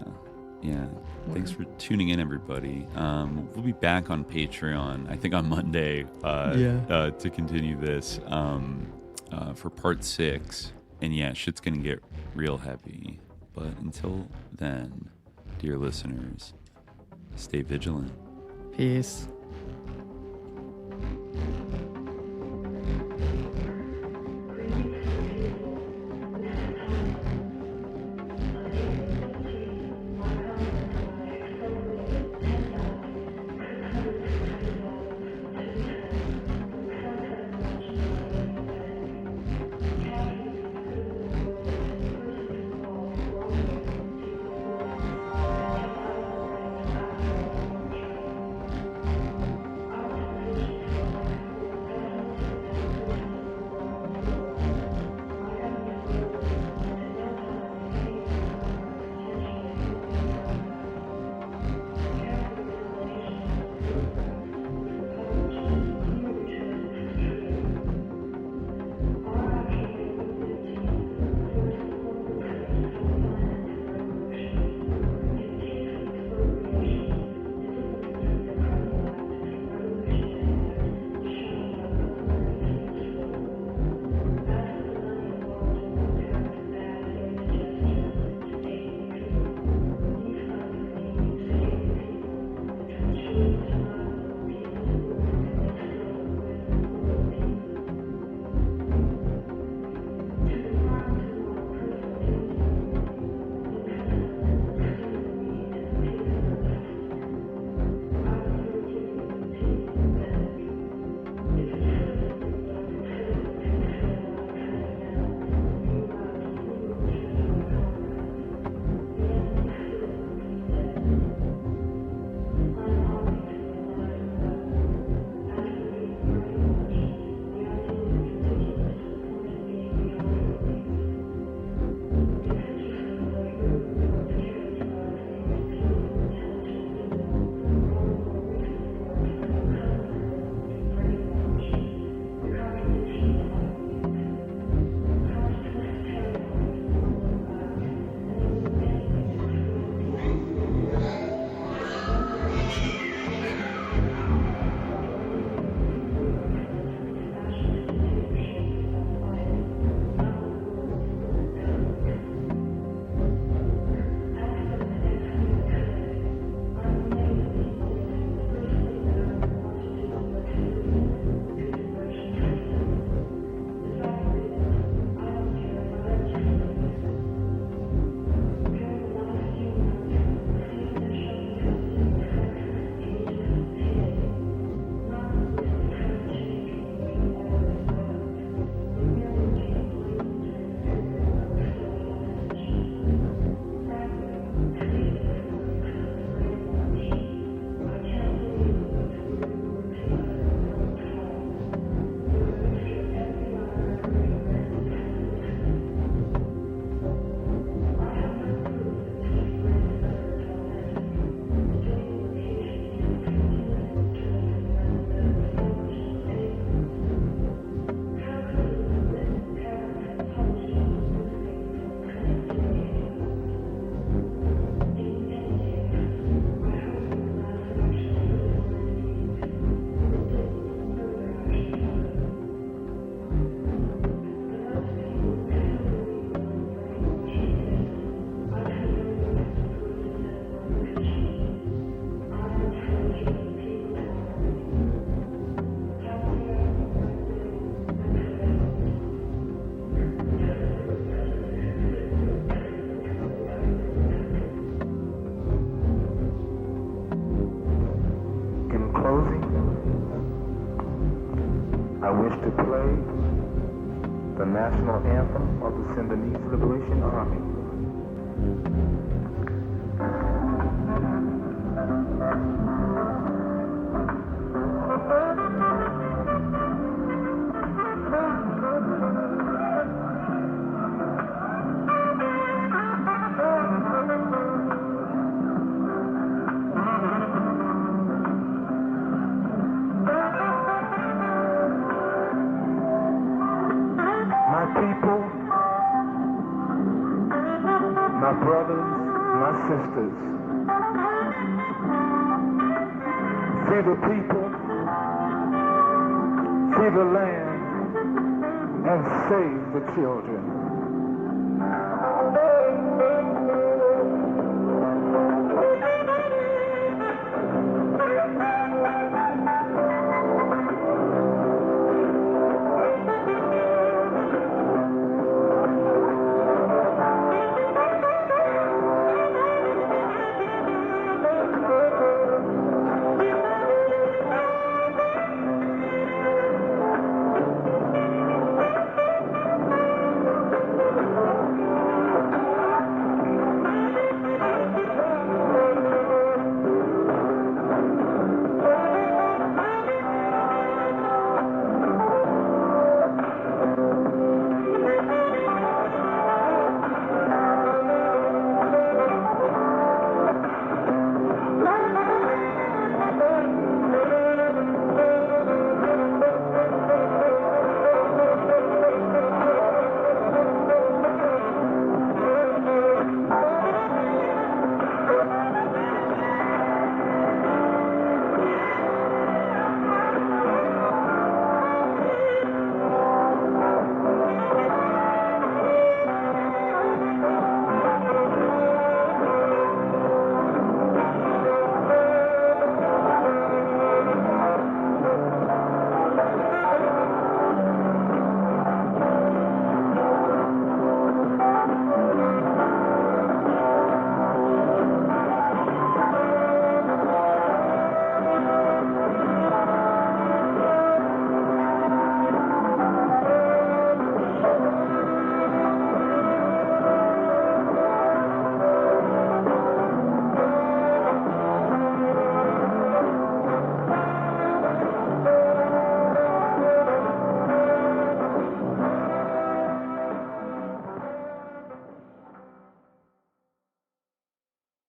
Thanks for tuning in, everybody. We'll be back on Patreon, I think on Monday, to continue this for part 6. And yeah, shit's gonna get real heavy. But until then, dear listeners, stay vigilant. Peace. closing, I wish to play the national anthem of the Sudanese Liberation Army. Sisters, free the people, free the land, and save the children.